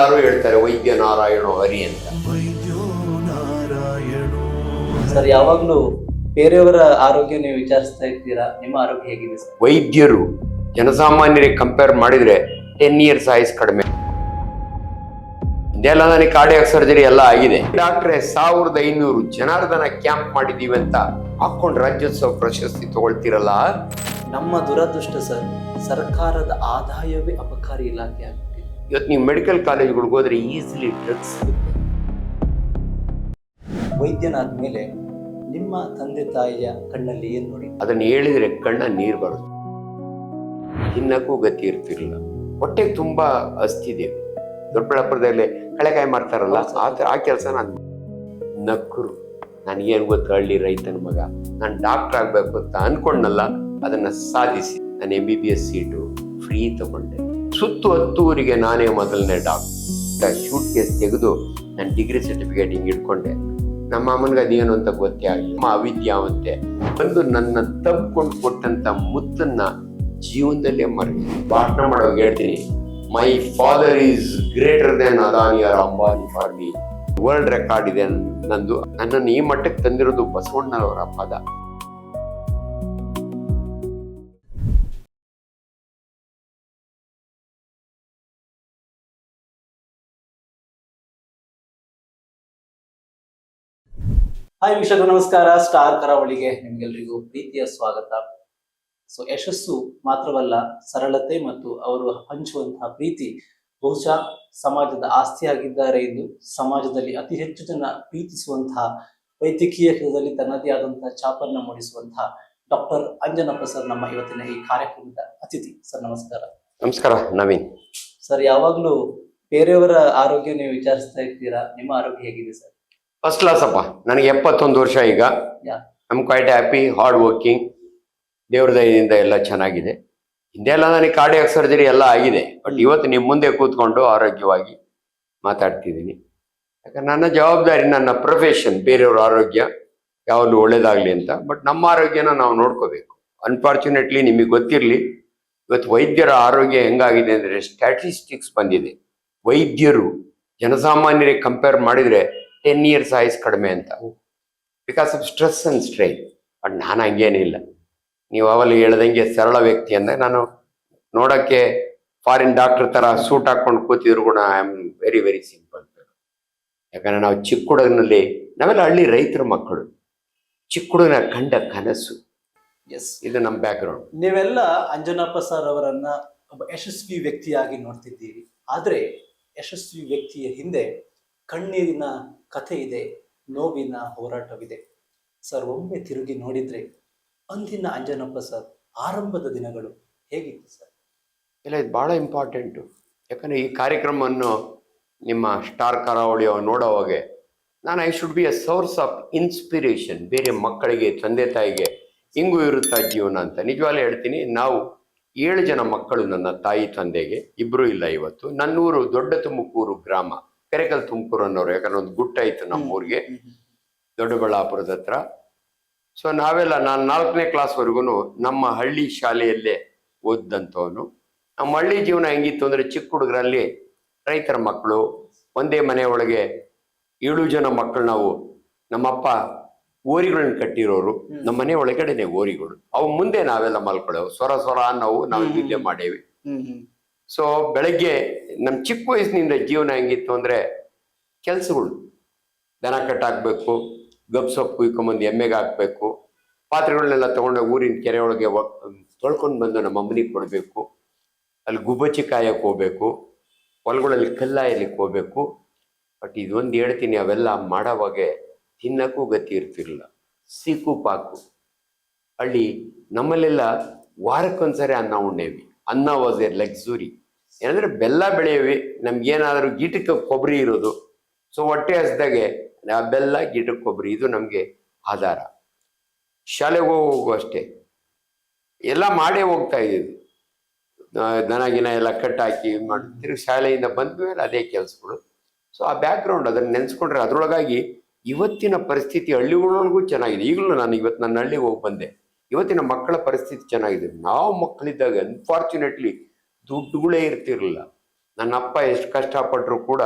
ಎಲ್ಲರೂ ಹೇಳ್ತಾರೆ ವೈದ್ಯ ನಾರಾಯಣೋ ಹರಿ ಅಂತ. ಸರ್, ಯಾವಾಗ್ಲೂ ಬೇರೆಯವರ ಆರೋಗ್ಯ ನೀವು ವಿಚಾರಿಸ್ತಾ ಇರ್ತೀರಾ, ನಿಮ್ಮ ಆರೋಗ್ಯ ಹೇಗಿದೆ ಸರ್? ವೈದ್ಯರು ಜನಸಾಮಾನ್ಯರಿಗೆ ಕಂಪೇರ್ ಮಾಡಿದ್ರೆ 10 years ಆಯುಸ್ ಕಡಿಮೆ. ಇದೆಲ್ಲ ನನಗೆ ಕಾರ್ಡಿಯಾಕ್ ಸರ್ಜರಿ ಎಲ್ಲ ಆಗಿದೆ. ಡಾಕ್ಟ್ರೆ 1500 ಜನಾರ್ದನ ಕ್ಯಾಂಪ್ ಮಾಡಿದೀವಿ ಅಂತ ಹಾಕೊಂಡು ರಾಜ್ಯೋತ್ಸವ ಪ್ರಶಸ್ತಿ ತಗೊಳ್ತಿರಲ್ಲ. ನಮ್ಮ ದುರದೃಷ್ಟ ಸರ್, ಸರ್ಕಾರದ ಆದಾಯವೇ ಅಬಕಾರಿ ಇಲಾಖೆ ಆಗ್ಬಿಟ್ಟಿದೆ. ಇವತ್ತು ನೀವು ಮೆಡಿಕಲ್ ಕಾಲೇಜ್ಗಳಿಗೆ ಹೋದ್ರೆ ಈಸಿಲಿ ಡ್ರಗ್ಸ್ ಸಿಗುತ್ತೆ. ವೈದ್ಯನಾದ ಮೇಲೆ ನಿಮ್ಮ ತಂದೆ ತಾಯಿಯ ಕಣ್ಣಲ್ಲಿ ಏನ್ ನೋಡಿ? ಅದನ್ನ ಹೇಳಿದ್ರೆ ಕಣ್ಣ ನೀರು ಬರುತ್ತೆ. ತಿನ್ನಕ್ಕೂ ಗತಿ ಇರ್ತಿರ್ಲಿಲ್ಲ. ಹೊಟ್ಟೆಗೆ ತುಂಬಾ ಹಸ್ತಿದ್ದೇವೆ. ದೊಡ್ಡಬಳ್ಳಾಪುರದಲ್ಲಿ ಕಳೆಕಾಯಿ ಮಾರ್ತಾರಲ್ಲ, ಆ ಕೆಲಸ ನಾನು ನಕ್ಕರು. ನನಗೇನು ಗೊತ್ತು, ಹಳ್ಳಿ ರೈತನ ಮಗ, ನಾನು ಡಾಕ್ಟರ್ ಆಗ್ಬೇಕು ಅಂತ ಅನ್ಕೊಂಡಲ್ಲ, ಅದನ್ನ ಸಾಧಿಸಿ ನಾನು MBBS ಸೀಟು ಫ್ರೀ ತಗೊಂಡೆ. ಸುತ್ತು 10 ಊರಿಗೆ ನಾನೇ ಮೊದಲನೇ ಡಾಕ್ಟರ್. ಶೂಟ್ ಕೇಸ್ ತೆಗೆದು ನಾನು ಡಿಗ್ರಿ ಸರ್ಟಿಫಿಕೇಟ್ ಹಿಂಗೆ ಇಟ್ಕೊಂಡೆ. ನಮ್ಮ ಅಮ್ಮನಿಗೆ ಅದೇನು ಅಂತ ಗೊತ್ತೇ ಆಗಲಿಲ್ಲ. ಅವಿದ್ಯಾವಂತೆ ಬಂದು ನನ್ನ ತಬ್ಕೊಂಡು ಕೊಟ್ಟಂತ ಮುತ್ತನ್ನ ಜೀವನದಲ್ಲೇ ಮರಳಿ ಭಾಷಣ ಮಾಡೋವಾಗ ಹೇಳ್ತೀನಿ, my father is greater than Adani or Ambani for me. World record ಇದೆ ನಂದು. ನನ್ನನ್ನು ಈ ಮಟ್ಟಕ್ಕೆ ತಂದಿರೋದು ಬಸವಣ್ಣನವರ ಪದ. ಹಾಯ್ ವೀಕ್ಷಕರು, ನಮಸ್ಕಾರ. ಸ್ಟಾರ್ ಕರಾವಳಿಗೆ ನಿಮ್ಗೆಲ್ರಿಗೂ ಪ್ರೀತಿಯ ಸ್ವಾಗತ. ಸೊ ಯಶಸ್ಸು ಮಾತ್ರವಲ್ಲ, ಸರಳತೆ ಮತ್ತು ಅವರು ಹಂಚುವಂತಹ ಪ್ರೀತಿ ಬಹುಶಃ ಸಮಾಜದ ಆಸ್ತಿಯಾಗಿದ್ದಾರೆ ಎಂದು ಸಮಾಜದಲ್ಲಿ ಅತಿ ಹೆಚ್ಚು ಜನ ಪ್ರೀತಿಸುವಂತಹ, ವೈದ್ಯಕೀಯ ಕ್ಷೇತ್ರದಲ್ಲಿ ತನ್ನದೇ ಆದಂತಹ ಛಾಪನ್ನ ಮೂಡಿಸುವಂತಹ ಡಾಕ್ಟರ್ ಅಂಜನಪ್ಪ ಸರ್ ನಮ್ಮ ಇವತ್ತಿನ ಈ ಕಾರ್ಯಕ್ರಮದ ಅತಿಥಿ. ಸರ್ ನಮಸ್ಕಾರ. ನಮಸ್ಕಾರ ನವೀನ್. ಸರ್, ಯಾವಾಗ್ಲೂ ಬೇರೆಯವರ ಆರೋಗ್ಯ ನೀವು ವಿಚಾರಿಸ್ತಾ ಇರ್ತೀರಾ, ನಿಮ್ಮ ಆರೋಗ್ಯ ಹೇಗಿದೆ ಸರ್? ಫಸ್ಟ್ ಕ್ಲಾಸ್ ಅಪ್ಪ. ನನಗೆ 71 ವರ್ಷ ಈಗ. I'm quite happy, hard working. ದೇವ್ರ ದಯದಿಂದ ಎಲ್ಲ ಚೆನ್ನಾಗಿದೆ. ಹಿಂದೆಲ್ಲ ನನಗೆ ಕಾರ್ಡಿಯಾಕ್ ಸರ್ಜರಿ ಎಲ್ಲ ಆಗಿದೆ. ಬಟ್ ಇವತ್ತು ನಿಮ್ಮ ಮುಂದೆ ಕೂತ್ಕೊಂಡು ಆರೋಗ್ಯವಾಗಿ ಮಾತಾಡ್ತಿದ್ದೀನಿ. ಯಾಕಂದ್ರೆ ನನ್ನ ಜವಾಬ್ದಾರಿ, ನನ್ನ ಪ್ರೊಫೆಷನ್ ಬೇರೆಯವ್ರ ಆರೋಗ್ಯ ಯಾವಾಗಲೂ ಒಳ್ಳೇದಾಗಲಿ ಅಂತ. ಬಟ್ ನಮ್ಮ ಆರೋಗ್ಯನ ನಾವು ನೋಡ್ಕೋಬೇಕು. ಅನ್ಫಾರ್ಚುನೇಟ್ಲಿ ನಿಮಗೆ ಗೊತ್ತಿರಲಿ, ಇವತ್ತು ವೈದ್ಯರ ಆರೋಗ್ಯ ಹೆಂಗಾಗಿದೆ ಅಂದರೆ, ಸ್ಟ್ಯಾಟಿಸ್ಟಿಕ್ಸ್ ಬಂದಿದೆ. ವೈದ್ಯರು ಜನಸಾಮಾನ್ಯರಿಗೆ ಕಂಪೇರ್ ಮಾಡಿದರೆ 10 years ಆಯುಸ್ ಕಡಿಮೆ ಅಂತ, because of stress and strain. But ನಾನು ಹಂಗೇನಿಲ್ಲ. ನೀವು ಅವಲ್ಲಿ ಹೇಳ್ದಂಗೆ ಸರಳ ವ್ಯಕ್ತಿ ಅಂದರೆ, ನಾನು ನೋಡೋಕ್ಕೆ ಫಾರಿನ್ ಡಾಕ್ಟರ್ ಥರ ಸೂಟ್ ಹಾಕ್ಕೊಂಡು ಕೂತಿದ್ರು ಕೂಡ I am very very simple. ಯಾಕಂದರೆ ನಾವು ಚಿಕ್ಕ ಹುಡುಗನಲ್ಲಿ, ನಾವೆಲ್ಲ ಹಳ್ಳಿ ರೈತರ ಮಕ್ಕಳು, ಚಿಕ್ಕ ಹುಡುಗನ ಕಂಡ ಕನಸು. ಇದು ನಮ್ಮ ಬ್ಯಾಕ್ಗ್ರೌಂಡ್. ನೀವೆಲ್ಲ ಅಂಜನಪ್ಪ ಸರ್ ಅವರನ್ನ ಒಬ್ಬ ಯಶಸ್ವಿ ವ್ಯಕ್ತಿಯಾಗಿ ನೋಡ್ತಿದ್ದೀರಿ. ಆದರೆ ಯಶಸ್ವಿ ವ್ಯಕ್ತಿಯ ಹಿಂದೆ ಕಣ್ಣೀರಿನ ಕಥೆ ಇದೆ, ನೋವಿನ ಹೋರಾಟವಿದೆ. ಸರ್, ಒಮ್ಮೆ ತಿರುಗಿ ನೋಡಿದ್ರೆ ಅಂದಿನ ಅಂಜನಪ್ಪ ಸರ್ ಆರಂಭದ ದಿನಗಳು ಹೇಗಿತ್ತು ಸರ್? ಇಲ್ಲ, ಇದು ಭಾಳ ಇಂಪಾರ್ಟೆಂಟು. ಯಾಕಂದರೆ ಈ ಕಾರ್ಯಕ್ರಮವನ್ನು ನಿಮ್ಮ ಸ್ಟಾರ್ ಕರಾವಳಿಯ ನೋಡೋವಾಗೆ ನಾನು I should be a source of inspiration. ಬೇರೆ ಮಕ್ಕಳಿಗೆ, ತಂದೆ ತಾಯಿಗೆ ಹಿಂಗೂ ಇರುತ್ತಾ ಜೀವನ ಅಂತ. ನಿಜವಾಗ್ಲೂ ಹೇಳ್ತೀನಿ, ನಾವು 7 ಜನ ಮಕ್ಕಳು ನನ್ನ ತಾಯಿ ತಂದೆಗೆ. ಇಬ್ಬರು ಇಲ್ಲ ಇವತ್ತು. ನನ್ನೂರು ದೊಡ್ಡ ತುಮಕೂರು ಗ್ರಾಮ, ಕೆರೆಕಲ್ ತುಮಕೂರು ಅನ್ನೋರು. ಯಾಕಂದ್ರೆ ಒಂದು ಗುಟ್ಟ ಇತ್ತು ನಮ್ಮೂರಿಗೆ, ದೊಡ್ಡಬಳ್ಳಾಪುರದ ಹತ್ರ. ಸೊ ನಾವೆಲ್ಲ, ನಾನು 4ನೇ ಕ್ಲಾಸ್ವರೆಗೂ ನಮ್ಮ ಹಳ್ಳಿ ಶಾಲೆಯಲ್ಲೇ ಓದಂಥವನು. ನಮ್ಮ ಹಳ್ಳಿ ಜೀವನ ಹೆಂಗಿತ್ತು ಅಂದರೆ, ಚಿಕ್ಕ ಹುಡುಗರಲ್ಲಿ ರೈತರ ಮಕ್ಕಳು, ಒಂದೇ ಮನೆ ಒಳಗೆ 7 ಜನ ಮಕ್ಕಳು ನಾವು. ನಮ್ಮಪ್ಪ ಓರಿಗಳನ್ನ ಕಟ್ಟಿರೋರು, ನಮ್ಮ ಮನೆ ಒಳಗಡೆನೆ ಓರಿಗಳು. ಅವು ಮುಂದೆ ನಾವೆಲ್ಲ ಮಲ್ಕೊಳ್ಳೇವು. ಸ್ವರ ಸ್ವರ ನಾವು ನಿದ್ದೆ ಮಾಡೇವಿ. ಸೊ ಬೆಳಗ್ಗೆ ನಮ್ಮ ಚಿಕ್ಕ ವಯಸ್ಸಿನಿಂದ ಜೀವನ ಹೆಂಗಿತ್ತು ಅಂದರೆ, ಕೆಲಸಗಳು, ದನ ಕಟ್ಟಾಕಬೇಕು, ಗಬ್ಸೊಪ್ಪು ಕುಯ್ಕೊಂಬಂದು ಎಮ್ಮೆಗೆ ಹಾಕಬೇಕು, ಪಾತ್ರೆಗಳನ್ನೆಲ್ಲ ತೊಗೊಂಡೋಗಿ ಊರಿನ ಕೆರೆ ಒಳಗೆ ತೊಳ್ಕೊಂಡು ಬಂದು ನಮ್ಮ ಅಮ್ಮನಿಗೆ ಕೊಡಬೇಕು, ಅಲ್ಲಿ ಗುಬ್ಬಚ್ಚಿ ಕಾಯಕ್ಕೆ ಹೋಗ್ಬೇಕು, ಹೊಲಗಳಲ್ಲಿ ಕಲ್ಲಾಯಲಿಕ್ಕೆ ಹೋಗ್ಬೇಕು. ಬಟ್ ಇದೊಂದು ಹೇಳ್ತೀನಿ, ಅವೆಲ್ಲ ಮಾಡೋವಾಗೆ ತಿನ್ನಕ್ಕೂ ಗತಿ ಇರ್ತಿರಲಿಲ್ಲ. ಸೀಕು ಪಾಕು. ಹಳ್ಳಿ ನಮ್ಮಲ್ಲೆಲ್ಲ ವಾರಕ್ಕೊಂದ್ಸರಿ ಅನ್ನ ಉಣ್ಣೇವಿ. ಅನ್ನ ವಾಸ್ ಎ ಲಕ್ಸುರಿ. ಏನಂದರೆ ಬೆಲ್ಲ ಬೆಳೆಯವಿ, ನಮ್ಗೇನಾದರೂ ಗೀಟಕ್ಕೆ ಕೊಬ್ಬರಿ ಇರೋದು. ಸೊ ಹೊಟ್ಟೆ ಹಸ್ದಾಗೆ ಬೆಲ್ಲ, ಗೀಟಕ್ಕೆ ಕೊಬ್ಬರಿ, ಇದು ನಮಗೆ ಆಧಾರ. ಶಾಲೆಗೆ ಹೋಗು ಅಷ್ಟೇ, ಎಲ್ಲ ಮಾಡೇ ಹೋಗ್ತಾ ಇದ್ದಿದ್ದು. ದನ ಗಿನ ಎಲ್ಲ ಕಟ್ಟಾಕಿ ಮಾಡ್ತಿರು. ಶಾಲೆಯಿಂದ ಬಂದ ಮೇಲೆ ಅದೇ ಕೆಲಸಗಳು. ಸೊ ಆ ಬ್ಯಾಕ್ಗ್ರೌಂಡ್ ಅದನ್ನು ನೆನೆಸ್ಕೊಂಡ್ರೆ, ಅದರೊಳಗಾಗಿ ಇವತ್ತಿನ ಪರಿಸ್ಥಿತಿ ಹಳ್ಳಿಗಳೊಳಗೂ ಚೆನ್ನಾಗಿದೆ. ಈಗಲೂ ನಾನು ಇವತ್ತು ನನ್ನ ಹಳ್ಳಿಗೆ ಹೋಗಿ ಬಂದೆ. ಇವತ್ತಿನ ಮಕ್ಕಳ ಪರಿಸ್ಥಿತಿ ಚೆನ್ನಾಗಿದೆ. ನಾವು ಮಕ್ಕಳಿದ್ದಾಗ ಅನ್ಫಾರ್ಚುನೇಟ್ಲಿ ದುಡ್ಡುಗಳೇ ಇರ್ತಿರಲಿಲ್ಲ. ನನ್ನ ಅಪ್ಪ ಎಷ್ಟು ಕಷ್ಟಪಟ್ಟರು ಕೂಡ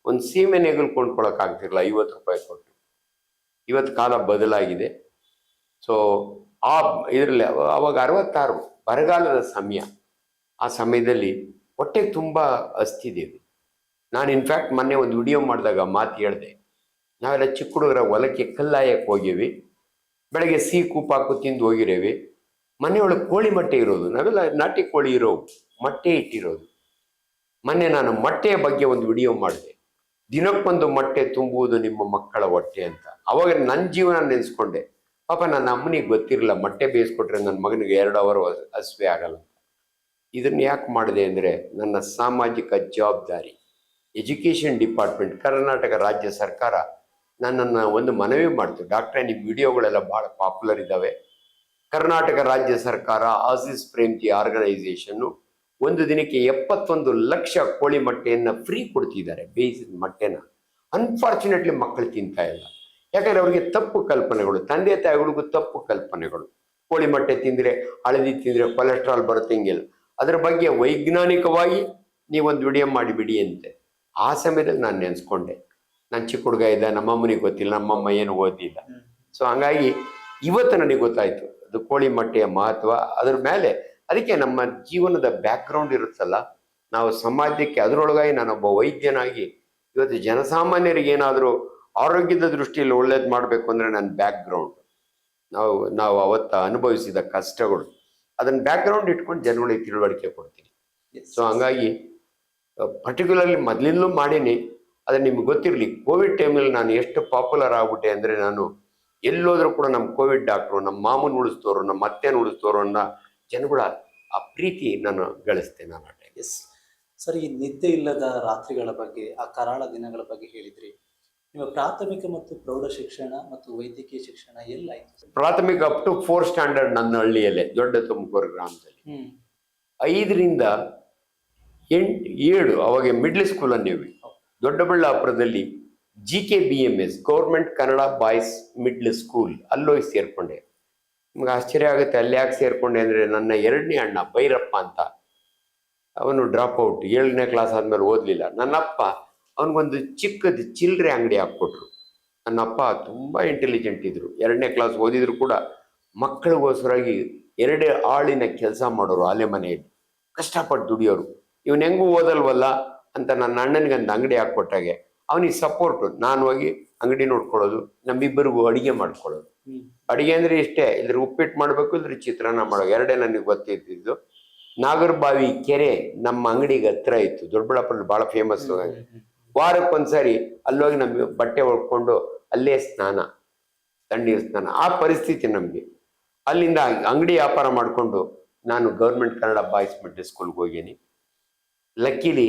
ಒಂದು ಸೀಮೆ ನೇಗಿಲು ಕೊಂಡ್ಕೊಳಕ್ಕಾಗ್ತಿರಲಿಲ್ಲ 50 ರೂಪಾಯಿ ಕೊಟ್ಟು. ಇವತ್ತು ಕಾಲ ಬದಲಾಗಿದೆ. ಸೊ ಆ ಇದರಲ್ಲಿ ಅವಾಗ 66 ಬರಗಾಲದ ಸಮಯ. ಆ ಸಮಯದಲ್ಲಿ ಹೊಟ್ಟೆಗೆ ತುಂಬ ಹಸ್ತಿದ್ದೀವಿ. ನಾನು ಇನ್ಫ್ಯಾಕ್ಟ್ ಮೊನ್ನೆ ಒಂದು ವಿಡಿಯೋ ಮಾಡಿದಾಗ ಮಾತು ಹೇಳಿದೆ, ನಾವೆಲ್ಲ ಚಿಕ್ಕ ಹುಡುಗರ ಹೊಲಕ್ಕೆ ಕಲ್ಲಾಯಕ್ಕೆ ಹೋಗಿವಿ, ಬೆಳಗ್ಗೆ ಸಿಹಿ ಕೂಪಾಕು ತಿಂದು ಹೋಗಿರೇವಿ, ಮನೆಯೊಳಗೆ ಕೋಳಿ ಮೊಟ್ಟೆ ಇರೋದು, ನಾವೆಲ್ಲ ನಾಟಿ ಕೋಳಿ ಇರೋವು, ಮೊಟ್ಟೆ ಇಟ್ಟಿರೋದು. ಮೊನ್ನೆ ನಾನು ಮೊಟ್ಟೆಯ ಬಗ್ಗೆ ಒಂದು ವಿಡಿಯೋ ಮಾಡಿದೆ, ದಿನಕ್ಕೊಂದು ಮೊಟ್ಟೆ ತುಂಬುವುದು ನಿಮ್ಮ ಮಕ್ಕಳ ಹೊಟ್ಟೆ ಅಂತ. ಅವಾಗ ನನ್ನ ಜೀವನ ನೆನೆಸ್ಕೊಂಡೆ. ಪಾಪ ನನ್ನ ಅಮ್ಮನಿಗೆ ಗೊತ್ತಿರಲಿಲ್ಲ ಮೊಟ್ಟೆ ಬೇಯಿಸ್ಕೊಟ್ರೆ ನನ್ನ ಮಗನಿಗೆ 2 ಅವರ್ ಹಸಿವೆ ಆಗಲ್ಲ. ಇದನ್ನು ಯಾಕೆ ಮಾಡಿದೆ ಅಂದರೆ ನನ್ನ ಸಾಮಾಜಿಕ ಜವಾಬ್ದಾರಿ. ಎಜುಕೇಷನ್ ಡಿಪಾರ್ಟ್ಮೆಂಟ್, ಕರ್ನಾಟಕ ರಾಜ್ಯ ಸರ್ಕಾರ ನನ್ನನ್ನು ಒಂದು ಮನವಿ ಮಾಡ್ತು, ಡಾಕ್ಟ್ರೇ ನಿಮ್ಮ ವಿಡಿಯೋಗಳೆಲ್ಲ ಭಾಳ ಪಾಪ್ಯುಲರ್ ಇದ್ದಾವೆ. ಕರ್ನಾಟಕ ರಾಜ್ಯ ಸರ್ಕಾರ ಆಸಿಸ್ ಪ್ರೇಮ್ಜಿ ಆರ್ಗನೈಸೇಷನ್ನು ಒಂದು ದಿನಕ್ಕೆ 71 ಲಕ್ಷ ಕೋಳಿ ಮೊಟ್ಟೆಯನ್ನು ಫ್ರೀ ಕೊಡ್ತಿದ್ದಾರೆ, ಬೇಯಿಸಿದ ಮೊಟ್ಟೆನ. ಅನ್ಫಾರ್ಚುನೇಟ್ಲಿ ಮಕ್ಕಳು ತಿಂತಾ ಇಲ್ಲ. ಯಾಕಂದರೆ ಅವರಿಗೆ ತಪ್ಪು ಕಲ್ಪನೆಗಳು, ತಂದೆ ತಾಯಿಗಳಿಗೂ ತಪ್ಪು ಕಲ್ಪನೆಗಳು. ಕೋಳಿ ಮೊಟ್ಟೆ ತಿಂದರೆ, ಹಳದಿ ತಿಂದರೆ ಕೊಲೆಸ್ಟ್ರಾಲ್ ಬರುತ್ತೆ, ಹಿಂಗಿಲ್ಲ. ಅದರ ಬಗ್ಗೆ ವೈಜ್ಞಾನಿಕವಾಗಿ ನೀವೊಂದು ವಿಡಿಯೋ ಮಾಡಿಬಿಡಿ ಅಂತೆ. ಆ ಸಮಯದಲ್ಲಿ ನಾನು ನೆನೆಸ್ಕೊಂಡೆ, ನಾನು ಚಿಕ್ಕ ಹುಡುಗ ಇದ್ದ, ನಮ್ಮಮ್ಮನಿಗೆ ಗೊತ್ತಿಲ್ಲ, ನಮ್ಮಮ್ಮ ಏನು ಓದಿಲ್ಲ. ಸೊ ಹಂಗಾಗಿ ಇವತ್ತು ನನಗೆ ಗೊತ್ತಾಯಿತು ಅದು ಕೋಳಿ ಮೊಟ್ಟೆಯ ಮಹತ್ವ. ಅದ್ರ ಮೇಲೆ ಅದಕ್ಕೆ ನಮ್ಮ ಜೀವನದ ಬ್ಯಾಕ್ಗ್ರೌಂಡ್ ಇರುತ್ತಲ್ಲ, ನಾವು ಸಮಾಜಕ್ಕೆ ಅದರೊಳಗಾಗಿ ನಾನೊಬ್ಬ ವೈದ್ಯನಾಗಿ ಇವತ್ತು ಜನಸಾಮಾನ್ಯರಿಗೆ ಏನಾದರೂ ಆರೋಗ್ಯದ ದೃಷ್ಟಿಯಲ್ಲಿ ಒಳ್ಳೇದು ಮಾಡಬೇಕು ಅಂದರೆ ನನ್ನ ಬ್ಯಾಕ್ಗ್ರೌಂಡ್, ನಾವು ಅವತ್ತು ಅನುಭವಿಸಿದ ಕಷ್ಟಗಳು, ಅದನ್ನು ಬ್ಯಾಕ್ಗ್ರೌಂಡ್ ಇಟ್ಕೊಂಡು ಜನಗಳಿಗೆ ತಿಳುವಳಿಕೆ ಕೊಡ್ತೀನಿ. ಸೊ ಹಂಗಾಗಿ ಪರ್ಟಿಕ್ಯುಲರ್ಲಿ ಮೊದಲಿಂದಲೂ ಮಾಡೀನಿ. ಆದರೆ ನಿಮ್ಗೆ ಗೊತ್ತಿರಲಿ, ಕೋವಿಡ್ ಟೈಮಲ್ಲಿ ನಾನು ಎಷ್ಟು ಪಾಪ್ಯುಲರ್ ಆಗ್ಬಿಟ್ಟೆ ಅಂದರೆ, ನಾನು ಎಲ್ಲೋದ್ರೂ ಕೂಡ ನಮ್ಮ ಕೋವಿಡ್ ಡಾಕ್ಟ್ರು, ನಮ್ಮ ಮಾಮೂನು ಉಳಿಸ್ತೋರು, ನಮ್ಮ ಅತ್ತೆನ ಉಳಿಸ್ತೋರು ಅನ್ನೋ ಜನಗಳ ಆ ಪ್ರೀತಿ ನಾನು ಗಳಿಸ್ತೆ ನಾನು ಆ ಟೈಮ್. ಎಸ್ ಸರ್, ಈ ನಿದ್ದೆ ಇಲ್ಲದ ರಾತ್ರಿಗಳ ಬಗ್ಗೆ, ಆ ಕರಾಳ ದಿನಗಳ ಬಗ್ಗೆ ಹೇಳಿದ್ರಿ. ನಿಮ್ಮ ಪ್ರಾಥಮಿಕ ಮತ್ತು ಪ್ರೌಢ ಶಿಕ್ಷಣ ಮತ್ತು ವೈದ್ಯಕೀಯ ಶಿಕ್ಷಣ ಎಲ್ಲಾಯ್ತು? ಪ್ರಾಥಮಿಕ ಅಪ್ ಟು 4th ಸ್ಟ್ಯಾಂಡರ್ಡ್ ನನ್ನ ಹಳ್ಳಿಯಲ್ಲೇ, ದೊಡ್ಡ ತುಮಕೂರು ಗ್ರಾಮದಲ್ಲಿ. 5 ರಿಂದ 7 ಅವಾಗ ಮಿಡ್ಲ್ ಸ್ಕೂಲ್ ಅನ್ನೇವಿ. ದೊಡ್ಡಬಳ್ಳಾಪುರದಲ್ಲಿ GKBMS government Kannada boys middle school, ಅಲ್ಲೋಗಿ ಸೇರ್ಕೊಂಡೆ. ನಿಮ್ಗೆ ಆಶ್ಚರ್ಯ ಆಗುತ್ತೆ, ಅಲ್ಲಿ ಯಾಕೆ ಸೇರ್ಕೊಂಡೆ ಅಂದರೆ, ನನ್ನ 2ನೇ ಅಣ್ಣ ಭೈರಪ್ಪ ಅಂತ, ಅವನು ಡ್ರಾಪ್ ಔಟ್, 7ನೇ ಕ್ಲಾಸ್ ಆದಮೇಲೆ ಓದಲಿಲ್ಲ. ನನ್ನಪ್ಪ ಅವನಿಗೊಂದು ಚಿಕ್ಕದು ಚಿಲ್ಲರೆ ಅಂಗಡಿ ಹಾಕ್ಕೊಟ್ರು. ನನ್ನಪ್ಪ ತುಂಬ ಇಂಟೆಲಿಜೆಂಟ್ ಇದ್ರು, 2ನೇ ಕ್ಲಾಸ್ ಓದಿದ್ರು ಕೂಡ ಮಕ್ಕಳಿಗೋಸ್ಕರಾಗಿ 2 ಆಳಿನ ಕೆಲಸ ಮಾಡೋರು, ಆಲೆ ಮನೆಯಲ್ಲಿ ಕಷ್ಟಪಟ್ಟು ದುಡಿಯೋರು. ಇವನು ಹೆಂಗೂ ಓದಲ್ವಲ್ಲ ಅಂತ ನನ್ನ ಅಣ್ಣನಿಗೆ ಒಂದು ಅಂಗಡಿ ಹಾಕ್ಕೊಟ್ಟಾಗೆ ಅವನಿಗೆ ಸಪೋರ್ಟು. ನಾನು ಹೋಗಿ ಅಂಗಡಿ ನೋಡ್ಕೊಳ್ಳೋದು, ನಮ್ಮಿಬ್ಬರಿಗೂ ಅಡುಗೆ ಮಾಡ್ಕೊಳ್ಳೋದು. ಅಡುಗೆ ಅಂದರೆ ಇಷ್ಟೇ, ಇದ್ರ ಉಪ್ಪಿಟ್ಟು ಮಾಡಬೇಕು, ಇದ್ರ ಚಿತ್ರಾನ್ನ ಮಾಡೋದು, 2 ನನಗೆ ಗೊತ್ತಿದ್ದು. ನಾಗರಬಾವಿ ಕೆರೆ ನಮ್ಮ ಅಂಗಡಿಗೆ ಹತ್ರ ಇತ್ತು, ದೊಡ್ಡಬಳ್ಳಾಪುರದಲ್ಲಿ ಭಾಳ ಫೇಮಸ್. ವಾರಕ್ಕೊಂದ್ಸರಿ ಅಲ್ಲೋಗಿ ನಮಗೆ ಬಟ್ಟೆ ಹೊಡ್ಕೊಂಡು ಅಲ್ಲೇ ಸ್ನಾನ, ತಣ್ಣೀರು ಸ್ನಾನ. ಆ ಪರಿಸ್ಥಿತಿ ನಮಗೆ. ಅಲ್ಲಿಂದ ಅಂಗಡಿ ವ್ಯಾಪಾರ ಮಾಡಿಕೊಂಡು ನಾನು ಗೌರ್ಮೆಂಟ್ ಕನ್ನಡ ಬಾಯ್ಸ್ ಮಿಡ್ಲ್ ಸ್ಕೂಲ್ಗೆ ಹೋಗೀನಿ. ಲಕ್ಕಿಲಿ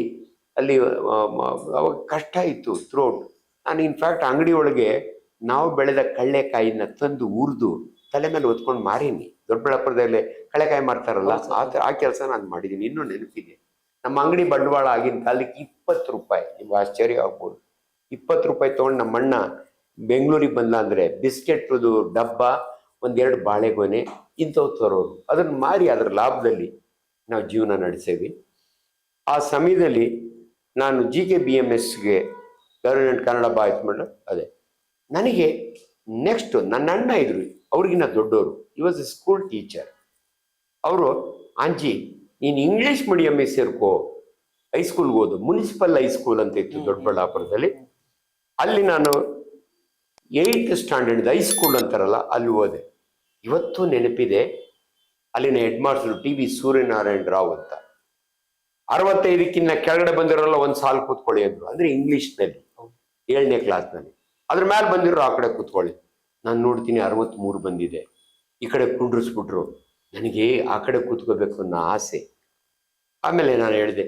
ಅಲ್ಲಿ ಅವಾಗ ಕಷ್ಟ ಇತ್ತು ಥ್ರೋಟ್. ನಾನು ಇನ್ಫ್ಯಾಕ್ಟ್ ಅಂಗಡಿ ಒಳಗೆ ನಾವು ಬೆಳೆದ ಕಳ್ಳೆಕಾಯಿನ ತಂದು ಹುರಿದು ತಲೆ ಮೇಲೆ ಹೊತ್ಕೊಂಡು ಮಾರೀನಿ. ದೊಡ್ಡಬಳ್ಳಾಪುರದಲ್ಲಿ ಕಳ್ಳೆಕಾಯಿ ಮಾರ್ತಾರಲ್ಲ, ಆ ಕೆಲಸ ನಾನು ಮಾಡಿದ್ದೀನಿ, ಇನ್ನೂ ನೆನಪಿದೆ. ನಮ್ಮ ಅಂಗಡಿ ಬಂಡವಾಳ ಆಗಿನ ಕಾಲಕ್ಕೆ 20 ರೂಪಾಯಿ. ನಿಮ್ಗೆ ಆಶ್ಚರ್ಯ ಆಗ್ಬೋದು. 20 ರೂಪಾಯಿ ತೊಗೊಂಡು ನಮ್ಮಣ್ಣ ಬೆಂಗಳೂರಿಗೆ ಬಂದ ಅಂದರೆ ಬಿಸ್ಕೆಟ್ದು ಡಬ್ಬ, 1-2 ಬಾಳೆಗೊನೆ ಇಂಥವು ತರೋರು. ಅದನ್ನು ಮಾರಿ ಅದರ ಲಾಭದಲ್ಲಿ ನಾವು ಜೀವನ ನಡೆಸೇವಿ. ಆ ಸಮಯದಲ್ಲಿ ನಾನು GKBMSಗೆ ಗವರ್ಮೆಂಟ್ ಕನ್ನಡ ಬಾಯ್ಸ್ ಮಾಡಿ ಅದೇ. ನನಗೆ ನೆಕ್ಸ್ಟು ನನ್ನ ಅಣ್ಣ ಇದ್ರು, ಅವ್ರಿಗಿನ್ನ ದೊಡ್ಡವರು, ಈ ವಾಸ್ ಎ ಸ್ಕೂಲ್ ಟೀಚರ್. ಅವರು, ಅಂಜಿ ನೀನು ಇಂಗ್ಲೀಷ್ ಮೀಡಿಯಮ್ಗೆ ಸೇರ್ಕೋ, ಹೈಸ್ಕೂಲ್ಗೆ ಓದು. ಮುನ್ಸಿಪಲ್ ಹೈಸ್ಕೂಲ್ ಅಂತ ಇತ್ತು ದೊಡ್ಡಬಳ್ಳಾಪುರದಲ್ಲಿ. ಅಲ್ಲಿ ನಾನು 8th ಸ್ಟ್ಯಾಂಡರ್ಡ್ ಹೈಸ್ಕೂಲ್ ಅಂತಾರಲ್ಲ, ಅಲ್ಲಿ ಓದೆ. ಇವತ್ತು ನೆನಪಿದೆ, ಅಲ್ಲಿನ head master TV Suryanarayana Rao ಅಂತ. 65ಕ್ಕಿಂತ ಕೆಳಗಡೆ ಬಂದಿರೋಲ್ಲ ಒಂದು ಸಾಲು ಕೂತ್ಕೊಳ್ಳಿ ಅಂದ್ರು, ಅಂದರೆ ಇಂಗ್ಲೀಷ್ನಲ್ಲಿ 7ನೇ ಕ್ಲಾಸ್ನಲ್ಲಿ. ಅದ್ರ ಮೇಲೆ ಬಂದಿರೋ ಆ ಕಡೆ ಕೂತ್ಕೊಳ್ಳಿ. ನಾನು ನೋಡ್ತೀನಿ 63 ಬಂದಿದೆ. ಈ ಕಡೆ ಕುಂಡ್ರಿಸ್ಬಿಟ್ರು. ನನಗೆ ಆ ಕಡೆ ಕೂತ್ಕೋಬೇಕು ಅನ್ನೋ ಆಸೆ. ಆಮೇಲೆ ನಾನು ಹೇಳಿದೆ,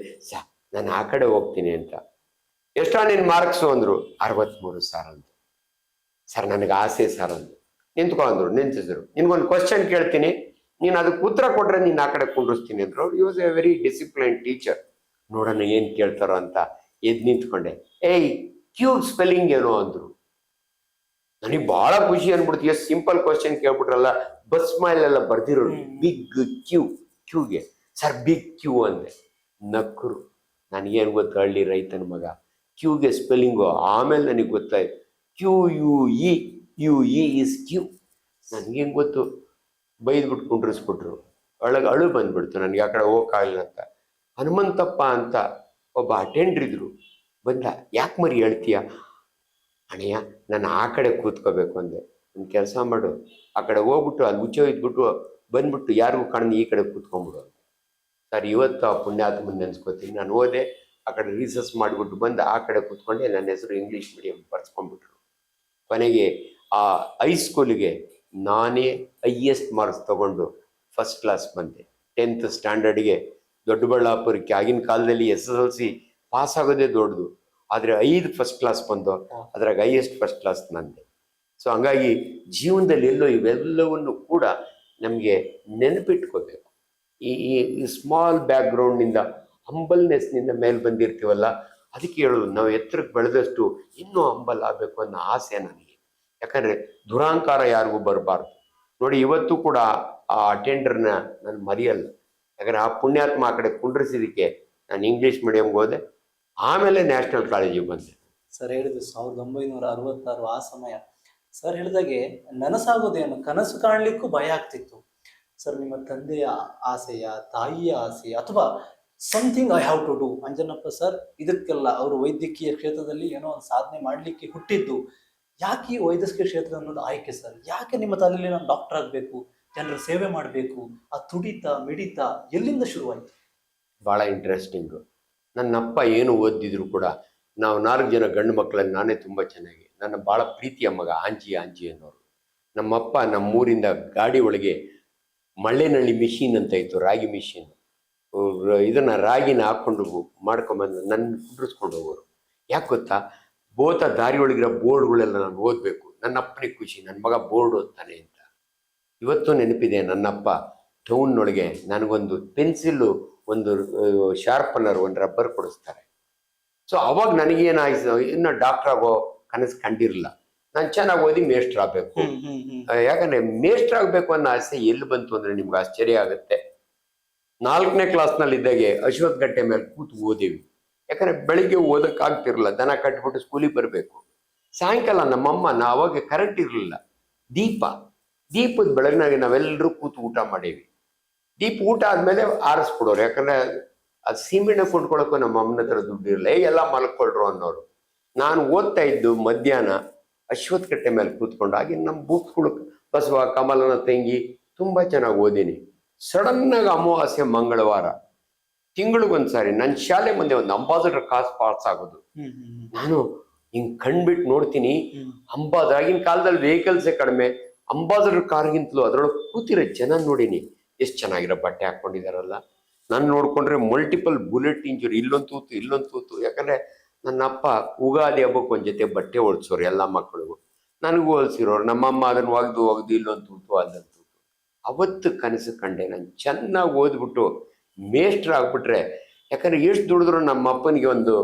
ನಾನು ಆ ಕಡೆ ಹೋಗ್ತೀನಿ ಅಂತ. ಎಷ್ಟೋ ನಿನ್ನ ಮಾರ್ಕ್ಸು ಅಂದರು. 63 ಸರ್ ಅಂತ. ಸರ್ ನನಗೆ ಆಸೆ ಸರ್ ಅಂದರು. ನಿಂತ್ಕೊ ಅಂದರು, ನಿಂತಿದ್ರು. ನಿನ್ಗೊಂದು ಕ್ವಶನ್ ಕೇಳ್ತೀನಿ, ನೀನು ಅದಕ್ಕೆ ಉತ್ತರ ಕೊಟ್ರೆ ನೀನು ಆ ಕಡೆ ಕುಂಡ್ರಿಸ್ತೀನಿ ಅಂದರು. You was a very discipline teacher. ನೋಡೋಣ ಏನು ಕೇಳ್ತಾರೋ ಅಂತ ಎದ್ದು ನಿಂತ್ಕೊಂಡೆ. ಏಯ್ ಕ್ಯೂ ಸ್ಪೆಲ್ಲಿಂಗ್ ಏನೋ ಅಂದರು. ನನಗೆ ಭಾಳ ಖುಷಿ ಅಂದ್ಬಿಡ್ತು. ಎಷ್ಟು ಸಿಂಪಲ್ ಕ್ವಶನ್ ಕೇಳ್ಬಿಟ್ರಲ್ಲ, ಬಸ್ ಮೈಲೆಲ್ಲ ಬರ್ದಿರೋರು ಬಿಗ್ ಕ್ಯೂಗೆ. ಸರ್ ಬಿಗ್ ಕ್ಯೂ ಅಂದೆ. ನಕ್ಕರು. ನನಗೇನು ಗೊತ್ತು ಹಳ್ಳಿ ರೈತನ ಮಗ. ಕ್ಯೂಗೆ ಸ್ಪೆಲ್ಲಿಂಗು ಆಮೇಲೆ ನನಗೆ ಗೊತ್ತಾಯ್ತು. QUE is Q. ನನಗೇನು ಗೊತ್ತು, ಬೈದ್ಬಿಟ್ಟು ಕುಂಡ್ರಿಸ್ಬಿಟ್ರು. ಅಳು ಬಂದ್ಬಿಡ್ತು ನನಗೆ, ಆ ಕಡೆ ಹೋಗೋಕ್ಕಾಗಲಿಲ್ಲ ಅಂತ. ಹನುಮಂತಪ್ಪ ಅಂತ ಒಬ್ಬ ಅಟೆಂಡ್ರ್ ಇದ್ರು. ಬಂದ, ಯಾಕೆ ಮರಿ ಹೇಳ್ತೀಯ? ಅಣ್ಣಯ್ಯ ನಾನು ಆ ಕಡೆ ಕೂತ್ಕೋಬೇಕು ಅಂದೆ. ಒಂದು ಕೆಲಸ ಮಾಡು, ಆ ಕಡೆ ಹೋಗ್ಬಿಟ್ಟು ಅಲ್ಲಿ ಮುಚ್ಚೋ ಇದ್ಬಿಟ್ಟು ಬಂದ್ಬಿಟ್ಟು ಯಾರಿಗೂ ಕಾಣಿ ಈ ಕಡೆ ಕೂತ್ಕೊಂಡ್ಬಿಡು ಅಂತ. ಸರ್ ಇವತ್ತು ಆ ಪುಣ್ಯಾತ್ಮನ ನೆನೆಸ್ಕೋತೀನಿ. ನಾನು ಹೋದೆ, ಆ ಕಡೆ ರಿಸರ್ಚ್ ಮಾಡಿಬಿಟ್ಟು ಬಂದು ಆ ಕಡೆ ಕೂತ್ಕೊಂಡೆ. ನನ್ನ ಹೆಸರು ಇಂಗ್ಲೀಷ್ ಮೀಡಿಯಂ ಬರ್ಸ್ಕೊಂಡ್ಬಿಟ್ರು. ಕೊನೆಗೆ ಆ ಹೈಸ್ಕೂಲಿಗೆ ನಾನೇ ಹೈಯೆಸ್ಟ್ ಮಾರ್ಕ್ಸ್ ತೊಗೊಂಡು ಫಸ್ಟ್ ಕ್ಲಾಸ್ ಬಂದೆ. 10th ಸ್ಟ್ಯಾಂಡರ್ಡ್ಗೆ ದೊಡ್ಡಬಳ್ಳಾಪುರಕ್ಕೆ. ಆಗಿನ ಕಾಲದಲ್ಲಿ SSLC ಪಾಸ್ ಆಗೋದೇ ದೊಡ್ಡದು, ಆದರೆ 5 ಫಸ್ಟ್ ಕ್ಲಾಸ್ ಬಂದು ಅದ್ರಾಗ ಹೈಯೆಸ್ಟ್ ಫಸ್ಟ್ ಕ್ಲಾಸ್ ನಂದೆ. ಸೊ ಹಂಗಾಗಿ ಜೀವನದಲ್ಲಿ ಎಲ್ಲೋ ಇವೆಲ್ಲವನ್ನು ಕೂಡ ನಮಗೆ ನೆನಪಿಟ್ಕೋಬೇಕು. ಈ ಸ್ಮಾಲ್ ಬ್ಯಾಕ್ಗ್ರೌಂಡ್ನಿಂದ, ಹಂಬಲ್ನೆಸ್ನಿಂದ ಮೇಲೆ ಬಂದಿರ್ತೀವಲ್ಲ, ಅದಕ್ಕೆ ಹೇಳೋದು ನಾವು ಎತ್ತರಕ್ಕೆ ಬೆಳೆದಷ್ಟು ಇನ್ನೂ ಹಂಬಲ್ ಆಗಬೇಕು ಅನ್ನೋ ಆಸೆ ನನಗೆ. ಯಾಕಂದರೆ ದುರಾಂಕಾರ ಯಾರಿಗೂ ಬರಬಾರ್ದು. ನೋಡಿ ಇವತ್ತು ಕೂಡ ಆ ಅಟೆಂಡರ್ನ ನಾನು ಮರೆಯಲ್ಲ. ಯಾಕಂದರೆ ಆ ಪುಣ್ಯಾತ್ಮ ಆ ಕಡೆ ಕುಂಡ್ರಿಸಿದಕ್ಕೆ ನಾನು ಇಂಗ್ಲೀಷ್ ಮೀಡಿಯಮ್ಗೆ ಹೋದೆ, ಆಮೇಲೆ ನ್ಯಾಷನಲ್ ಕಾಲೇಜಿಗೆ ಬಂದೆ. ಸರ್ ಹೇಳಿದ್ರು 1966 ಆ ಸಮಯ. ಸರ್ ಹೇಳಿದಾಗೆ ನನಸಾಗೋದೇನು, ಕನಸು ಕಾಣಲಿಕ್ಕೂ ಭಯ ಆಗ್ತಿತ್ತು. ಸರ್ ನಿಮ್ಮ ತಂದೆಯ ಆಸೆಯ, ತಾಯಿಯ ಆಸೆಯ, ಅಥವಾ something I have to do? Anjanappa sir ಇದಕ್ಕೆಲ್ಲ ಅವರು ವೈದ್ಯಕೀಯ ಕ್ಷೇತ್ರದಲ್ಲಿ ಏನೋ ಒಂದು ಸಾಧನೆ ಮಾಡಲಿಕ್ಕೆ ಹುಟ್ಟಿದ್ದು. ಯಾಕೆ ಈ ವೈದ್ಯಕೀಯ ಕ್ಷೇತ್ರ ಅನ್ನೋದು ಆಯ್ಕೆ ಸರ್? ಯಾಕೆ ನಿಮ್ಮ ತಲೆಯಲ್ಲಿ ನಾನು ಡಾಕ್ಟರ್ ಆಗಬೇಕು, ಜನರ ಸೇವೆ ಮಾಡಬೇಕು, ಆ ತುಡಿತ ಮಿಡಿತ ಎಲ್ಲಿಂದ ಶುರುವಾಯಿತು? ಭಾಳ ಇಂಟ್ರೆಸ್ಟಿಂಗು. ನನ್ನಪ್ಪ ಏನು ಓದಿದ್ರು ಕೂಡ ನಾವು 4 ಜನ ಗಂಡು ಮಕ್ಕಳಲ್ಲಿ ನಾನೇ ತುಂಬ ಚೆನ್ನಾಗಿ, ನನ್ನ ಭಾಳ ಪ್ರೀತಿಯ ಮಗ ಆಂಜಿ ಅನ್ನೋರು. ನಮ್ಮಪ್ಪ ನಮ್ಮೂರಿಂದ ಗಾಡಿ ಒಳಗೆ ಮಳ್ಳೆನಳ್ಳಿ ಮಿಷಿನ್ ಅಂತ ಇತ್ತು, ರಾಗಿ ಮಿಷಿನ್. ಇದನ್ನು ರಾಗಿನ ಹಾಕ್ಕೊಂಡು ಮಾಡ್ಕೊಂಬಂದು ನನ್ನ ಕುಂಡ್ರಿಸ್ಕೊಂಡು ಹೋಗೋರು. ಯಾಕೆ ಗೊತ್ತಾ, ಬೋತ ದಾರಿ ಒಳಗಿರೋ ಬೋರ್ಡ್ಗಳೆಲ್ಲ ನಾನು ಓದಬೇಕು. ನನ್ನ ಅಪ್ಪನಿಗೆ ಖುಷಿ, ನನ್ನ ಮಗ ಬೋರ್ಡ್ ಓದ್ತಾನೆ ಅಂತ. ಇವತ್ತು ನೆನಪಿದೆ, ನನ್ನಪ್ಪ ಟೌನ್ನೊಳಗೆ ನನಗೊಂದು ಪೆನ್ಸಿಲ್ಲು, ಒಂದು ಶಾರ್ಪನರ್, ಒಂದು ರಬ್ಬರ್ ಕೊಡಿಸ್ತಾರೆ. ಸೊ ಅವಾಗ ನನಗೇನಾಯ್ತು, ಇನ್ನು ಡಾಕ್ಟರ್ ಆಗೋ ಕನಸು ಕಂಡಿರಲಿಲ್ಲ. ನಾನು ಚೆನ್ನಾಗಿ ಓದಿ ಮೇಸ್ಟ್ರ್ ಆಗಬೇಕು. ಯಾಕಂದರೆ ಮೇಸ್ಟ್ರ್ ಆಗಬೇಕು ಅನ್ನೋ ಆಸೆ ಎಲ್ಲಿ ಬಂತು ಅಂದರೆ ನಿಮ್ಗೆ ಆಶ್ಚರ್ಯ ಆಗುತ್ತೆ. 4ನೇ ಕ್ಲಾಸ್ನಲ್ಲಿ ಇದ್ದಾಗೆ ಅಶ್ವತ್ಥ ಗಟ್ಟೆ ಮೇಲೆ ಕೂತು ಓದೇವಿ. ಯಾಕಂದರೆ ಬೆಳಿಗ್ಗೆ ಓದೋಕ್ಕಾಗ್ತಿರಲಿಲ್ಲ, ದನ ಕಟ್ಬಿಟ್ಟು ಸ್ಕೂಲಿಗೆ ಬರಬೇಕು. ಸಾಯಂಕಾಲ ನಮ್ಮಮ್ಮ ಅವಾಗ ಕರೆಂಟ್ ಇರಲಿಲ್ಲ, ದೀಪದ ಬೆಳಗ್ನಾಗೆ ನಾವೆಲ್ಲರೂ ಕೂತು ಊಟ ಮಾಡೇವಿ. ಊಟ ಆದಮೇಲೆ ಆರಿಸ್ಬಿಡೋರು. ಯಾಕಂದರೆ ಅದು ಸೀಮೆಣ್ಣೆ ಕೊಂಡ್ಕೊಳಕ್ಕೂ ನಮ್ಮ ಅಮ್ಮನ ಹತ್ರ ದುಡ್ಡು ಇರಲಿಲ್ಲ. ಎಲ್ಲ ಮಲ್ಕೊಳ್ರು ಅನ್ನೋರು. ನಾನು ಓದ್ತಾ ಇದ್ದು ಮಧ್ಯಾಹ್ನ ಅಶ್ವತ್ಥ ಕಟ್ಟೆ ಮೇಲೆ ಕೂತ್ಕೊಂಡು. ಹಾಗೆ ನಮ್ಮ ಬುಕ್ಸ್ಗಳು ಬಸವ, ಕಮಲನ ತಂಗಿ ತುಂಬ ಚೆನ್ನಾಗಿ ಓದೀನಿ. ಸಡನ್ನಾಗಿ ಅಮಾವಾಸ್ಯೆ ಮಂಗಳವಾರ ತಿಂಗಳಿಗೊಂದ್ಸಾರಿ ನನ್ನ ಶಾಲೆ ಮುಂದೆ ಒಂದು ಅಂಬಾಸಡರ್ ಕಾಸ್ ಪಾಸ್ ಆಗೋದು. ನಾನು ಹಿಂಗೆ ಕಣ್ಬಿಟ್ಟು ನೋಡ್ತೀನಿ, ಆಗಿನ ಕಾಲದಲ್ಲಿ ವೆಹಿಕಲ್ಸೇ ಕಡಿಮೆ, ಅಂಬಾಸಡರ್ ಕಾರ್ಗಿಂತಲೂ ಅದರೊಳಗೆ ಕೂತಿರೋ ಜನ ನೋಡೀನಿ. ಎಷ್ಟು ಚೆನ್ನಾಗಿರೋ ಬಟ್ಟೆ ಹಾಕ್ಕೊಂಡಿದಾರಲ್ಲ. ನಾನು ನೋಡ್ಕೊಂಡ್ರೆ ಮಲ್ಟಿಪಲ್ ಬುಲೆಟ್ ಇಂಜುರಿ, ಇಲ್ಲೊಂದು ತೂತು. ಯಾಕಂದರೆ ನನ್ನ ಅಪ್ಪ ಉಗಾದಿ ಹಬ್ಬಕ್ಕೆ ಒಂದು ಜೊತೆ ಬಟ್ಟೆ ಹೊಲ್ಸೋರು ಎಲ್ಲ ಮಕ್ಕಳಿಗೂ, ನನಗೂ ಹೊಲ್ಸಿರೋರು. ನಮ್ಮಮ್ಮ ಅದನ್ನು ಒಗ್ದು ಇಲ್ಲೊಂದು ತೂತು ಅಲ್ಲೊಂದು ತೂತು. ಅವತ್ತು ಕನಸು ಕಂಡೆ, ನಾನು ಚೆನ್ನಾಗಿ ಓದ್ಬಿಟ್ಟು ಮೇಸ್ಟ್ರ್ ಆಗ್ಬಿಟ್ರೆ, ಯಾಕಂದರೆ ಎಷ್ಟು ದುಡಿದ್ರು ನಮ್ಮ ಅಪ್ಪನಿಗೆ ಒಂದು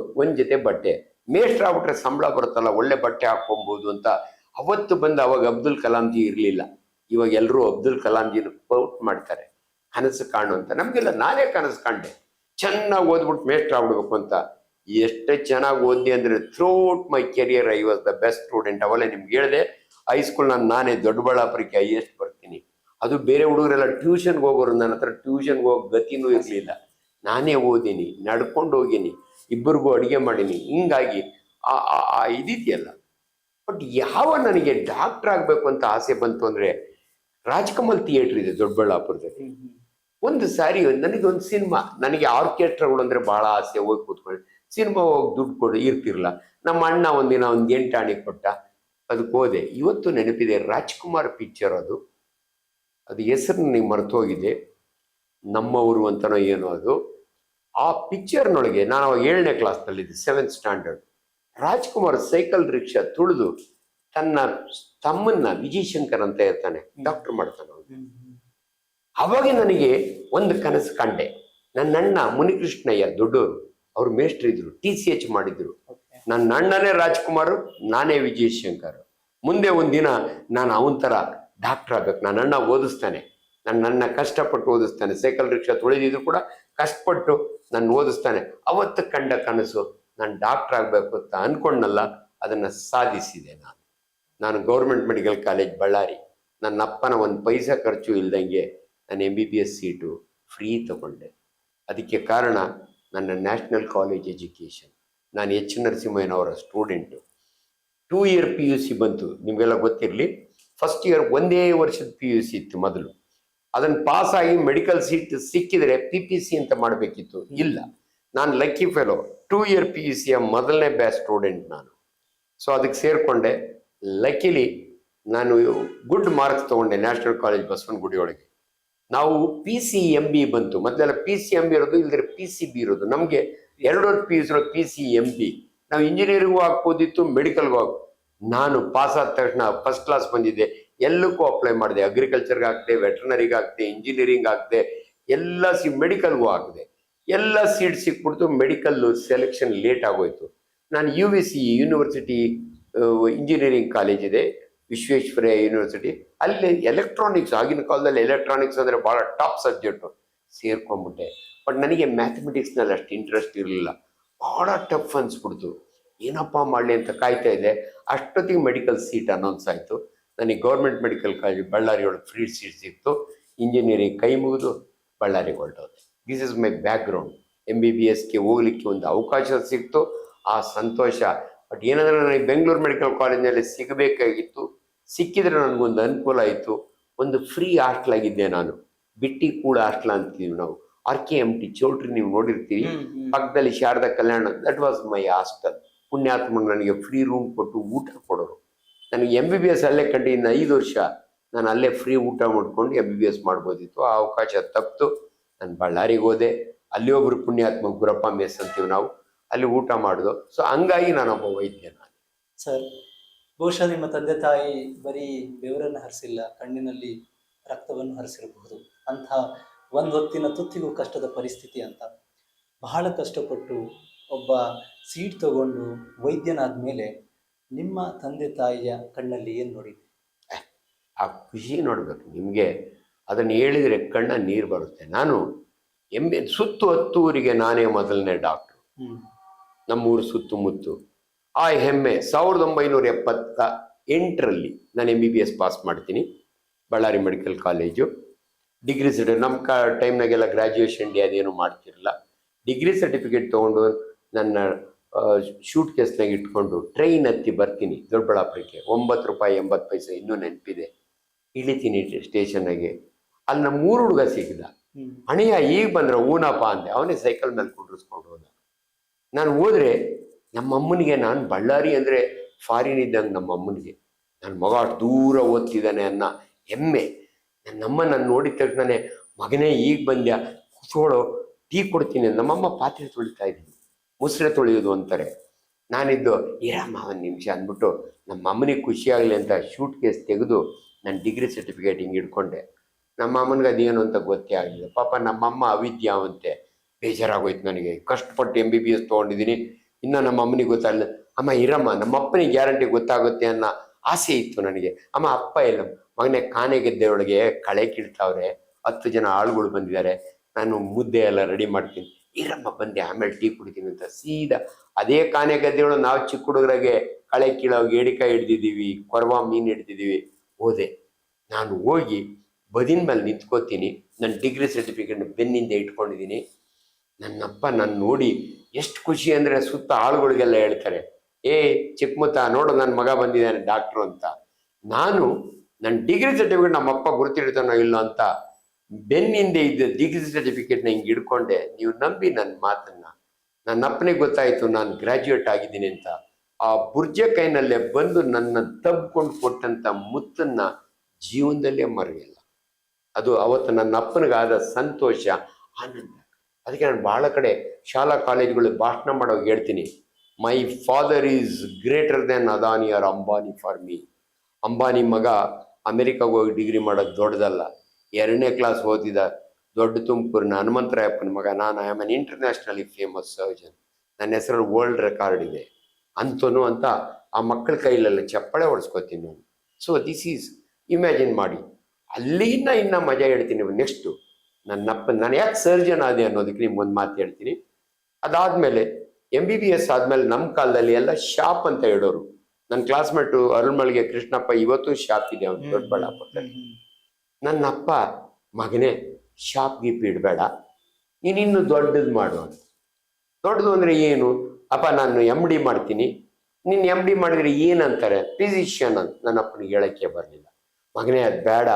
ಜೊತೆ ಬಟ್ಟೆ. ಮೇಸ್ಟ್ರ್ ಆಗ್ಬಿಟ್ರೆ ಸಂಬಳ ಬರುತ್ತಲ್ಲ, ಒಳ್ಳೆ ಬಟ್ಟೆ ಹಾಕ್ಕೊಬೋದು ಅಂತ ಅವತ್ತು ಬಂದು. ಅವಾಗ ಅಬ್ದುಲ್ ಕಲಾಂಜಿ ಇರಲಿಲ್ಲ. ಇವಾಗ ಎಲ್ಲರೂ ಅಬ್ದುಲ್ ಕಲಾಂಜಿನ ಪೌಟ್ ಮಾಡ್ತಾರೆ, ಕನಸು ಕಾಣು ಅಂತ. ನಮಗೆಲ್ಲ ನಾನೇ ಕನಸು ಕಂಡೆ, ಚೆನ್ನಾಗಿ ಓದ್ಬಿಟ್ಟು ಮೇಸ್ಟ್ರ್ ಆಗ್ಬಿಡ್ಬೇಕು ಅಂತ. ಎಷ್ಟು ಚೆನ್ನಾಗಿ ಓದಿ ಅಂದರೆ throughout my career I was the best student. ಅವಲ್ಲೇ ನಿಮ್ಗೆ ಹೇಳಿದೆ, ಹೈಸ್ಕೂಲ್ ನಾನೇ ದೊಡ್ಡಬಳ್ಳಾಪುರಕ್ಕೆ ಹೈಯೆಸ್ಟ್ ಬರ್ತೀನಿ. ಅದು ಬೇರೆ ಹುಡುಗರೆಲ್ಲ ಟ್ಯೂಷನ್ಗೆ ಹೋಗೋರು, ನನ್ನ ಹತ್ರ ಟ್ಯೂಷನ್ಗೆ ಹೋಗೋ ಗತಿನೂ ಇರಲಿಲ್ಲ. ನಾನೇ ಓದೀನಿ, ನಡ್ಕೊಂಡು ಹೋಗೀನಿ, ಇಬ್ಬರಿಗೂ ಅಡುಗೆ ಮಾಡೀನಿ. ಹಿಂಗಾಗಿ ಇದಿದೆಯಲ್ಲ. ಬಟ್ ಯಾವ ನನಗೆ ಡಾಕ್ಟರ್ ಆಗಬೇಕು ಅಂತ ಆಸೆ ಬಂತು ಅಂದರೆ, ರಾಜ್ಕಮಲ್ ಥಿಯೇಟ್ರ್ ಇದೆ ದೊಡ್ಡಬಳ್ಳಾಪುರದಲ್ಲಿ. ಒಂದು ಸಾರಿ ನನಗೊಂದು ಸಿನಿಮಾ, ನನಗೆ ಆರ್ಕೆಸ್ಟ್ರಾಗಳು ಅಂದರೆ ಭಾಳ ಆಸೆ. ಹೋಗಿ ಕೂತ್ಕೊಂಡು ಸಿನಿಮಾ ಹೋಗಿ ದುಡ್ಡು ಕೊಡು ಇರ್ತಿರಲ್ಲ. ನಮ್ಮ ಅಣ್ಣ ಒಂದಿನ ಒಂದು 8 ಆಣೆ ಕೊಟ್ಟ, ಅದಕ್ಕೆ ಹೋದೆ. ಇವತ್ತು ನೆನಪಿದೆ, ರಾಜ್ಕುಮಾರ್ ಪಿಕ್ಚರ್ ಅದು ಹೆಸರು ನನಗೆ ಮರೆತು ಹೋಗಿದೆ, ನಮ್ಮವರು ಅಂತನೋ ಏನೋ ಅದು. ಆ ಪಿಕ್ಚರ್ನೊಳಗೆ ನಾನು 7ನೇ ಕ್ಲಾಸ್ನಲ್ಲಿದ್ದೆ, 7th standard. Rajkumar cycle rickshaw ತುಳಿದು ತನ್ನ ತಮ್ಮನ್ನ ವಿಜಯಶಂಕರ್ ಅಂತ ಇರ್ತಾನೆ, ಡಾಕ್ಟರ್ ಮಾಡ್ತಾನೆ ಅವನು. ಅವಾಗ ನನಗೆ ಒಂದು ಕನಸು ಕಂಡೆ. ನನ್ನ ಅಣ್ಣ ಮುನಿಕೃಷ್ಣಯ್ಯ ದೊಡ್ಡವರು, ಅವ್ರು ಮೇಸ್ಟ್ರ್ ಇದ್ರು, TCH ಮಾಡಿದ್ರು. ನನ್ನ ಅಣ್ಣನೇ ರಾಜ್ಕುಮಾರ್, ನಾನೇ ವಿಜಯಶಂಕರ್. ಮುಂದೆ ಒಂದಿನ ನಾನು ಅವನ ಥರ ಡಾಕ್ಟರ್ ಆಗ್ಬೇಕು. ನನ್ನ ಅಣ್ಣ ಓದಿಸ್ತಾನೆ, ನನ್ನ ಕಷ್ಟಪಟ್ಟು ಓದಿಸ್ತಾನೆ. ಸೈಕಲ್ ರಿಕ್ಷಾ ತುಳಿದಿದ್ರು ಕೂಡ ಕಷ್ಟಪಟ್ಟು ನನ್ನ ಓದಿಸ್ತಾನೆ. ಅವತ್ತು ಕಂಡ ಕನಸು ನಾನು ಡಾಕ್ಟರ್ ಆಗಬೇಕು ಅಂತ ಅಂದ್ಕೊಂಡಲ್ಲ, ಅದನ್ನು ಸಾಧಿಸಿದೆ ನಾನು ಗೌರ್ಮೆಂಟ್ ಮೆಡಿಕಲ್ ಕಾಲೇಜ್ ಬಳ್ಳಾರಿ, ನನ್ನ ಅಪ್ಪನ ಒಂದು ಪೈಸಾ ಖರ್ಚು ಇಲ್ದಂಗೆ ನಾನು MBBS ಸೀಟು ಫ್ರೀ ತಗೊಂಡೆ. ಅದಕ್ಕೆ ಕಾರಣ ನನ್ನ ನ್ಯಾಷನಲ್ ಕಾಲೇಜ್ ಎಜುಕೇಷನ್. ನಾನು H. ನರಸಿಂಹಯ್ಯನವರ ಸ್ಟೂಡೆಂಟು. 2 ಇಯರ್ PUC ಬಂತು, ನಿಮಗೆಲ್ಲ ಗೊತ್ತಿರಲಿ. ಫಸ್ಟ್ ಇಯರ್ ಒಂದೇ ವರ್ಷದ PUC ಇತ್ತು ಮೊದಲು. ಅದನ್ನು ಪಾಸಾಗಿ ಮೆಡಿಕಲ್ ಸೀಟ್ ಸಿಕ್ಕಿದರೆ PPC ಅಂತ ಮಾಡಬೇಕಿತ್ತು. ಇಲ್ಲ, ನಾನು ಲಕ್ಕಿ ಫೆಲೋ, 2 ಇಯರ್ PUCಯ ಮೊದಲನೇ ಬ್ಯಾಚ್ ಸ್ಟೂಡೆಂಟ್ ನಾನು. ಸೊ ಅದಕ್ಕೆ ಸೇರಿಕೊಂಡೆ. ಲಕ್ಕಿಲಿ ನಾನು ಗುಡ್ ಮಾರ್ಕ್ಸ್ ತೊಗೊಂಡೆ ನ್ಯಾಷನಲ್ ಕಾಲೇಜ್ ಬಸವನಗುಡಿ ಒಳಗೆ. ನಾವು PCMB ಬಂತು, ಮೊದಲೆಲ್ಲ PCMB ಇರೋದು, ಇಲ್ಲದ್ರೆ PCB ಇರೋದು. ನಮಗೆ 2 ವರ್ಷ PUC ಇರೋದು PCMB. ನಾವು ಇಂಜಿನಿಯರಿಂಗೂ ಹಾಕ್ಬೋದಿತ್ತು, ಮೆಡಿಕಲ್ಗೂ ನಾನು ಪಾಸ್ ಆದ ತಕ್ಷಣ ಫಸ್ಟ್ ಕ್ಲಾಸ್ ಬಂದಿದ್ದೆ. ಎಲ್ಲಕ್ಕೂ ಅಪ್ಲೈ ಮಾಡಿದೆ. ಅಗ್ರಿಕಲ್ಚರ್ಗೆ ಹಾಕ್ದೆ, ವೆಟರ್ನರಿಗೆ ಹಾಕ್ದೆ, ಇಂಜಿನಿಯರಿಂಗ್ ಹಾಕ್ದೆ, ಎಲ್ಲ ಮೆಡಿಕಲ್ಗೂ ಹಾಕಿದೆ. ಎಲ್ಲ ಸೀಟ್ ಸಿಕ್ಬಿಡ್ತು. ಮೆಡಿಕಲ್ಲು ಸೆಲೆಕ್ಷನ್ ಲೇಟ್ ಆಗೋಯ್ತು. ನಾನು UVC ಯೂನಿವರ್ಸಿಟಿ ಇಂಜಿನಿಯರಿಂಗ್ ಕಾಲೇಜ್ ಇದೆ, ವಿಶ್ವೇಶ್ವರಯ್ಯ ಯೂನಿವರ್ಸಿಟಿ, ಅಲ್ಲಿ ಎಲೆಕ್ಟ್ರಾನಿಕ್ಸ್, ಆಗಿನ ಕಾಲದಲ್ಲಿ ಎಲೆಕ್ಟ್ರಾನಿಕ್ಸ್ ಅಂದರೆ ಭಾಳ ಟಾಪ್ ಸಬ್ಜೆಕ್ಟು, ಸೇರ್ಕೊಂಡ್ಬಿಟ್ಟೆ. ಬಟ್ ನನಗೆ ಮ್ಯಾಥಮೆಟಿಕ್ಸ್ನಲ್ಲಿ ಅಷ್ಟು ಇಂಟ್ರೆಸ್ಟ್ ಇರಲಿಲ್ಲ, ಭಾಳ ಟಫ್ ಅನ್ಸ್ಬಿಡ್ತು. ಏನಪ್ಪ ಮಾಡಲಿ ಅಂತ ಕಾಯ್ತಾ ಇದೆ. ಅಷ್ಟೊತ್ತಿಗೆ ಮೆಡಿಕಲ್ ಸೀಟ್ ಅನೌನ್ಸ್ ಆಯಿತು. ನನಗೆ ಗೌರ್ಮೆಂಟ್ ಮೆಡಿಕಲ್ ಕಾಲೇಜ್ ಬಳ್ಳಾರಿ ಒಳಗೆ ಫ್ರೀ ಸೀಟ್ ಸಿಕ್ತು. ಇಂಜಿನಿಯರಿಂಗ್ ಕೈ ಮುಗಿದು ಬಳ್ಳಾರಿಗೆ ಹೊರಟೋದೆ. This is my background. MBBSಗೆ ಹೋಗ್ಲಿಕ್ಕೆ ಒಂದು ಅವಕಾಶ ಸಿಕ್ತು, ಆ ಸಂತೋಷ. ಬಟ್ ಏನಂದರೆ ನನಗೆ ಬೆಂಗಳೂರು ಮೆಡಿಕಲ್ ಕಾಲೇಜಿನಲ್ಲಿ ಸಿಗಬೇಕಾಗಿತ್ತು. ಸಿಕ್ಕಿದ್ರೆ ನನಗೊಂದು ಅನುಕೂಲ ಆಯಿತು. ಒಂದು ಫ್ರೀ ಹಾಸ್ಟೆಲ್ ಆಗಿದ್ದೆ ನಾನು. ಬಿಟ್ಟಿ ಕೂಡ ಹಾಸ್ಟೆಲ್ ಅಂತೀವಿ ನಾವು. RKMT ಚೌಟ್ರಿ ನೀವು ನೋಡಿರ್ತೀವಿ, ಪಕ್ಕದಲ್ಲಿ ಶಾರದಾ ಕಲ್ಯಾಣ, ದಟ್ ವಾಸ್ ಮೈ ಹಾಸ್ಟೆಲ್. ಪುಣ್ಯಾತ್ಮ ನನಗೆ ಫ್ರೀ ರೂಮ್ ಕೊಟ್ಟು ಊಟ ಕೊಡೋರು. ನನಗೆ MBBS ಅಲ್ಲೇ ಕಂಟಿನ್ಯೂ 5 ವರ್ಷ ನಾನು ಅಲ್ಲೇ ಫ್ರೀ ಊಟ ಮಾಡ್ಕೊಂಡು MBBS ಮಾಡ್ಬೋದಿತ್ತು. ಆ ಅವಕಾಶ ತಪ್ಪಿತು. ನಾನು ಬಳ್ಳಾರಿಗೆ ಹೋದೆ. ಅಲ್ಲಿ ಒಬ್ಬರು ಪುಣ್ಯಾತ್ಮ ಗುರಪ್ಪ ಮೆಸ್ ಅಂತೀವಿ ನಾವು, ಅಲ್ಲಿ ಊಟ ಮಾಡಿದ್ರು. ಸೊ ಹಂಗಾಗಿ ನಾನೊಬ್ಬ ವೈದ್ಯ. ನಾನು ಸರ್, ಬಹುಶಃ ನಿಮ್ಮ ತಂದೆ ತಾಯಿ ಬರೀ ಬೆವರನ್ನು ಹರಿಸಿಲ್ಲ, ಕಣ್ಣಿನಲ್ಲಿ ರಕ್ತವನ್ನು ಹರಿಸಿರಬಹುದು. ಅಂಥ ಒಂದು ಹೊತ್ತಿನ ತುತ್ತಿಗೂ ಕಷ್ಟದ ಪರಿಸ್ಥಿತಿ ಅಂತ ಬಹಳ ಕಷ್ಟಪಟ್ಟು ಒಬ್ಬ ಸೀಟ್ ತಗೊಂಡು ವೈದ್ಯನಾದ ಮೇಲೆ ನಿಮ್ಮ ತಂದೆ ತಾಯಿಯ ಕಣ್ಣಲ್ಲಿ ಏನು ನೋಡಿದೆ? ಆ ಖುಷಿ ನೋಡ್ಬೇಕು ನಿಮಗೆ. ಅದನ್ನು ಹೇಳಿದರೆ ಕಣ್ಣ ನೀರು ಬರುತ್ತೆ. ನಾನು ಸುತ್ತೂರಿಗೆ ನಾನೇ ಮೊದಲನೇ ಡಾಕ್ಟ್ರು. ನಮ್ಮೂರು ಸುತ್ತಮುತ್ತು. ಆ ಹೆಮ್ಮೆ 1978ರಲ್ಲಿ ನಾನು MBBS ಪಾಸ್ ಮಾಡ್ತೀನಿ, Ballari medical college. Degree certificate ನಮ್ಮ ಟೈಮ್ನಾಗೆಲ್ಲ ಗ್ರ್ಯಾಜುಯೇಷನ್ ಡೇ ಅದೇನು ಮಾಡ್ತಿರಲಿಲ್ಲ. ಡಿಗ್ರಿ ಸರ್ಟಿಫಿಕೇಟ್ ತೊಗೊಂಡು ನನ್ನ ಶೂಟ್ ಕೇಸ್ನಾಗ ಇಟ್ಕೊಂಡು ಟ್ರೈನ್ ಹತ್ತಿ ಬರ್ತೀನಿ ದೊಡ್ಡಬಳ್ಳಾಪುರಕ್ಕೆ. 9 ರೂಪಾಯಿ 80 ಪೈಸೆ ಇನ್ನೂ ನೆನಪಿದೆ. ಇಳಿತೀನಿ ಸ್ಟೇಷನ್ನಾಗೆ. ಅಲ್ಲಿ ನಮ್ಮ 3 ಹುಡುಗ ಸಿಕ್ಕಿದ. ಅಣಿಯ ಈಗ ಬಂದ್ರೆ ಊನಪ್ಪ ಅಂದೆ. ಅವನೇ ಸೈಕಲ್ ಮೇಲೆ ಕುಂಡ್ರಿಸ್ಕೊಂಡು ಹೋದ. ನಾನು ಹೋದ್ರೆ ನಮ್ಮ ಅಮ್ಮನಿಗೆ, ನಾನು ಬಳ್ಳಾರಿ ಅಂದರೆ ಫಾರಿನ್ ಇದ್ದಂಗೆ ನಮ್ಮ ಅಮ್ಮನಿಗೆ, ನನ್ನ ಮಗ ಅಷ್ಟು ದೂರ ಓದ್ತಿದ್ದಾನೆ ಅನ್ನೋ ಹೆಮ್ಮೆ. ನನ್ನಮ್ಮ ನಾನು ನೋಡಿದ ತಕ್ಷಣನೇ, ಮಗನೇ ಈಗ ಬಂದ್ಯಾ, ಕೂತ್ಕೊಳ್ಳೋ, ಟೀ ಕೊಡ್ತೀನಿ. ನಮ್ಮಮ್ಮ ಪಾತ್ರೆ ತೊಳಿತಾ ಇದ್ದೀನಿ, ಮುಸ್ರೆ ತೊಳೆಯೋದು ಅಂತಾರೆ. ನಾನಿದ್ದು ಇರಮ್ಮ 1 ನಿಮಿಷ ಅಂದ್ಬಿಟ್ಟು ನಮ್ಮ ಅಮ್ಮನಿಗೆ ಖುಷಿಯಾಗಲಿ ಅಂತ ಶೂಟ್ ಕೇಸ್ ತೆಗೆದು ನನ್ನ ಡಿಗ್ರಿ ಸರ್ಟಿಫಿಕೇಟ್ ಹಿಂಗೆ ಇಟ್ಕೊಂಡೆ. ನಮ್ಮ ಅಮ್ಮನಿಗೆ ಅದೇನು ಅಂತ ಗೊತ್ತೇ ಆಗಲಿಲ್ಲ. ಪಾಪ ನಮ್ಮಮ್ಮ ಅವಿದ್ಯಾವಂತೆ. ಬೇಜಾರಾಗೋಯ್ತು ನನಗೆ. ಕಷ್ಟಪಟ್ಟು MBBS ತೊಗೊಂಡಿದ್ದೀನಿ. ಇನ್ನು ನಮ್ಮ ಅಮ್ಮನಿಗೆ ಗೊತ್ತಾಗಲಿಲ್ಲ. ಅಮ್ಮ ಇರಮ್ಮ, ನಮ್ಮ ಅಪ್ಪನಿಗೆ ಗ್ಯಾರಂಟಿ ಗೊತ್ತಾಗುತ್ತೆ ಅನ್ನೋ ಆಸೆ ಇತ್ತು ನನಗೆ. ಅಮ್ಮ ಅಪ್ಪ ಇಲ್ಲ, ಮಗನೇ ಕಾನೆ ಗೆದ್ದೆ ಒಳಗೆ ಕಳೆ ಕಿಡ್ತಾವ್ರೆ, 10 ಜನ ಆಳುಗಳು ಬಂದಿದ್ದಾರೆ, ನಾನು ಮುದ್ದೆ ಎಲ್ಲ ರೆಡಿ ಮಾಡ್ತೀನಿ, ಇರಮ್ಮ ಬಂದೆ ಆಮೇಲೆ ಟೀ ಕುಡಿತೀನಿ ಅಂತ ಸೀದಾ ಅದೇ ಕಾನೆ ಗದ್ದೆಯೊಳಗೆ ನಾವು ಚಿಕ್ಕ ಹುಡುಗರಾಗೆ ಕಳೆ ಕೀಳೋಗಿ ಏಡಿಕಾಯಿ ಹಿಡ್ದಿದ್ದೀವಿ, ಕೊರವ ಮೀನು ಹಿಡ್ದಿದ್ದೀವಿ. ಹೋದೆ. ನಾನು ಹೋಗಿ ಬದಿನ ಮೇಲೆ ನಿಂತ್ಕೋತೀನಿ. ನನ್ನ ಡಿಗ್ರಿ ಸರ್ಟಿಫಿಕೇಟ್ ಬೆನ್ನಿಂದ ಇಟ್ಕೊಂಡಿದ್ದೀನಿ. ನನ್ನಪ್ಪ ನಾನು ನೋಡಿ ಎಷ್ಟು ಖುಷಿ ಅಂದರೆ ಸುತ್ತ ಆಳುಗಳಿಗೆಲ್ಲ ಹೇಳ್ತಾರೆ, ಏ ಚಿಕ್ಕಮುತ್ತ ನೋಡು ನನ್ನ ಮಗ ಬಂದಿದ್ದಾನೆ ಡಾಕ್ಟ್ರು ಅಂತ. ನಾನು ನನ್ನ ಡಿಗ್ರಿ ಸರ್ಟಿಫಿಕೇಟ್ ನಮ್ಮಪ್ಪ ಗುರುತಿಡ್ತಾನೋ ಇಲ್ಲ ಅಂತ ಬೆನ್ನಿಂದ ಇದ್ದ ಡಿಗ್ರಿ ಸರ್ಟಿಫಿಕೇಟ್ನ ಹಿಂಗೆ ಹಿಡ್ಕೊಂಡೆ. ನೀವು ನಂಬಿ ನನ್ನ ಮಾತನ್ನ. ನನ್ನ ಅಪ್ಪನಿಗೆ ಗೊತ್ತಾಯಿತು ನಾನು ಗ್ರ್ಯಾಜುಯೇಟ್ ಆಗಿದ್ದೀನಿ ಅಂತ. ಆ ಬುರ್ಜೆ ಕೈನಲ್ಲೇ ಬಂದು ನನ್ನ ತಬ್ಕೊಂಡು ಕೊಟ್ಟಂಥ ಮುತ್ತನ್ನ ಜೀವನದಲ್ಲೇ ಮರೆಯಲ್ಲ. ಅದು ಅವತ್ತು ನನ್ನ ಅಪ್ಪನಿಗಾದ ಸಂತೋಷ, ಆನಂದ. ಅದಕ್ಕೆ ನಾನು ಭಾಳ ಕಡೆ ಶಾಲಾ ಕಾಲೇಜುಗಳು ಭಾಷಣ ಮಾಡೋಗಿ ಹೇಳ್ತೀನಿ, my father is greater than Adani or Ambani for me. Ambani ಮಗ ಅಮೆರಿಕಾಗೆ ಹೋಗಿ ಡಿಗ್ರಿ ಮಾಡೋದು ದೊಡ್ಡದಲ್ಲ. 2ನೇ ಕ್ಲಾಸ್ ಓದಿದ ದೊಡ್ಡ ತುಮಕೂರಿನ ಹನುಮಂತರಾಯಪ್ಪನ ಮಗ ನಾನು. I am an internationally famous surgeon. ನನ್ನ ಹೆಸರಲ್ಲಿ ವರ್ಲ್ಡ್ ರೆಕಾರ್ಡ್ ಇದೆ ಅಂತನೂ ಅಂತ ಆ ಮಕ್ಕಳ ಕೈಲೆಲ್ಲ ಚಪ್ಪಳೆ ಹೊಡ್ಸ್ಕೊತೀನಿ ನಾನು. ಸೊ ದಿಸ್ ಈಸ್, ಇಮ್ಯಾಜಿನ್ ಮಾಡಿ. ಅಲ್ಲಿಂದ ಇನ್ನು ಮಜಾ ಹೇಳ್ತೀನಿ. ನೆಕ್ಸ್ಟು ನಾನು ಯಾಕೆ ಸರ್ಜನ್ ಆದೆ ಅನ್ನೋದಕ್ಕೆ ನಿಮ್ಗೊಂದು ಮಾತು ಹೇಳ್ತೀನಿ. ಅದಾದ್ಮೇಲೆ MBBS ಆದ್ಮೇಲೆ ನಮ್ಮ ಕಾಲದಲ್ಲಿ ಎಲ್ಲ ಶಾಪ್ ಅಂತ ಹೇಳೋರು. ನನ್ನ ಕ್ಲಾಸ್ಮೇಟು ಅರುಳ್ಮಳಿಗೆ ಕೃಷ್ಣಪ್ಪ ಇವತ್ತು ಶಾಪ್ ಇದೆ ಅವ್ನು ದೊಡ್ಡಬಳ್ಳಾಪುರದಲ್ಲಿ. ನನ್ನ ಅಪ್ಪ, ಮಗನೇ ಶಾಪ್ ಗೀಪ್ ಇಡಬೇಡ, ನೀನಿನ್ನು ದೊಡ್ಡದು ಮಾಡು ಅಂತ. ದೊಡ್ಡದು ಅಂದರೆ ಏನು? ಅಪ್ಪ ನಾನು MD ಮಾಡ್ತೀನಿ, ನೀನು MD ಮಾಡಿದ್ರೆ ಏನಂತಾರೆ, ಫಿಸಿಷಿಯನ್ ಅಂತ. ನನ್ನ ಅಪ್ಪನಿಗೆ ಹೇಳಕ್ಕೆ ಬರಲಿಲ್ಲ. ಮಗನೇ ಅದು ಬೇಡ,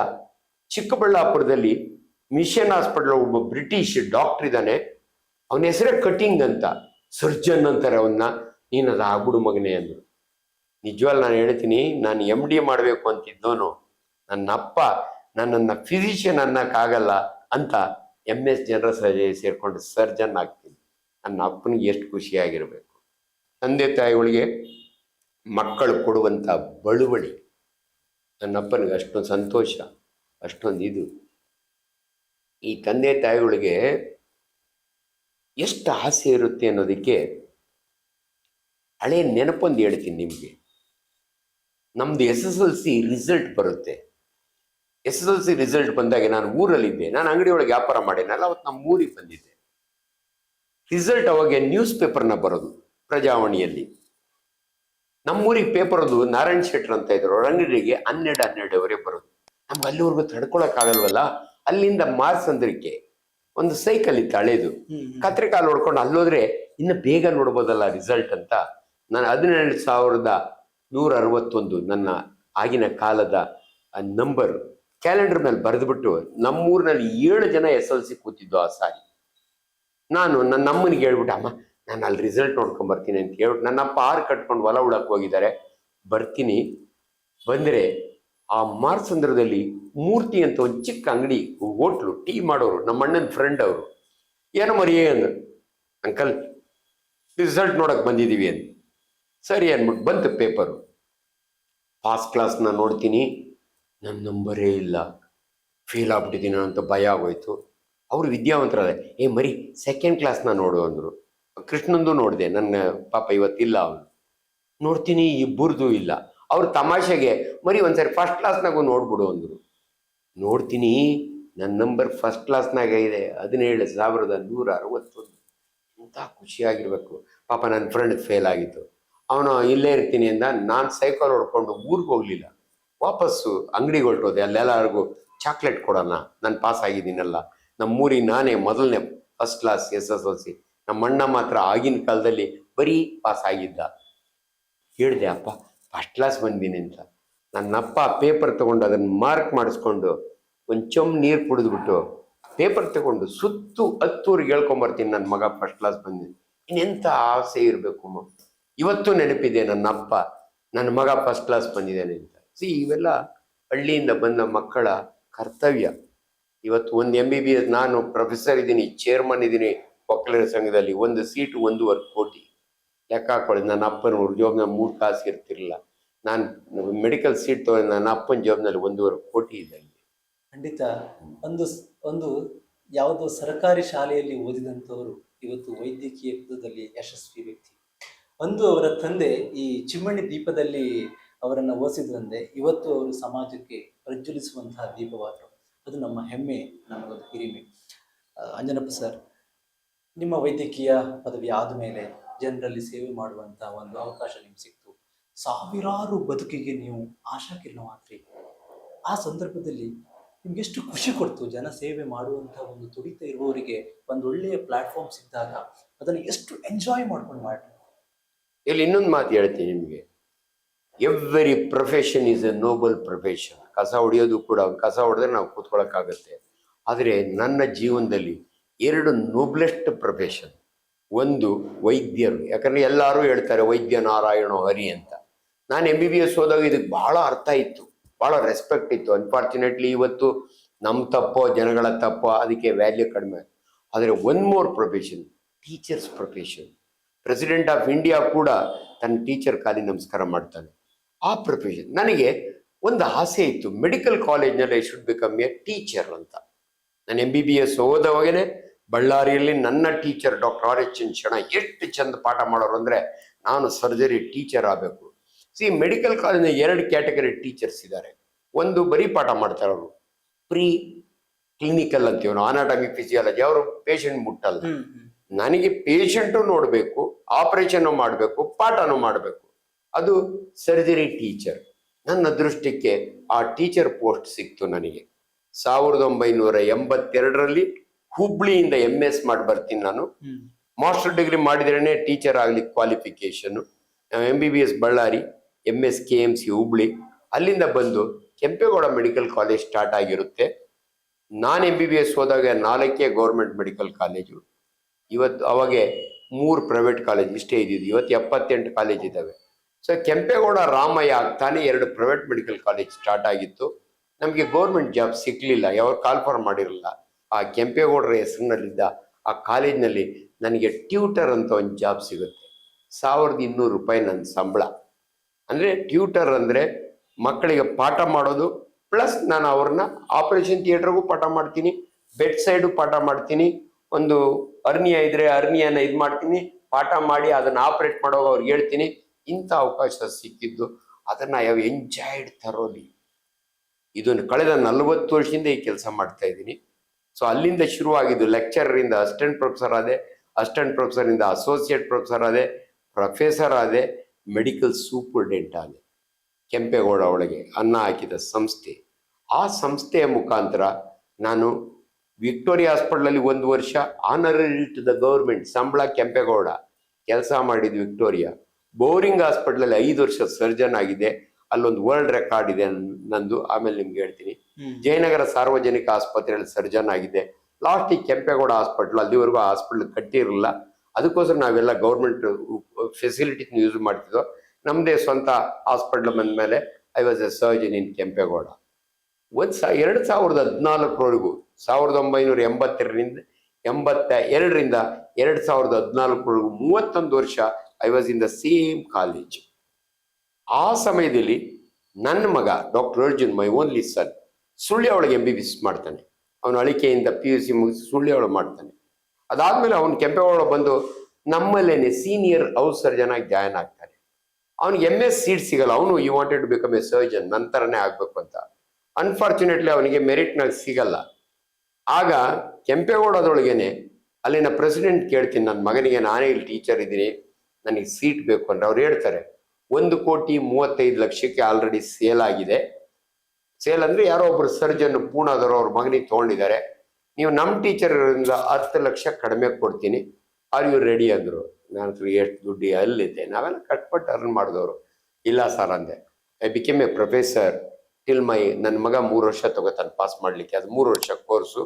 ಚಿಕ್ಕಬಳ್ಳಾಪುರದಲ್ಲಿ ಮಿಷನ್ ಹಾಸ್ಪಿಟಲ್ ಒಬ್ಬ ಬ್ರಿಟಿಷ್ ಡಾಕ್ಟರ್ ಇದ್ದಾನೆ, ಅವನ ಹೆಸರೇ ಕಟಿಂಗ್ ಅಂತ, ಸರ್ಜನ್ ಅಂತಾರೆ ಅವನ್ನ, ನೀನು ಅದು ಆಗ್ಬಿಡು ಮಗನೇ ಅಂದರು. ನಿಜವಾಗ್ಲು ನಾನು ಹೇಳ್ತೀನಿ, ನಾನು MD ಮಾಡಬೇಕು ಅಂತಿದ್ದೋನು, ನನ್ನ ಅಪ್ಪ ನನ್ನನ್ನು ಫಿಸಿಷಿಯನ್ ಅನ್ನಕ್ಕಾಗಲ್ಲ ಅಂತ MS ಜನರಲ್ ಸರ್ಜರಿ ಸೇರ್ಕೊಂಡು ಸರ್ಜನ್ ಆಗ್ತೀನಿ. ನನ್ನ ಅಪ್ಪನಿಗೆ ಎಷ್ಟು ಖುಷಿಯಾಗಿರ್ಬೇಕು. ತಂದೆ ತಾಯಿಗಳಿಗೆ ಮಕ್ಕಳು ಕೊಡುವಂಥ ಬಳುವಳಿ ನನ್ನ ಅಪ್ಪನಿಗೆ ಅಷ್ಟೊಂದು ಸಂತೋಷ, ಅಷ್ಟೊಂದು ಇದು. ಈ ತಂದೆ ತಾಯಿಗಳಿಗೆ ಎಷ್ಟು ಆಸೆ ಇರುತ್ತೆ ಅನ್ನೋದಕ್ಕೆ ಹಳೆ ನೆನಪೊಂದು ಹೇಳ್ತೀನಿ ನಿಮಗೆ. ನಮ್ಮದು SSLC ರಿಸಲ್ಟ್ ಬರುತ್ತೆ. SSLC ರಿಸಲ್ಟ್ ಬಂದಾಗ ನಾನು ಊರಲ್ಲಿದ್ದೆ, ನಾನು ಅಂಗಡಿ ಒಳಗೆ ವ್ಯಾಪಾರ ಮಾಡೇನಲ್ಲ, ಅವತ್ತು ನಮ್ಮ ಊರಿಗೆ ಬಂದಿದ್ದೆ. ರಿಸಲ್ಟ್ ಅವಾಗ ನ್ಯೂಸ್ ಪೇಪರ್ನ ಬರೋದು ಪ್ರಜಾವಾಣಿಯಲ್ಲಿ. ನಮ್ಮೂರಿಗೆ ಪೇಪರ್ ಅದು ನಾರಾಯಣ್ ಶೆಟ್ರ್ ಅಂತ ಇದ್ರು, ಅವ್ರ ಅಂಗಡಿಗೆ 12:12ವರೆಗೆ ಬರೋದು. ನಮ್ಗೆ ಅಲ್ಲಿವರೆಗೂ ತಡ್ಕೊಳಕ್ಕಾಗಲ್ವಲ್ಲ. ಅಲ್ಲಿಂದ ಮಾರ್ಸಂದ್ರಕ್ಕೆ ಒಂದು ಸೈಕಲ್ ಇತ್ತು ಹಳೇದು, ಕತ್ರೆ ಕಾಲು ಹೊಡ್ಕೊಂಡು ಅಲ್ಲೋದ್ರೆ ಇನ್ನು ಬೇಗ ನೋಡ್ಬೋದಲ್ಲ ರಿಸಲ್ಟ್ ಅಂತ ನಾನು 17,161 ನನ್ನ ಆಗಿನ ಕಾಲದ ನಂಬರ್ ಕ್ಯಾಲೆಂಡರ್ ಮೇಲೆ ಬರೆದ್ಬಿಟ್ಟು ನಮ್ಮೂರಿನಲ್ಲಿ 7 ಜನ SLC ಕೂತಿದ್ದು ಆ ಸಾರಿ. ನಾನು ನನ್ನ ಅಮ್ಮನಿಗೆ ಹೇಳ್ಬಿಟ್ಟು, ಅಮ್ಮ ನಾನು ಅಲ್ಲಿ ರಿಸಲ್ಟ್ ನೋಡ್ಕೊಂಡ್ ಬರ್ತೀನಿ ಅಂತ ಹೇಳ್ಬಿಟ್ಟು, ನನ್ನ ಅಪ್ಪ 6 ಕಟ್ಕೊಂಡು ಹೊಲ ಉಳಕ್ಕೆ ಹೋಗಿದ್ದಾರೆ, ಬರ್ತೀನಿ. ಬಂದರೆ ಆ ಮಾರ್ಸಂದ್ರದಲ್ಲಿ ಮೂರ್ತಿ ಅಂತ ಒಂದು ಚಿಕ್ಕ ಅಂಗಡಿ, ಹೋಟ್ಲು, ಟೀ ಮಾಡೋರು, ನಮ್ಮ ಅಣ್ಣನ ಫ್ರೆಂಡ್ ಅವರು. ಏನೋ ಮರಿ ಅಂದ್ರು, ಅಂಕಲ್ ರಿಸಲ್ಟ್ ನೋಡಕ್ ಬಂದಿದ್ದೀವಿ ಅಂತ. ಸರಿ ಅಂದ್ಬಿಟ್ಟು ಬಂತು ಪೇಪರು. ಫಾಸ್ಟ್ ಕ್ಲಾಸ್ನ ನೋಡ್ತೀನಿ, ನನ್ನ ನಂಬರೇ ಇಲ್ಲ, ಫೇಲ್ ಆಗ್ಬಿಟ್ಟಿದ್ದೀನಿ ಅಂತ ಭಯ ಆಗೋಯ್ತು. ಅವರು ವಿದ್ಯಾವಂತರಲ್ಲ, ಮರಿ ಸೆಕೆಂಡ್ ಕ್ಲಾಸ್ನ ನೋಡು ಅಂದರು. ಕೃಷ್ಣಂದು ನೋಡಿದೆ, ನನ್ನ ಪಾಪ ಇವತ್ತಿಲ್ಲ ಅವನು. ನೋಡ್ತೀನಿ ಇಬ್ಬರದು ಇಲ್ಲ. ಅವ್ರು ತಮಾಷೆಗೆ ಮರಿ ಒಂದ್ಸರಿ ಫಸ್ಟ್ ಕ್ಲಾಸ್ನಾಗೂ ನೋಡ್ಬಿಡು ಅಂದರು. ನೋಡ್ತೀನಿ ನನ್ನ ನಂಬರ್ ಫಸ್ಟ್ ಕ್ಲಾಸ್ನಾಗ ಇದೆ, 17,161. ಎಂಥ ಖುಷಿಯಾಗಿರ್ಬೇಕು. ಪಾಪ ನನ್ನ ಫ್ರೆಂಡ್ ಫೇಲ್ ಆಗಿತ್ತು, ಅವನು ಇಲ್ಲೇ ಇರ್ತೀನಿ ಅಂದ. ನಾನು ಸೈಕಲ್ ಹೊಡ್ಕೊಂಡು ಊರಿಗೆ ಹೋಗ್ಲಿಲ್ಲ, ವಾಪಸ್ಸು ಅಂಗಡಿಗೆ ಹೊರಟೋದೆ. ಅಲ್ಲೆಲ್ಲರಿಗೂ ಚಾಕ್ಲೇಟ್ ಕೊಡೋಣ, ನಾನು ಪಾಸ್ ಆಗಿದ್ದೀನಲ್ಲ. ನಮ್ಮೂರಿಗೆ ನಾನೇ ಮೊದಲನೇ ಫಸ್ಟ್ ಕ್ಲಾಸ್ SSLC. ನಮ್ಮ ಅಣ್ಣ ಮಾತ್ರ ಆಗಿನ ಕಾಲದಲ್ಲಿ ಬರೀ ಪಾಸ್ ಆಗಿದ್ದ. ಹೇಳಿದೆ, ಅಪ್ಪ ಫಸ್ಟ್ ಕ್ಲಾಸ್ ಬಂದೀನಿ ಅಂತ. ನನ್ನಪ್ಪ ಪೇಪರ್ ತೊಗೊಂಡು ಅದನ್ನು ಮಾರ್ಕ್ ಮಾಡಿಸ್ಕೊಂಡು ಒಂದು ಚೊಂಬು ನೀರು ಕುಡಿದ್ಬಿಟ್ಟು ಪೇಪರ್ ತಗೊಂಡು ಸುತ್ತು 10ಊರಿಗೆ ಹೇಳ್ಕೊಂಬರ್ತೀನಿ, ನನ್ನ ಮಗ ಫಸ್ಟ್ ಕ್ಲಾಸ್ ಬಂದಿದ್ದೀನಿ. ಇನ್ನೆಂಥ ಆಸೆ ಇರಬೇಕು. ಇವತ್ತು ನೆನಪಿದೆ ನನ್ನ ಅಪ್ಪ, ನನ್ನ ಮಗ ಫಸ್ಟ್ ಕ್ಲಾಸ್ ಬಂದಿದ್ದಾನೆ ಅಂತ. ಇವೆಲ್ಲ ಹಳ್ಳಿಯಿಂದ ಬಂದ ಮಕ್ಕಳ ಕರ್ತವ್ಯ. ಇವತ್ತು ಒಂದು MBBS, ನಾನು ಪ್ರೊಫೆಸರ್ ಇದ್ದೀನಿ, ಚೇರ್ಮನ್ ಇದ್ದೀನಿ ಒಕ್ಕಲಿಗರ ಸಂಘದಲ್ಲಿ, ಒಂದು ಸೀಟು 1.25 ಕೋಟಿ. ಲೆಕ್ಕ ಹಾಕೊಳ್ಳಿ, ನನ್ನ ಅಪ್ಪನ ಜೋಬ್ನ 3 ಕಾಸು ಇರ್ತಿರಲಿಲ್ಲ. ನಾನು ಮೆಡಿಕಲ್ ಸೀಟ್ ತೊಗೊಂಡು ನನ್ನ ಅಪ್ಪನ ಜೋಬ್ನಲ್ಲಿ 1.25 ಕೋಟಿ ಇದೆ. ಖಂಡಿತ. ಒಂದು ಯಾವುದೋ ಸರ್ಕಾರಿ ಶಾಲೆಯಲ್ಲಿ ಓದಿದಂಥವರು ಇವತ್ತು ವೈದ್ಯಕೀಯ ಪದದಲ್ಲಿ ಯಶಸ್ವಿ ವ್ಯಕ್ತಿ. ಅವರ ತಂದೆ ಈ ಚಿಮ್ಮಣ್ಣಿ ದೀಪದಲ್ಲಿ ಅವರನ್ನು ಓದಿಸಿದ್ರಂತೆ, ಇವತ್ತು ಅವರು ಸಮಾಜಕ್ಕೆ ಪ್ರಜ್ವಲಿಸುವಂತಹ ದೀಪವಾದರು. ಅದು ನಮ್ಮ ಹೆಮ್ಮೆ, ನಮಗೊಂದು ಹಿರಿಮೆ. ಅಂಜನಪ್ಪ ಸರ್, ನಿಮ್ಮ ವೈದ್ಯಕೀಯ ಪದವಿ ಆದಮೇಲೆ ಜನರಲ್ಲಿ ಸೇವೆ ಮಾಡುವಂಥ ಒಂದು ಅವಕಾಶ ನಿಮ್ಗೆ ಸಿಕ್ತು. ಸಾವಿರಾರು ಬದುಕಿಗೆ ನೀವು ಆಶಾಕಿರಣವಾದ್ರಿ. ಆ ಸಂದರ್ಭದಲ್ಲಿ ನಿಮ್ಗೆ ಎಷ್ಟು ಖುಷಿ ಕೊಡ್ತು? ಜನ ಸೇವೆ ಮಾಡುವಂಥ ಒಂದು ತುಡಿತ ಇರುವವರಿಗೆ ಒಂದು ಒಳ್ಳೆಯ ಪ್ಲಾಟ್ಫಾರ್ಮ್ ಸಿಕ್ಕಿದಾಗ ಅದನ್ನು ಎಷ್ಟು ಎಂಜಾಯ್ ಮಾಡ್ಕೊಂಡು ಮಾಡಿ. ಇಲ್ಲಿ ಇನ್ನೊಂದು ಮಾತು ಹೇಳ್ತೀನಿ ನಿಮಗೆ, every profession is A Nobel profession. ಕಸ ಹೊಡೆಯೋದು ಕೂಡ, ಕಸ ಹೊಡೆದ್ರೆ ನಾವು ಕೂತ್ಕೊಳ್ಳೋಕ್ಕಾಗತ್ತೆ. ಆದರೆ ನನ್ನ ಜೀವನದಲ್ಲಿ 2 ನೋಬ್ಲೆಸ್ಟ್ ಪ್ರೊಫೆಷನ್. ಒಂದು ವೈದ್ಯರು, ಯಾಕಂದರೆ ಎಲ್ಲರೂ ಹೇಳ್ತಾರೆ ವೈದ್ಯ ನಾರಾಯಣ ಹರಿ ಅಂತ. ನಾನು MBBS ಹೋದಾಗ ಇದಕ್ಕೆ ಭಾಳ ಅರ್ಥ ಇತ್ತು, ಭಾಳ ರೆಸ್ಪೆಕ್ಟ್ ಇತ್ತು. ಅನ್ಫಾರ್ಚುನೇಟ್ಲಿ ಇವತ್ತು ನಮ್ಮ ತಪ್ಪೋ ಜನಗಳ ತಪ್ಪೋ ಅದಕ್ಕೆ ವ್ಯಾಲ್ಯೂ ಕಡಿಮೆ. ಆದರೆ one more profession, teachers profession. President of India ಕೂಡ ತನ್ನ ಟೀಚರ್ ಕಾಲಿ ನಮಸ್ಕಾರ ಮಾಡ್ತಾನೆ. ಆ ಪ್ರೊಫೆಷನ್ ನನಗೆ ಒಂದು ಆಸೆ ಇತ್ತು, ಮೆಡಿಕಲ್ ಕಾಲೇಜ್ನಲ್ಲಿ I should become A teacher ಅಂತ. ನಾನು MBBS ಓದವಾಗೇ ಬಳ್ಳಾರಿಯಲ್ಲಿ ನನ್ನ ಟೀಚರ್ ಡಾಕ್ಟರ್ R.H. ಚಂಚಣ ಎಷ್ಟು ಚಂದ ಪಾಠ ಮಾಡೋರು ಅಂದರೆ, ನಾನು ಸರ್ಜರಿ ಟೀಚರ್ ಆಗಬೇಕು. ಮೆಡಿಕಲ್ ಕಾಲೇಜ್ನ 2 ಕ್ಯಾಟಗರಿ ಟೀಚರ್ಸ್ ಇದ್ದಾರೆ. ಒಂದು ಬರೀ ಪಾಠ ಮಾಡ್ತಾರೆ, ಅವರು ಪ್ರೀ ಕ್ಲಿನಿಕಲ್ ಅಂತೀವಿ ನಾವು, ಅನಾಟಮಿ ಫಿಸಿಯಾಲಜಿ, ಅವರು ಪೇಷಂಟ್ ಮುಟ್ಟಲ್ಲ. ಹ್ಮ್ ಹ್ಮ್ ನನಗೆ ಪೇಷಂಟು ನೋಡಬೇಕು, ಆಪರೇಷನ್ ಮಾಡಬೇಕು, ಪಾಠನೂ ಮಾಡಬೇಕು. ಅದು ಸರ್ಜರಿ ಟೀಚರ್. ನನ್ನ ಅದೃಷ್ಟಕ್ಕೆ ಆ ಟೀಚರ್ ಪೋಸ್ಟ್ ಸಿಕ್ತು ನನಗೆ 1982ರಲ್ಲಿ. ಹುಬ್ಳಿಯಿಂದ MS ಮಾಡಿ ಬರ್ತೀನಿ ನಾನು. ಹ್ಮ್ ಮಾಸ್ಟರ್ ಡಿಗ್ರಿ ಮಾಡಿದ್ರೇನೆ ಟೀಚರ್ ಆಗ್ಲಿಕ್ಕೆ qualification. MBBS Ballari, MS KMC Hubli. ಅಲ್ಲಿಂದ ಬಂದು ಕೆಂಪೇಗೌಡ ಮೆಡಿಕಲ್ ಕಾಲೇಜ್ ಸ್ಟಾರ್ಟ್ ಆಗಿರುತ್ತೆ. ನಾನು MBBS ಹೋದಾಗ 4 ಗೌರ್ಮೆಂಟ್ ಮೆಡಿಕಲ್ ಕಾಲೇಜು. ಇವತ್ತು ಅವಾಗೆ 3 ಪ್ರೈವೇಟ್ ಕಾಲೇಜ್ ಇಷ್ಟೇ ಇದ್ದಿದ್ದು. ಇವತ್ತು 78 ಕಾಲೇಜ್ ಇದ್ದಾವೆ. ಸೊ ಕೆಂಪೇಗೌಡ ರಾಮಯ್ಯ ಆಗ್ತಾನೆ 2 ಪ್ರೈವೇಟ್ ಮೆಡಿಕಲ್ ಕಾಲೇಜ್ ಸ್ಟಾರ್ಟ್ ಆಗಿತ್ತು. ನಮಗೆ ಗೌರ್ಮೆಂಟ್ ಜಾಬ್ ಸಿಕ್ಲಿಲ್ಲ, ಯಾವ ಕಾಲ್ಫಾರ್ಮ್ ಮಾಡಿರಲಿಲ್ಲ. ಆ ಕೆಂಪೇಗೌಡರ ಹೆಸರಿನಲ್ಲಿದ್ದ ಆ ಕಾಲೇಜ್ನಲ್ಲಿ ನನಗೆ ಟ್ಯೂಟರ್ ಅಂತ ಒಂದು ಜಾಬ್ ಸಿಗುತ್ತೆ. 1200 ರೂಪಾಯಿ ನನ್ನ ಸಂಬಳ. ಅಂದರೆ ಟ್ಯೂಟರ್ ಅಂದರೆ ಮಕ್ಕಳಿಗೆ ಪಾಠ ಮಾಡೋದು, ಪ್ಲಸ್ ನಾನು ಅವ್ರನ್ನ ಆಪರೇಷನ್ ಥಿಯೇಟರ್ಗೂ ಪಾಠ ಮಾಡ್ತೀನಿ, ಬೆಡ್ ಸೈಡು ಪಾಠ ಮಾಡ್ತೀನಿ. ಒಂದು ಅರ್ನಿಯ ಇದ್ರೆ ಅರ್ನಿಯನ್ನ ಇದು ಮಾಡ್ತೀನಿ, ಪಾಠ ಮಾಡಿ ಅದನ್ನು ಆಪರೇಟ್ ಮಾಡೋವಾಗ ಅವ್ರಿಗೆ ಹೇಳ್ತೀನಿ. ಇಂಥ ಅವಕಾಶ ಸಿಕ್ಕಿದ್ದು ಅದನ್ನು ಐ ಹ್ಯಾವ್ ಎಂಜಾಯ್ಡ್ ಥರೋಲಿ. ಇದನ್ನು ಕಳೆದ 40 ವರ್ಷದಿಂದ ಈ ಕೆಲಸ ಮಾಡ್ತಾ ಇದ್ದೀನಿ. ಸೊ ಅಲ್ಲಿಂದ ಶುರುವಾಗಿದ್ದು. ಲೆಕ್ಚರರಿಂದ ಅಸಿಸ್ಟೆಂಟ್ ಪ್ರೊಫೆಸರ್ ಆದೆ, ಅಸಿಸ್ಟೆಂಟ್ ಪ್ರೊಫೆಸರಿಂದ ಅಸೋಸಿಯೇಟ್ ಪ್ರೊಫೆಸರ್ ಆದೆ, ಪ್ರೊಫೆಸರ್ ಆದೆ, ಮೆಡಿಕಲ್ ಸೂಪರ್ಡೆಂಟ್ ಆದೆ. ಕೆಂಪೇಗೌಡ ಒಳಗೆ ಅನ್ನ ಹಾಕಿದ ಸಂಸ್ಥೆ. ಆ ಸಂಸ್ಥೆಯ ಮುಖಾಂತರ ನಾನು ವಿಕ್ಟೋರಿಯಾ ಹಾಸ್ಪಿಟಲಲ್ಲಿ 1 ವರ್ಷ ಆನರರಿ ಟು ದ ಗೌರ್ಮೆಂಟ್ ಸಂಬಳ ಕೆಂಪೇಗೌಡ ಕೆಲಸ ಮಾಡಿದ್ದು ವಿಕ್ಟೋರಿಯಾ. ಬೋರಿಂಗ್ ಹಾಸ್ಪಿಟಲಲ್ಲಿ 5 ವರ್ಷ ಸರ್ಜನ್ ಆಗಿದೆ. ಅಲ್ಲೊಂದು ವರ್ಲ್ಡ್ ರೆಕಾರ್ಡ್ ಇದೆ ನಂದು, ಆಮೇಲೆ ನಿಮ್ಗೆ ಹೇಳ್ತೀನಿ. ಜಯನಗರ ಸಾರ್ವಜನಿಕ ಆಸ್ಪತ್ರೆಯಲ್ಲಿ ಸರ್ಜನ್ ಆಗಿದೆ. ಲಾಸ್ಟಿಗೆ ಕೆಂಪೇಗೌಡ ಹಾಸ್ಪಿಟಲ್, ಅಲ್ಲಿವರೆಗೂ ಹಾಸ್ಪಿಟಲ್ ಕಟ್ಟಿರಲಿಲ್ಲ, ಅದಕ್ಕೋಸ್ಕರ ನಾವೆಲ್ಲ ಗೌರ್ಮೆಂಟ್ ಫೆಸಿಲಿಟೀಸ್ ಯೂಸ್ ಮಾಡ್ತಿದ್ದೋ. ನಮ್ಮದೇ ಸ್ವಂತ ಹಾಸ್ಪಿಟ್ಲ್ ಬಂದ ಮೇಲೆ I was a surgeon in Kempegowda. 2014ವರೆಗೂ 1982ರಿಂದ 2014ವರೆಗೂ 31 ವರ್ಷ I was in the same college. ಆ ಸಮಯದಲ್ಲಿ ನನ್ನ ಮಗ doctor Arjun, my only son, ಸುಳ್ಯೊಳಗೆ MBBS ಮಾಡ್ತಾನೆ. ಅವನು ಅಳಿಕೆಯಿಂದ PUC ಮುಗಿಸಿ ಸುಳ್ಯೊಳಗೆ ಮಾಡ್ತಾನೆ. ಅದಾದ್ಮೇಲೆ ಅವನು ಕೆಂಪೇಗೌಡ ಬಂದು ನಮ್ಮಲ್ಲೇನೆ ಸೀನಿಯರ್ ಹೌಸ್ ಸರ್ಜನ್ ಆಗಿ ಜಾಯ್ನ್ ಆಗ್ತಾನೆ. ಅವನಿಗೆ MS ಸೀಟ್ ಸಿಗಲ್ಲ. ಅವನು you wanted to become a surgeon, ನಂತರನೇ ಆಗ್ಬೇಕು ಅಂತ. ಅನ್ಫಾರ್ಚುನೇಟ್ಲಿ ಅವನಿಗೆ ಮೆರಿಟ್ನಾಗ ಸಿಗಲ್ಲ. ಆಗ ಕೆಂಪೇಗೌಡದೊಳಗೇನೆ ಅಲ್ಲಿನ ಪ್ರೆಸಿಡೆಂಟ್ ಕೇಳ್ತೀನಿ, ನನ್ನ ಮಗನಿಗೆ ನಾನೇ ಇಲ್ಲಿ ಟೀಚರ್ ಇದ್ದೀನಿ, ನನಗೆ ಸೀಟ್ ಬೇಕು ಅಂದ್ರೆ ಅವ್ರು ಹೇಳ್ತಾರೆ 1,35,00,000ಕ್ಕೆ ಆಲ್ರೆಡಿ ಸೇಲ್ ಆಗಿದೆ. ಸೇಲ್ ಅಂದ್ರೆ ಯಾರೋ ಒಬ್ರು ಸರ್ಜನ್ ಪೂನಾದವರು ಅವ್ರ ಮಗನಿಗೆ ತಗೊಂಡಿದ್ದಾರೆ, ನೀವು ನಮ್ಮ ಟೀಚರ್ 10 ಲಕ್ಷ ಕಡಿಮೆ ಕೊಡ್ತೀನಿ, ಆರ್ ಯು ರೆಡಿ ಅಂದರು. ನಾನು ಎಷ್ಟು ದುಡ್ಡು ಅಲ್ಲಿದ್ದೆ, ನಾವೆಲ್ಲ ಕಟ್ಪಟ್ಟು ಅರ್ನ್ ಮಾಡಿದವರು. ಇಲ್ಲ ಸರ್ ಅಂದೆ. I became A professor till ನನ್ನ ಮಗ 3 ವರ್ಷ ತಗೋತಾನೆ ಪಾಸ್ ಮಾಡಲಿಕ್ಕೆ. ಅದು 3 ವರ್ಷ ಕೋರ್ಸು.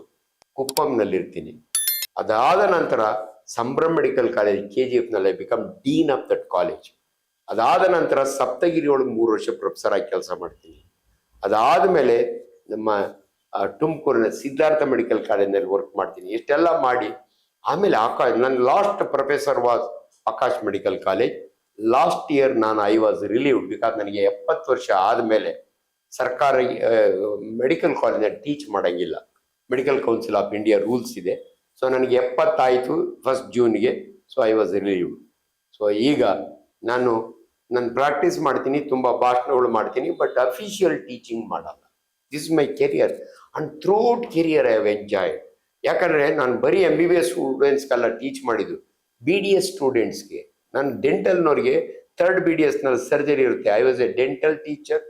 ಕುಪ್ಪಂನಲ್ಲಿರ್ತೀನಿ. ಅದಾದ ನಂತರ ಸಂಭ್ರಮ್ ಮೆಡಿಕಲ್ ಕಾಲೇಜ್ KGFನಲ್ಲಿ become dean of that college. ಅದಾದ ನಂತರ ಸಪ್ತಗಿರಿ ಒಳಗೆ 3 ವರ್ಷ ಪ್ರೊಫೆಸರ್ ಆಗಿ ಕೆಲಸ ಮಾಡ್ತೀನಿ. ಅದಾದ ಮೇಲೆ ನಮ್ಮ ತುಮಕೂರಿನ ಸಿದ್ಧಾರ್ಥ ಮೆಡಿಕಲ್ ಕಾಲೇಜ್ನಲ್ಲಿ ವರ್ಕ್ ಮಾಡ್ತೀನಿ. ಇಷ್ಟೆಲ್ಲ ಮಾಡಿ ಆಮೇಲೆ ನನ್ನ last professor was Akash medical college. Last year I was relieved because ನನಗೆ 70 ವರ್ಷ ಆದಮೇಲೆ ಸರ್ಕಾರಿ ಮೆಡಿಕಲ್ ಕಾಲೇಜ್ನಲ್ಲಿ ಟೀಚ್ ಮಾಡೋಂಗಿಲ್ಲ. Medical council of India rules ಇದೆ. ಸೊ ನನಗೆ 70 ಆಯಿತು 1 ಜೂನ್ಗೆ. So I was relieved. So ಈಗ ನಾನು ಪ್ರಾಕ್ಟೀಸ್ ಮಾಡ್ತೀನಿ, ತುಂಬ ಭಾಷಣಗಳು ಮಾಡ್ತೀನಿ, ಬಟ್ ಅಫಿಷಿಯಲ್ ಟೀಚಿಂಗ್ ಮಾಡಲ್ಲ. This is my career and throughout career I have enjoyed. ಯಾಕಂದರೆ ನಾನು ಬರೀ MBBS ಸ್ಟೂಡೆಂಟ್ಸ್ಗೆಲ್ಲ ಟೀಚ್ ಮಾಡಿದ್ದು, BDS ಸ್ಟೂಡೆಂಟ್ಸ್ಗೆ. ನಾನು ಡೆಂಟಲ್ನವ್ರಿಗೆ 3rd BDSನಲ್ಲಿ ಸರ್ಜರಿ ಇರುತ್ತೆ. I was A dental teacher,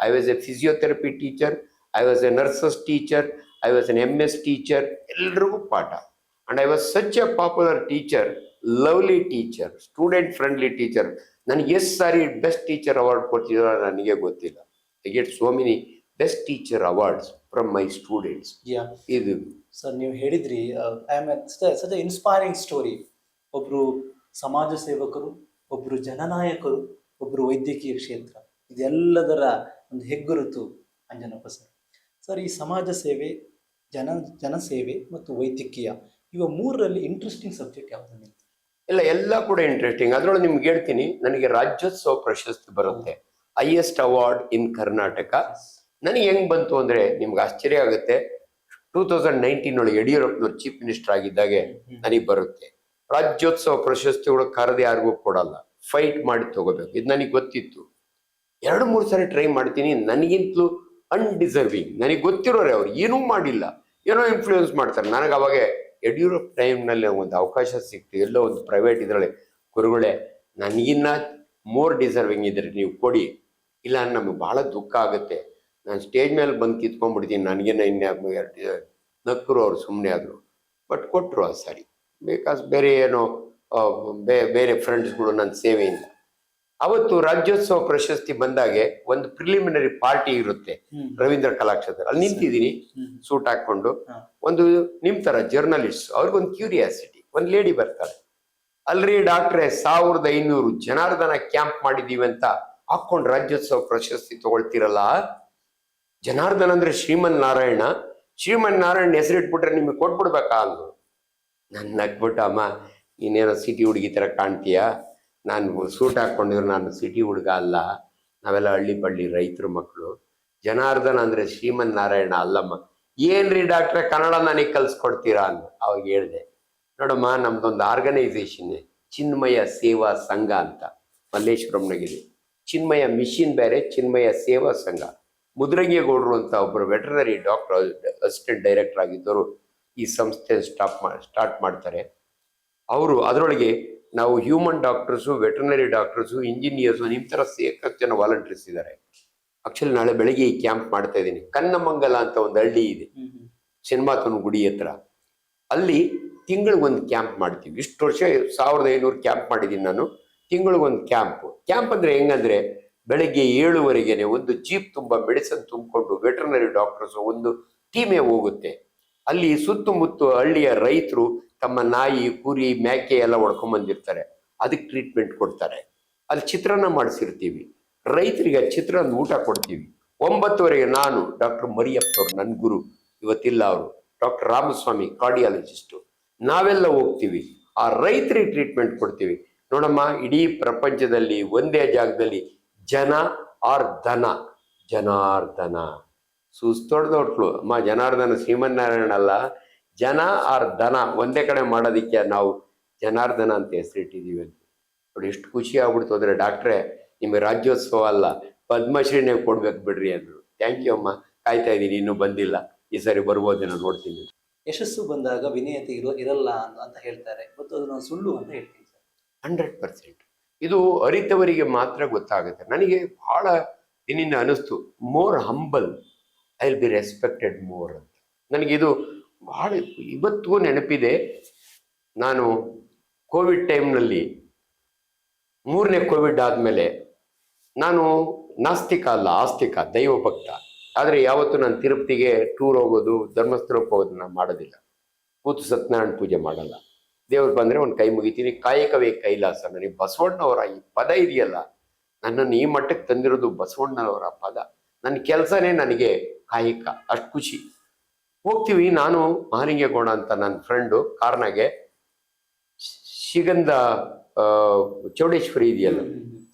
I was A physiotherapy teacher, I was A nurses teacher, I was an MS teacher, ಎಲ್ರಿಗೂ ಪಾಠ. And I was such A popular teacher, lovely teacher, student friendly teacher. ನನಗೆ ಎಷ್ಟು ಸಾರಿ best teacher award ಕೊಡ್ತಿದ್ರು ನನಗೆ ಗೊತ್ತಿಲ್ಲ. I get so many best teacher awards from my students. ಇದು sir ನೀವು ಹೇಳಿದ್ರಿ, I am such A inspiring story. ಒಬ್ರು ಸಮಾಜ ಸೇವಕರು, ಒಬ್ರು ಜನನಾಯಕರು, ಒಬ್ರು ವೈದ್ಯಕೀಯ ಕ್ಷೇತ್ರ, ಇದೆಲ್ಲದರ ಒಂದು ಹೆಗ್ಗುರುತು ಅಂಜನಪ್ಪ ಸರ್. ಸರ್, ಈ ಸಮಾಜ ಸೇವೆ, ಜನಸೇವೆ ಮತ್ತು ವೈದ್ಯಕೀಯ, ಇವ 3ರಲ್ಲಿ ಇಂಟ್ರೆಸ್ಟಿಂಗ್ ಸಬ್ಜೆಕ್ಟ್ ಯಾವುದು ನಿಮ್ಗೆ? ಎಲ್ಲ ಕೂಡ ಇಂಟ್ರೆಸ್ಟಿಂಗ್. ಅದ್ರೊಳಗೆ ನಿಮ್ಗೆ ಹೇಳ್ತೀನಿ, ನನಗೆ ರಾಜ್ಯೋತ್ಸವ ಪ್ರಶಸ್ತಿ ಬರುತ್ತೆ, ಹೈಯೆಸ್ಟ್ ಅವಾರ್ಡ್ ಇನ್ ಕರ್ನಾಟಕ. ನನಗೆ ಹೆಂಗ್ ಬಂತು ಅಂದ್ರೆ ನಿಮ್ಗೆ ಆಶ್ಚರ್ಯ ಆಗುತ್ತೆ. 2019 ಯಡಿಯೂರಪ್ಪನವ್ರು ಚೀಫ್ ಮಿನಿಸ್ಟರ್ ಆಗಿದ್ದಾಗೆ ನನಗೆ ಬರುತ್ತೆ. ರಾಜ್ಯೋತ್ಸವ ಪ್ರಶಸ್ತಿಗಳು ಕರೆದು ಯಾರಿಗೂ ಕೊಡಲ್ಲ, ಫೈಟ್ ಮಾಡಿ ತಗೋಬೇಕು. ಇದು ನನಗೆ ಗೊತ್ತಿತ್ತು. 2-3 ಸಾರಿ ಟ್ರೈ ಮಾಡ್ತೀನಿ. ನನಗಿಂತಲೂ ಅನ್ಡಿಸರ್ವಿಂಗ್, ನನಗೆ ಗೊತ್ತಿರೋರೆ ಅವ್ರು ಏನೂ ಮಾಡಿಲ್ಲ, ಏನೋ ಇನ್ಫ್ಲೂಯೆನ್ಸ್ ಮಾಡ್ತಾರೆ. ನನಗೆ ಅವಾಗ ಯಡಿಯೂರಪ್ಪ ಟೈಮ್ನಲ್ಲಿ ಒಂದು ಅವಕಾಶ ಸಿಕ್ತು, ಎಲ್ಲೋ ಒಂದು ಪ್ರೈವೇಟ್ ಇದರಲ್ಲಿ, ಗುರುಗಳೇ ನನಗಿನ್ನ ಮೋರ್ ಡಿಸರ್ವಿಂಗ್ ಇದ್ರೆ ನೀವು ಕೊಡಿ, ಇಲ್ಲ ನಮಗೆ ಭಾಳ ದುಃಖ ಆಗುತ್ತೆ, ನಾನು ಸ್ಟೇಜ್ ಮೇಲೆ ಬಂದು ಕಿತ್ಕೊಂಡ್ಬಿಡ್ತೀನಿ, ನನಗೇನ ನಕ್ಕರು ಅವ್ರು, ಸುಮ್ಮನೆ ಆದರು. ಬಟ್ ಕೊಟ್ಟರು ಆ ಸಾರಿ, ಬಿಕಾಸ್ ಬೇರೆ ಏನೋ ಬೇರೆ ಫ್ರೆಂಡ್ಸ್ಗಳು ನನ್ನ ಸೇವೆಯಿಂದ. ಅವತ್ತು ರಾಜ್ಯೋತ್ಸವ ಪ್ರಶಸ್ತಿ ಬಂದಾಗೆ ಒಂದು ಪ್ರಿಲಿಮಿನರಿ ಪಾರ್ಟಿ ಇರುತ್ತೆ ರವೀಂದ್ರ ಕಲಾಕ್ಷೇತ್ರ, ಅಲ್ಲಿ ನಿಂತಿದ್ದೀನಿ ಸೂಟ್ ಹಾಕೊಂಡು. ಒಂದು ನಿಮ್ ತರ ಜರ್ನಲಿಸ್ಟ್, ಅವ್ರಿಗೊಂದು ಕ್ಯೂರಿಯಾಸಿಟಿ, ಒಂದು ಲೇಡಿ ಬರ್ತಾರೆ, ಅಲ್ರಿ ಡಾಕ್ಟ್ರೆ 1500 ಜನಾರ್ದನ ಕ್ಯಾಂಪ್ ಮಾಡಿದೀವಿ ಅಂತ ಹಾಕೊಂಡು ರಾಜ್ಯೋತ್ಸವ ಪ್ರಶಸ್ತಿ ತಗೊಳ್ತಿರಲ್ಲ, ಜನಾರ್ದನ್ ಅಂದ್ರೆ ಶ್ರೀಮನ್ ನಾರಾಯಣ, ಶ್ರೀಮನ್ ನಾರಾಯಣ ಹೆಸರಿಟ್ಬಿಟ್ರೆ ನಿಮಗೆ ಕೊಟ್ಬಿಡ್ಬೇಕಾ ಅಂದ್ರು. ನನ್ನ ನಗ್ಬಿಟ್ಟ, ಅಮ್ಮ ಇನ್ನೇನೋ ಸಿಟಿ ಹುಡುಗಿ ಥರ ಕಾಣ್ತೀಯಾ, ನಾನು ಸೂಟ್ ಹಾಕ್ಕೊಂಡಿದ್ರು ನಾನು ಸಿಟಿ ಹುಡುಗ ಅಲ್ಲ, ನಾವೆಲ್ಲ ಹಳ್ಳಿ ಬಳ್ಳಿ ರೈತರ ಮಕ್ಕಳು, ಜನಾರ್ದನ ಅಂದ್ರೆ ಶ್ರೀಮನ್ ನಾರಾಯಣ ಅಲ್ಲಮ್ಮ. ಏನ್ರಿ ಡಾಕ್ಟ್ರೆ ಕನ್ನಡ ನನಗೆ ಕಲ್ಸ್ಕೊಡ್ತೀರಾ ಅಂದ. ಅವಾಗ ಹೇಳಿದೆ, ನೋಡಮ್ಮ ನಮ್ದೊಂದು ಆರ್ಗನೈಸೇಷನ್ ಚಿನ್ಮಯ ಸೇವಾ ಸಂಘ ಅಂತ ಮಲ್ಲೇಶ್ವರಂನಾಗಿದೆ. ಚಿನ್ಮಯ ಮಿಷಿನ್ ಬೇರೆ, ಚಿನ್ಮಯ ಸೇವಾ ಸಂಘ. ಮುದ್ರಂಗೇಗೌಡರು ಅಂತ ಒಬ್ಬರು ವೆಟರ್ನರಿ ಡಾಕ್ಟರ್ ಅಸಿಸ್ಟೆಂಟ್ ಡೈರೆಕ್ಟರ್ ಆಗಿದ್ದವರು ಈ ಸಂಸ್ಥೆ ಸ್ಟಾರ್ಟ್ ಮಾಡ್ತಾರೆ. ಅವರು ಅದರೊಳಗೆ ನಾವು human doctors, veterinary doctors, engineers, ನಿಮ್ಮ ಥರ ಸಾಕಷ್ಟು ಜನ ವಾಲಂಟಿಯರ್ಸ್ ಇದ್ದಾರೆ. ಆಕ್ಚುಲಿ ನಾಳೆ ಬೆಳಗ್ಗೆ ಈ ಕ್ಯಾಂಪ್ ಮಾಡ್ತಾ ಇದ್ದೀನಿ. ಕನ್ನಮಂಗಲ ಅಂತ ಒಂದು ಹಳ್ಳಿ ಇದೆ ಶನಿಮಾತನ ಗುಡಿ ಹತ್ರ, ಅಲ್ಲಿ ತಿಂಗಳಿಗೊಂದು ಕ್ಯಾಂಪ್ ಮಾಡ್ತೀವಿ. ಇಷ್ಟು ವರ್ಷ 1500 ಕ್ಯಾಂಪ್ ಮಾಡಿದ್ದೀನಿ ನಾನು. ತಿಂಗಳಿಗೊಂದು ಕ್ಯಾಂಪ್ ಅಂದ್ರೆ ಹೆಂಗಂದ್ರೆ ಬೆಳಗ್ಗೆ 7:00ವರೆಗೆ ಒಂದು ಜೀಪ್ ತುಂಬ ಮೆಡಿಸಿನ್ ತುಂಬಿಕೊಂಡು ವೆಟರ್ನರಿ ಡಾಕ್ಟರ್ಸ್ ಒಂದು ಟೀಮೇ ಹೋಗುತ್ತೆ. ಅಲ್ಲಿ ಸುತ್ತಮುತ್ತ ಹಳ್ಳಿಯ ರೈತರು ತಮ್ಮ ನಾಯಿ, ಕುರಿ, ಮೇಕೆ ಎಲ್ಲ ಹೊಡ್ಕೊಂಬಂದಿರ್ತಾರೆ, ಅದಕ್ಕೆ ಟ್ರೀಟ್ಮೆಂಟ್ ಕೊಡ್ತಾರೆ. ಅಲ್ಲಿ ಚಿತ್ರಾನ್ನ ಮಾಡಿಸಿರ್ತೀವಿ, ರೈತರಿಗೆ ಚಿತ್ರಾನ್ನ ಊಟ ಕೊಡ್ತೀವಿ. 9:00ವರೆಗೆ ನಾನು ಡಾಕ್ಟರ್ ಮರಿಯಪ್ಪ ಅವರು, ನನ್ನ ಗುರು ಇವತ್ತಿಲ್ಲ, ಅವರು ಡಾಕ್ಟರ್ ರಾಮಸ್ವಾಮಿ ಕಾರ್ಡಿಯಾಲಜಿಸ್ಟು, ನಾವೆಲ್ಲ ಹೋಗ್ತೀವಿ, ಆ ರೈತರಿಗೆ ಟ್ರೀಟ್ಮೆಂಟ್ ಕೊಡ್ತೀವಿ. ನೋಡಮ್ಮ, ಇಡೀ ಪ್ರಪಂಚದಲ್ಲಿ ಒಂದೇ ಜಾಗದಲ್ಲಿ ಜನ ಆರ್ ಧನ, ಜನಾರ್ದನ ಸುಸ್ತೊಡ್ದೊಟ್ಲು ಅಮ್ಮ, ಜನಾರ್ದನ ಶ್ರೀಮನ್ನಾರಾಯಣ ಅಲ್ಲ, ಜನ ಆರ್ ಧನ ಒಂದೇ ಕಡೆ ಮಾಡೋದಕ್ಕೆ ನಾವು ಜನಾರ್ದನ ಅಂತ ಹೆಸರಿಟ್ಟಿದ್ದೀವಿ ಅಂತ. ನೋಡಿ ಎಷ್ಟು ಖುಷಿ ಆಗ್ಬಿಡ್ತು ಅಂದರೆ, ಡಾಕ್ಟ್ರೇ ನಿಮಗೆ ರಾಜ್ಯೋತ್ಸವ ಅಲ್ಲ ಪದ್ಮಶ್ರೀನೇ ಕೊಡ್ಬೇಕು ಬಿಡ್ರಿ ಅಂದರು. ಥ್ಯಾಂಕ್ ಯು ಅಮ್ಮ, ಕಾಯ್ತಾ ಇದ್ದೀನಿ, ಇನ್ನೂ ಬಂದಿಲ್ಲ, ಈ ಸರಿ ಬರ್ಬೋದೇನೋ ನೋಡ್ತೀನಿ. ಯಶಸ್ಸು ಬಂದಾಗ ವಿನಯತೆ ಇರಲ್ಲ ಅಂತ ಹೇಳ್ತಾರೆ, ಮತ್ತು ಅದನ್ನ ಸುಳ್ಳು ಅಂತ ಹೇಳ್ತೀನಿ ಸರ್. 100% ಇದು ಅರಿತವರಿಗೆ ಮಾತ್ರ ಗೊತ್ತಾಗುತ್ತೆ. ನನಗೆ ಬಹಳ ದಿನಿಂದ ಅನಿಸ್ತು, more humble I will be respected more ಅಂತ. ನನಗಿದು ಬಹಳ ಇವತ್ತಿಗೂ ನೆನಪಿದೆ. ನಾನು ಕೋವಿಡ್ ಟೈಮ್ನಲ್ಲಿ 3ನೇ ಕೋವಿಡ್ ಆದಮೇಲೆ, ನಾನು ನಾಸ್ತಿಕ ಅಲ್ಲ, ಆಸ್ತಿಕ, ದೈವ ಭಕ್ತ. ಆದರೆ ಯಾವತ್ತೂ ನಾನು ತಿರುಪತಿಗೆ ಟೂರ್ ಹೋಗೋದು, ಧರ್ಮಸ್ಥಳಕ್ಕೆ ಹೋಗೋದು ನಾನು ಮಾಡೋದಿಲ್ಲ. ಕೂತು ಸತ್ಯನಾರಾಯಣ ಪೂಜೆ ಮಾಡಲ್ಲ. ದೇವ್ರು ಬಂದರೆ ಒಂದು ಕೈ ಮುಗಿತೀನಿ, ಕಾಯಕವೇ ಕೈಲಾಸ. ನನಗೆ ಬಸವಣ್ಣವರ ಈ ಪದ ಇದೆಯಲ್ಲ, ನನ್ನನ್ನು ಈ ಮಟ್ಟಕ್ಕೆ ತಂದಿರೋದು ಬಸವಣ್ಣನವರ ಪದ. ನನ್ನ ಕೆಲಸನೇ ನನಗೆ ಕಾಯಕ, ಅಷ್ಟು ಖುಷಿ. ಹೋಗ್ತೀವಿ, ನಾನು ಮಹಾಲಿಂಗೇಗೌಡ ಅಂತ ನನ್ನ ಫ್ರೆಂಡು ಕಾರ್ನಾಗೆ ಶ್ರೀಗಂಧ ಚೌಡೇಶ್ವರಿ ಇದೆಯಲ್ಲ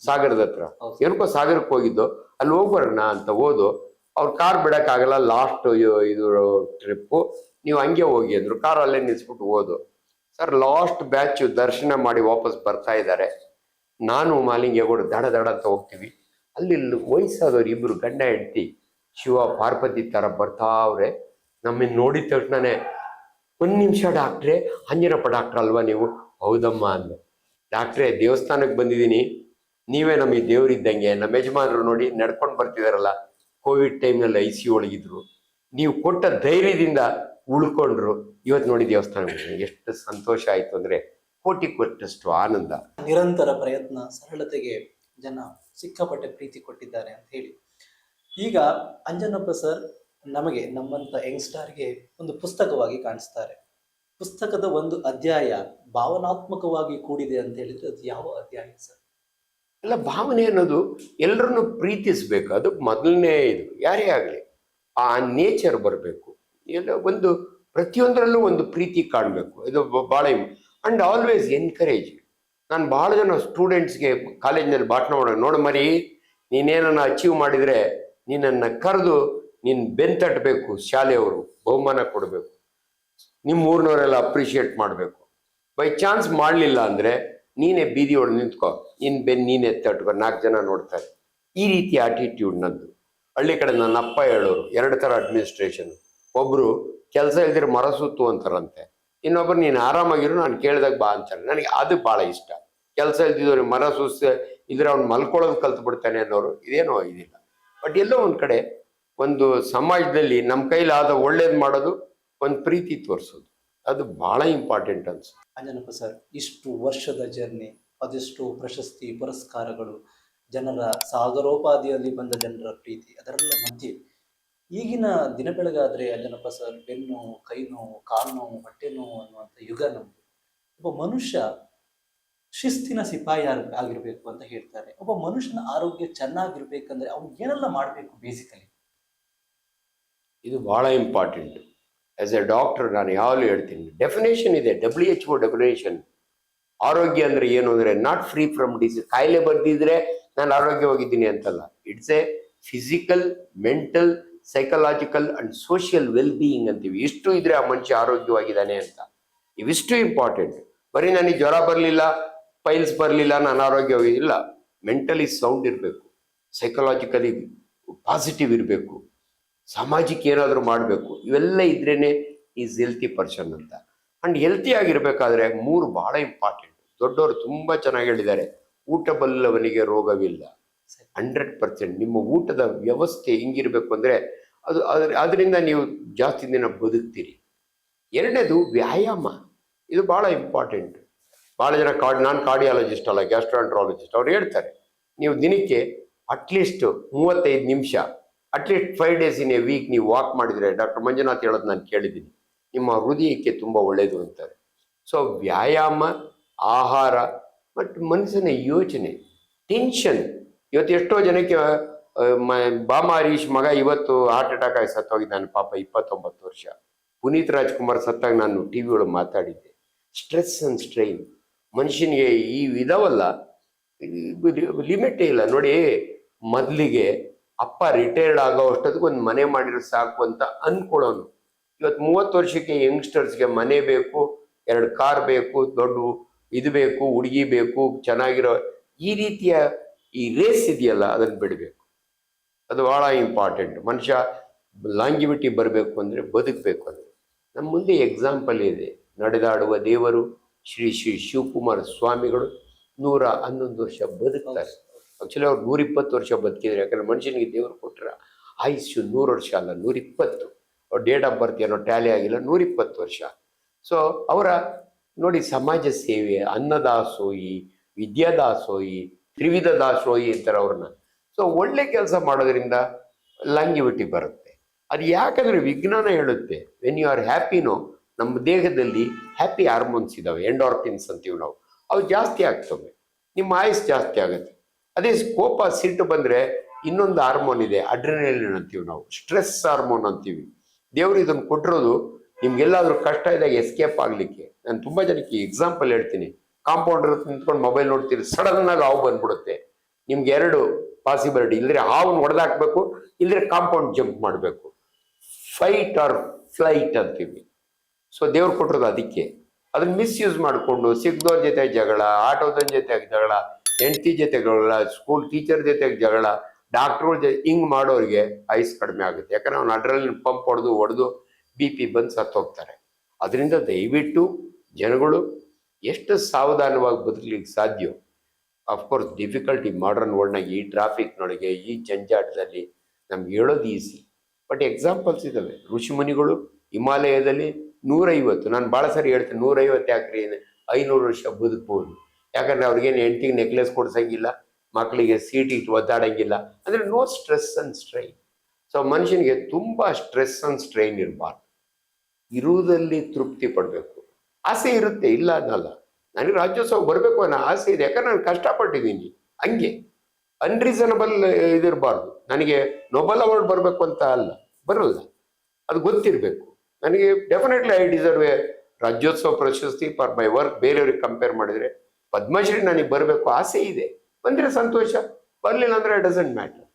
ಸಾಗರದ ಹತ್ರ, ಏನಕ್ಕೋ ಸಾಗರಕ್ಕೆ ಹೋಗಿದ್ದು, ಅಲ್ಲಿ ಹೋಗ್ಬರೋಣ ಅಂತ ಹೋದು. ಅವ್ರು ಕಾರ್ ಬಿಡೋಕ್ಕಾಗಲ್ಲ, ಲಾಸ್ಟ್ ಇದು ಟ್ರಿಪ್ಪು, ನೀವು ಹಂಗೆ ಹೋಗಿ ಅಂದರು. ಕಾರ್ ಅಲ್ಲೇ ನಿಲ್ಸ್ಬಿಟ್ಟು ಹೋದು. ಸರ್ ಲಾಸ್ಟ್ ಬ್ಯಾಚ್ ದರ್ಶನ ಮಾಡಿ ವಾಪಸ್ ಬರ್ತಾ ಇದ್ದಾರೆ. ನಾನು ಮಾಲಿಂಗೇಗೌಡ ದಡ ಅಂತ ಹೋಗ್ತೀವಿ. ಅಲ್ಲಿ ವಯಸ್ಸಾದವ್ರು ಇಬ್ಬರು ಗಂಡ ಹೆಂಡತಿ ಶಿವ ಪಾರ್ವತಿ ಥರ ಬರ್ತಾವ್ರೆ. ನಮ್ಮನ್ನು ನೋಡಿದ ತಕ್ಷಣನೇ, 1 ನಿಮಿಷ ಡಾಕ್ಟ್ರೇ, ಅಂಜನಪ್ಪ ಡಾಕ್ಟ್ರ್ ಅಲ್ವಾ ನೀವು? ಹೌದಮ್ಮ ಅಂದೆ. ಡಾಕ್ಟ್ರೇ ದೇವಸ್ಥಾನಕ್ಕೆ ಬಂದಿದ್ದೀನಿ, ನೀವೇ ನಮಗೆ ದೇವರಿದ್ದಂಗೆ. ನಮ್ಮ ಯಜಮಾನರು ನೋಡಿ ನಡ್ಕೊಂಡು ಬರ್ತಿದಾರಲ್ಲ, ಕೋವಿಡ್ ಟೈಮ್ನಲ್ಲಿ ICU ಒಳಗಿದ್ರು, ನೀವು ಕೊಟ್ಟ ಧೈರ್ಯದಿಂದ ಉಳ್ಕೊಂಡ್ರು, ಇವತ್ತು ನೋಡಿ ದೇವಸ್ಥಾನಕ್ಕೆ. ಎಷ್ಟು ಸಂತೋಷ ಆಯಿತು ಅಂದರೆ ಕೋಟಿ ಕೊಟ್ಟಷ್ಟು ಆನಂದ. ನಿರಂತರ ಪ್ರಯತ್ನ, ಸರಳತೆಗೆ ಜನ ಸಿಕ್ಕಾಪಟ್ಟೆ ಪ್ರೀತಿ ಕೊಟ್ಟಿದ್ದಾರೆ ಅಂತ ಹೇಳಿ, ಈಗ ಅಂಜನಪ್ಪ ಸರ್ ನಮಗೆ, ನಮ್ಮಂತ ಯಂಗ್ಸ್ಟರ್ಗೆ ಒಂದು ಪುಸ್ತಕವಾಗಿ ಕಾಣಿಸ್ತಾರೆ. ಪುಸ್ತಕದ ಒಂದು ಅಧ್ಯಾಯ ಭಾವನಾತ್ಮಕವಾಗಿ ಕೂಡಿದೆ ಅಂತ ಹೇಳಿದ್ರೆ ಅದು ಯಾವ ಅಧ್ಯಾಯ ಸರ್? ಎಲ್ಲ ಭಾವನೆ ಅನ್ನೋದು ಎಲ್ಲರನ್ನು ಪ್ರೀತಿಸ್ಬೇಕು, ಅದು ಮೊದಲನೇ ಇದು. ಯಾರೇ ಆಗಲಿ ಆ ನೇಚರ್ ಬರಬೇಕು. ಎಲ್ಲ ಒಂದು ಪ್ರತಿಯೊಂದರಲ್ಲೂ ಒಂದು ಪ್ರೀತಿ ಕಾಣಬೇಕು, ಇದು ಭಾಳ. And always encourage. ನಾನು ಭಾಳ ಜನ ಸ್ಟೂಡೆಂಟ್ಸ್ಗೆ ಕಾಲೇಜ್ನಲ್ಲಿ ಭಾಷಣ ಮಾಡೋದು, ನೋಡು ಮರಿ, ನೀನೇನನ್ನ ಅಚೀವ್ ಮಾಡಿದರೆ ನೀನನ್ನು ಕರೆದು ನೀನು ಬೆಂತಟ್ಟಬೇಕು, ಶಾಲೆಯವರು ಬಹುಮಾನ ಕೊಡಬೇಕು, ನಿಮ್ಮ ಊರಿನವರೆಲ್ಲ ಅಪ್ರಿಷಿಯೇಟ್ ಮಾಡಬೇಕು. ಬೈ ಚಾನ್ಸ್ ಮಾಡಲಿಲ್ಲ ಅಂದರೆ ನೀನೇ ಬೀದಿ ಒಳಗೆ ನಿಂತ್ಕೋ, ನೀನೇ ತಟ್ಕೋ, 4 ಜನ ನೋಡ್ತಾರೆ. ಈ ರೀತಿ ಆಟಿಟ್ಯೂಡ್ ನಂದು. ಹಳ್ಳಿ ಕಡೆ ನನ್ನ ಅಪ್ಪ ಹೇಳೋರು, 2 ಥರ ಅಡ್ಮಿನಿಸ್ಟ್ರೇಷನ್. ಒಬ್ಬರು ಕೆಲಸ ಇಲ್ದಿರ ಮರ ಸುತ್ತು ಅಂತಾರಂತೆ. ಇನ್ನೊಬ್ರು ನೀನು ಆರಾಮಾಗಿರು, ನಾನು ಕೇಳಿದಾಗ ಬಾ ಅಂತಾರೆ. ನನಗೆ ಅದು ಭಾಳ ಇಷ್ಟ. ಕೆಲಸ ಇಲ್ದಿದ್ದವ್ರು ಮರ ಸುಸ್ತ ಇದ್ರೆ ಅವ್ನು ಮಲ್ಕೊಳ್ಳೋದು ಕಲ್ತು ಬಿಡ್ತಾನೆ ಅನ್ನೋರು ಇದೇನೋ ಇದಿಲ್ಲ. ಬಟ್ ಎಲ್ಲೋ ಒಂದು ಕಡೆ ಒಂದು ಸಮಾಜದಲ್ಲಿ ನಮ್ಮ ಕೈಲಾದ ಒಳ್ಳೇದು ಮಾಡೋದು, ಒಂದು ಪ್ರೀತಿ ತೋರಿಸೋದು, ಅದು ಭಾಳ ಇಂಪಾರ್ಟೆಂಟ್ ಅನ್ಸುತ್ತೆ. ಅಂಜನಪ್ಪ ಸರ್, ಇಷ್ಟು ವರ್ಷದ ಜರ್ನಿ, ಅದೆಷ್ಟು ಪ್ರಶಸ್ತಿ ಪುರಸ್ಕಾರಗಳು, ಜನರ ಸಾಗರೋಪಾದಿಯಲ್ಲಿ ಬಂದ ಜನರ ಪ್ರೀತಿ, ಅದರೆಲ್ಲ ಮಧ್ಯೆ ಈಗಿನ ದಿನ ಬೆಳಗಾದ್ರೆ ಅಂಜನಪ್ಪ ಸರ್, ಬೆನ್ನು ಕೈ ನೋವು, ಕಾಲು ನೋವು, ಹೊಟ್ಟೆ ನೋವು ಅನ್ನುವಂಥ ಯುಗ ನಮ್ದು. ಒಬ್ಬ ಮನುಷ್ಯ ಶಿಸ್ತಿನ ಸಿಪಾಯಿ ಆಗಿರ್ಬೇಕು ಅಂತ ಹೇಳ್ತಾರೆ. ಒಬ್ಬ ಮನುಷ್ಯನ ಆರೋಗ್ಯ ಚೆನ್ನಾಗಿರ್ಬೇಕಂದ್ರೆ ಅವ್ನು ಏನೆಲ್ಲ ಮಾಡಬೇಕು ಬೇಸಿಕಲಿ? ಇದು ಭಾಳ ಇಂಪಾರ್ಟೆಂಟ್. ಆಸ್ ಎ ಡಾಕ್ಟರ್ ನಾನು ಯಾವಾಗಲೂ ಹೇಳ್ತೀನಿ, ಡೆಫಿನೇಷನ್ ಇದೆ, WHO ಡೆಫಿನೇಷನ್. ಆರೋಗ್ಯ ಅಂದರೆ ಏನು ಅಂದರೆ ನಾಟ್ ಫ್ರೀ ಫ್ರಮ್ ಡಿಸೀಸ್. ಕಾಯಿಲೆ ಬರ್ದಿದ್ರೆ ನಾನು ಆರೋಗ್ಯವಾಗಿದ್ದೀನಿ ಅಂತಲ್ಲ. It's A physical, mental, psychological and social well being ಅಂತೀವಿ. ಇಷ್ಟು ಇದ್ರೆ ಆ ಮನುಷ್ಯ ಆರೋಗ್ಯವಾಗಿದ್ದಾನೆ ಅಂತ. ಇವಿಷ್ಟು ಇಂಪಾರ್ಟೆಂಟ್. ಬರೀ ನನಗೆ ಜ್ವರ ಬರಲಿಲ್ಲ, ಪೈಲ್ಸ್ ಬರಲಿಲ್ಲ, ನಾನು ಆರೋಗ್ಯವಾಗಿಲ್ಲ. ಮೆಂಟಲಿ ಸೌಂಡ್ ಇರಬೇಕು, ಸೈಕಲಾಜಿಕಲಿ ಪಾಸಿಟಿವ್ ಇರಬೇಕು, ಸಾಮಾಜಿಕ ಏನಾದರೂ ಮಾಡಬೇಕು. ಇವೆಲ್ಲ ಇದ್ರೇನೆ ಈಸ್ ಹೆಲ್ತಿ ಪರ್ಸನ್ ಅಂತ. ಅಂಡ್ ಹೆಲ್ತಿ ಆಗಿರ್ಬೇಕಾದ್ರೆ 3 ಭಾಳ ಇಂಪಾರ್ಟೆಂಟ್. ದೊಡ್ಡವರು ತುಂಬ ಚೆನ್ನಾಗಿ ಹೇಳಿದ್ದಾರೆ. ಊಟ ಬಲ್ಲವನಿಗೆ ರೋಗವಿಲ್ಲ. 100%. ನಿಮ್ಮ ಊಟದ ವ್ಯವಸ್ಥೆ ಹಿಂಗಿರ್ಬೇಕು ಅಂದರೆ ಅದರಿಂದ ನೀವು ಜಾಸ್ತಿ ದಿನ ಬದುಕ್ತೀರಿ. ಎರಡನೇದು ವ್ಯಾಯಾಮ. ಇದು ಭಾಳ ಇಂಪಾರ್ಟೆಂಟ್. ಭಾಳ ಜನ ನಾನು ಕಾರ್ಡಿಯಾಲಜಿಸ್ಟ್ ಅಲ್ಲ, ಗ್ಯಾಸ್ಟ್ರೋಎಂಟ್ರಾಲಜಿಸ್ಟ್, ಅವ್ರು ಹೇಳ್ತಾರೆ ನೀವು ದಿನಕ್ಕೆ ಅಟ್ಲೀಸ್ಟ್ 35 ನಿಮಿಷ, at least 5 days in a week ನೀವು ವಾಕ್ ಮಾಡಿದರೆ, ಡಾಕ್ಟರ್ ಮಂಜುನಾಥ್ ಹೇಳೋದು ನಾನು ಕೇಳಿದ್ದೀನಿ, ನಿಮ್ಮ ಹೃದಯಕ್ಕೆ ತುಂಬ ಒಳ್ಳೆಯದು ಅಂತಾರೆ. ಸೊ ವ್ಯಾಯಾಮ, ಆಹಾರ ಮತ್ತು ಮನಸ್ಸಿನ ಯೋಚನೆ, ಟೆನ್ಷನ್. ಇವತ್ತು ಎಷ್ಟೋ ಜನಕ್ಕೆ ಬಾಮ ಹರೀಶ್ ಮಗ ಇವತ್ತು ಹಾರ್ಟ್ ಅಟ್ಯಾಕ್ ಆಗಿ ಸತ್ತೋಗಿದ್ದಾನೆ ಪಾಪ, 29 ವರ್ಷ. ಪುನೀತ್ ರಾಜ್ಕುಮಾರ್ ಸತ್ತಾಗ ನಾನು ಟಿ ವಿ ಒಳಗೆ ಮಾತಾಡಿದ್ದೆ. ಸ್ಟ್ರೆಸ್ ಆ್ಯಂಡ್ ಸ್ಟ್ರೈನ್ ಮನುಷ್ಯನಿಗೆ ಈ ಇದಾವಲ್ಲ, ಲಿಮಿಟೇ ಇಲ್ಲ ನೋಡಿ. ಮೊದಲಿಗೆ ಅಪ್ಪ ರಿಟೈರ್ಡ್ ಆಗೋ ಅಷ್ಟೊತ್ತಿಗೆ ಒಂದು ಮನೆ ಮಾಡಿರೋ ಸಾಕು ಅಂತ ಅಂದ್ಕೊಳ್ಳೋನು. ಇವತ್ತು 30 ವರ್ಷಕ್ಕೆ ಯಂಗ್ಸ್ಟರ್ಸ್ಗೆ ಮನೆ ಬೇಕು, 2 ಕಾರ್ ಬೇಕು, ದೊಡ್ಡ ಇದು ಬೇಕು, ಹುಡುಗಿ ಬೇಕು, ಚೆನ್ನಾಗಿರೋ ಈ ರೀತಿಯ ಈ ರೇಸ್ ಇದೆಯಲ್ಲ, ಅದನ್ನು ಬಿಡಬೇಕು. ಅದು ಭಾಳ ಇಂಪಾರ್ಟೆಂಟ್. ಮನುಷ್ಯ ಲಾಂಗಿವಿಟಿ ಬರಬೇಕು ಅಂದರೆ, ಬದುಕಬೇಕು ಅಂದರೆ, ನಮ್ಮ ಮುಂದೆ ಎಕ್ಸಾಂಪಲ್ ಇದೆ. ನಡೆದಾಡುವ ದೇವರು ಶ್ರೀ ಶಿವಕುಮಾರ ಸ್ವಾಮಿಗಳು 111 ವರ್ಷ ಬದುಕ್ತಾರೆ. ಆ್ಯಕ್ಚುಲಿ ಅವ್ರು 120 ವರ್ಷ ಬದುಕಿದ್ರು. ಯಾಕಂದರೆ ಮನುಷ್ಯನಿಗೆ ದೇವರು ಕೊಟ್ಟರೆ ಆಯುಷ್ಯು 100 ವರ್ಷ ಅಲ್ಲ, 120. ಅವ್ರ ಡೇಟ್ ಆಫ್ ಬರ್ತ್ ಏನೋ ಟ್ಯಾಲಿ ಆಗಿಲ್ಲ, 120 ವರ್ಷ. ಸೊ ಅವರ ನೋಡಿ ಸಮಾಜ ಸೇವೆ, ಅನ್ನದಾಸೋಹಿ, ವಿದ್ಯಾದಾಸೋಹಿ, ತ್ರಿವಿಧ ದಾಸೋಹಿ ಅಂತಾರೆ ಅವ್ರನ್ನ. ಸೊ ಒಳ್ಳೆ ಕೆಲಸ ಮಾಡೋದ್ರಿಂದ ಲಾಂಗಿವಿಟಿ ಬರುತ್ತೆ. ಅದು ಯಾಕಂದರೆ ವಿಜ್ಞಾನ ಹೇಳುತ್ತೆ, ವೆನ್ ಯು ಆರ್ ಹ್ಯಾಪಿನೋ, ನಮ್ಮ ದೇಹದಲ್ಲಿ ಹ್ಯಾಪಿ ಹಾರ್ಮೋನ್ಸ್ ಇದ್ದಾವೆ, ಎಂಡಾರ್ಫಿನ್ಸ್ ಅಂತೀವಿ ನಾವು, ಅವು ಜಾಸ್ತಿ ಆಗ್ತವೆ, ನಿಮ್ಮ ಆಯುಸ್ ಜಾಸ್ತಿ ಆಗುತ್ತೆ. ಅದೇ ಕೋಪ, ಸಿಟ್ಟು ಬಂದರೆ ಇನ್ನೊಂದು ಹಾರ್ಮೋನ್ ಇದೆ, ಅಡ್ರಿನಲಿನ್ ಅಂತೀವಿ ನಾವು, ಸ್ಟ್ರೆಸ್ ಹಾರ್ಮೋನ್ ಅಂತೀವಿ. ದೇವರು ಇದನ್ನು ಕೊಟ್ಟಿರೋದು ನಿಮ್ಗೆಲ್ಲಾದ್ರೂ ಕಷ್ಟ ಇದ್ದಾಗ ಎಸ್ಕೇಪ್ ಆಗಲಿಕ್ಕೆ. ನಾನು ತುಂಬ ಜನಕ್ಕೆ ಎಕ್ಸಾಂಪಲ್ ಹೇಳ್ತೀನಿ. ಕಾಂಪೌಂಡರ್ ನಿಂತ್ಕೊಂಡು ಮೊಬೈಲ್ ನೋಡ್ತೀರಿ, ಸಡನ್ನಾಗಿ ಹಾವು ಬಂದ್ಬಿಡುತ್ತೆ. ನಿಮ್ಗೆ 2 ಪಾಸಿಬಿಲಿಟಿ, ಇಲ್ಲದ್ರೆ ಹಾವನ್ನು ಹೊಡೆದಾಕ್ಬೇಕು, ಇಲ್ಲದ್ರೆ ಕಾಂಪೌಂಡ್ ಜಂಪ್ ಮಾಡಬೇಕು. ಫೈಟ್ ಆರ್ ಫ್ಲೈಟ್ ಅಂತೀವಿ. ಸೊ ದೇವ್ರು ಕೊಟ್ಟಿರೋದು ಅದಕ್ಕೆ. ಅದನ್ನ ಮಿಸ್ಯೂಸ್ ಮಾಡಿಕೊಂಡು ಸಿಗ್ದವ್ರ ಜೊತೆ ಜಗಳ, ಆಟೋದನ್ ಜೊತೆ ಜಗಳ, ಹೆಂಡತಿ ಜೊತೆ ಜಗಳ, ಸ್ಕೂಲ್ ಟೀಚರ್ ಜೊತೆಗೆ ಜಗಳ, ಡಾಕ್ಟ್ರುಗಳ ಜೊತೆ, ಹಿಂಗೆ ಮಾಡೋರಿಗೆ ಆಯುಸ್ ಕಡಿಮೆ ಆಗುತ್ತೆ. ಯಾಕಂದ್ರೆ ಅವ್ನು ಅಡ್ರಲ್ಲಿ ಪಂಪ್ ಹೊಡೆದು BP ಬಂದು ಸತ್ತೋಗ್ತಾರೆ. ಅದರಿಂದ ದಯವಿಟ್ಟು ಜನಗಳು ಎಷ್ಟು ಸಾವಧಾನವಾಗಿ ಬದುಕಲಿಕ್ಕೆ ಸಾಧ್ಯ. ಅಫ್ಕೋರ್ಸ್ ಡಿಫಿಕಲ್ಟಿ ಮಾಡರ್ನ್ ವರ್ಲ್ಡ್ನಾಗ, ಈ ಟ್ರಾಫಿಕ್ನೊಳಗೆ, ಈ ಜಂಜಾಟದಲ್ಲಿ ನಮ್ಗೆ ಹೇಳೋದು ಈಸಿ. ಬಟ್ ಎಕ್ಸಾಂಪಲ್ಸ್ ಇದ್ದಾವೆ. ಋಷಿಮುನಿಗಳು ಹಿಮಾಲಯದಲ್ಲಿ 150, ನಾನು ಭಾಳ ಸರಿ ಹೇಳ್ತೀನಿ, 150 ಯಾಕ್ರಿ, 500 ವರ್ಷ ಬದುಕ್ಬೋದು. ಯಾಕಂದರೆ ಅವ್ರಿಗೇನು ಹೆಂಡ್ತಿಗೆ ನೆಕ್ಲೆಸ್ ಕೊಡ್ಸಂಗಿಲ್ಲ, ಮಕ್ಕಳಿಗೆ ಸೀಟ್ ಇಟ್ಟು ಒದ್ದಾಡಂಗಿಲ್ಲ. ಅಂದರೆ no stress and strain. So ಮನುಷ್ಯನಿಗೆ ತುಂಬ ಸ್ಟ್ರೆಸ್ ಆ್ಯಂಡ್ ಸ್ಟ್ರೈನ್ ಇರಬಾರ್ದು. ಇರುವುದಲ್ಲಿ ತೃಪ್ತಿ ಪಡಬೇಕು. ಆಸೆ ಇರುತ್ತೆ, ಇಲ್ಲ ಅನ್ನಲ್ಲ. ನನಗೆ ರಾಜ್ಯೋತ್ಸವ ಬರಬೇಕು ಅನ್ನೋ ಆಸೆ ಇದೆ, ಯಾಕಂದ್ರೆ ನಾನು ಕಷ್ಟಪಟ್ಟಿದ್ದೀನಿ. ಹಂಗೆ ಅನ್ರೀಸನಬಲ್ ಇದಿರಬಾರ್ದು. ನನಗೆ ನೊಬೆಲ್ ಅವಾರ್ಡ್ ಬರಬೇಕು ಅಂತ ಅಲ್ಲ, ಬರಲ್ಲ, ಅದು ಗೊತ್ತಿರಬೇಕು. ನನಗೆ definitely I deserve A Rajyotsava ಪ್ರಶಸ್ತಿ ಫಾರ್ ಮೈ ವರ್ಕ್. ಬೇರೆಯವ್ರಿಗೆ ಕಂಪೇರ್ ಮಾಡಿದರೆ ಪದ್ಮಶ್ರೀ ನನಗೆ ಬರಬೇಕು ಆಸೆ ಇದೆ. ಬಂದರೆ ಸಂತೋಷ, ಬರಲಿಲ್ಲ ಅಂದರೆ ಇಟ್ ಡಸಂಟ್ ಮ್ಯಾಟರ್.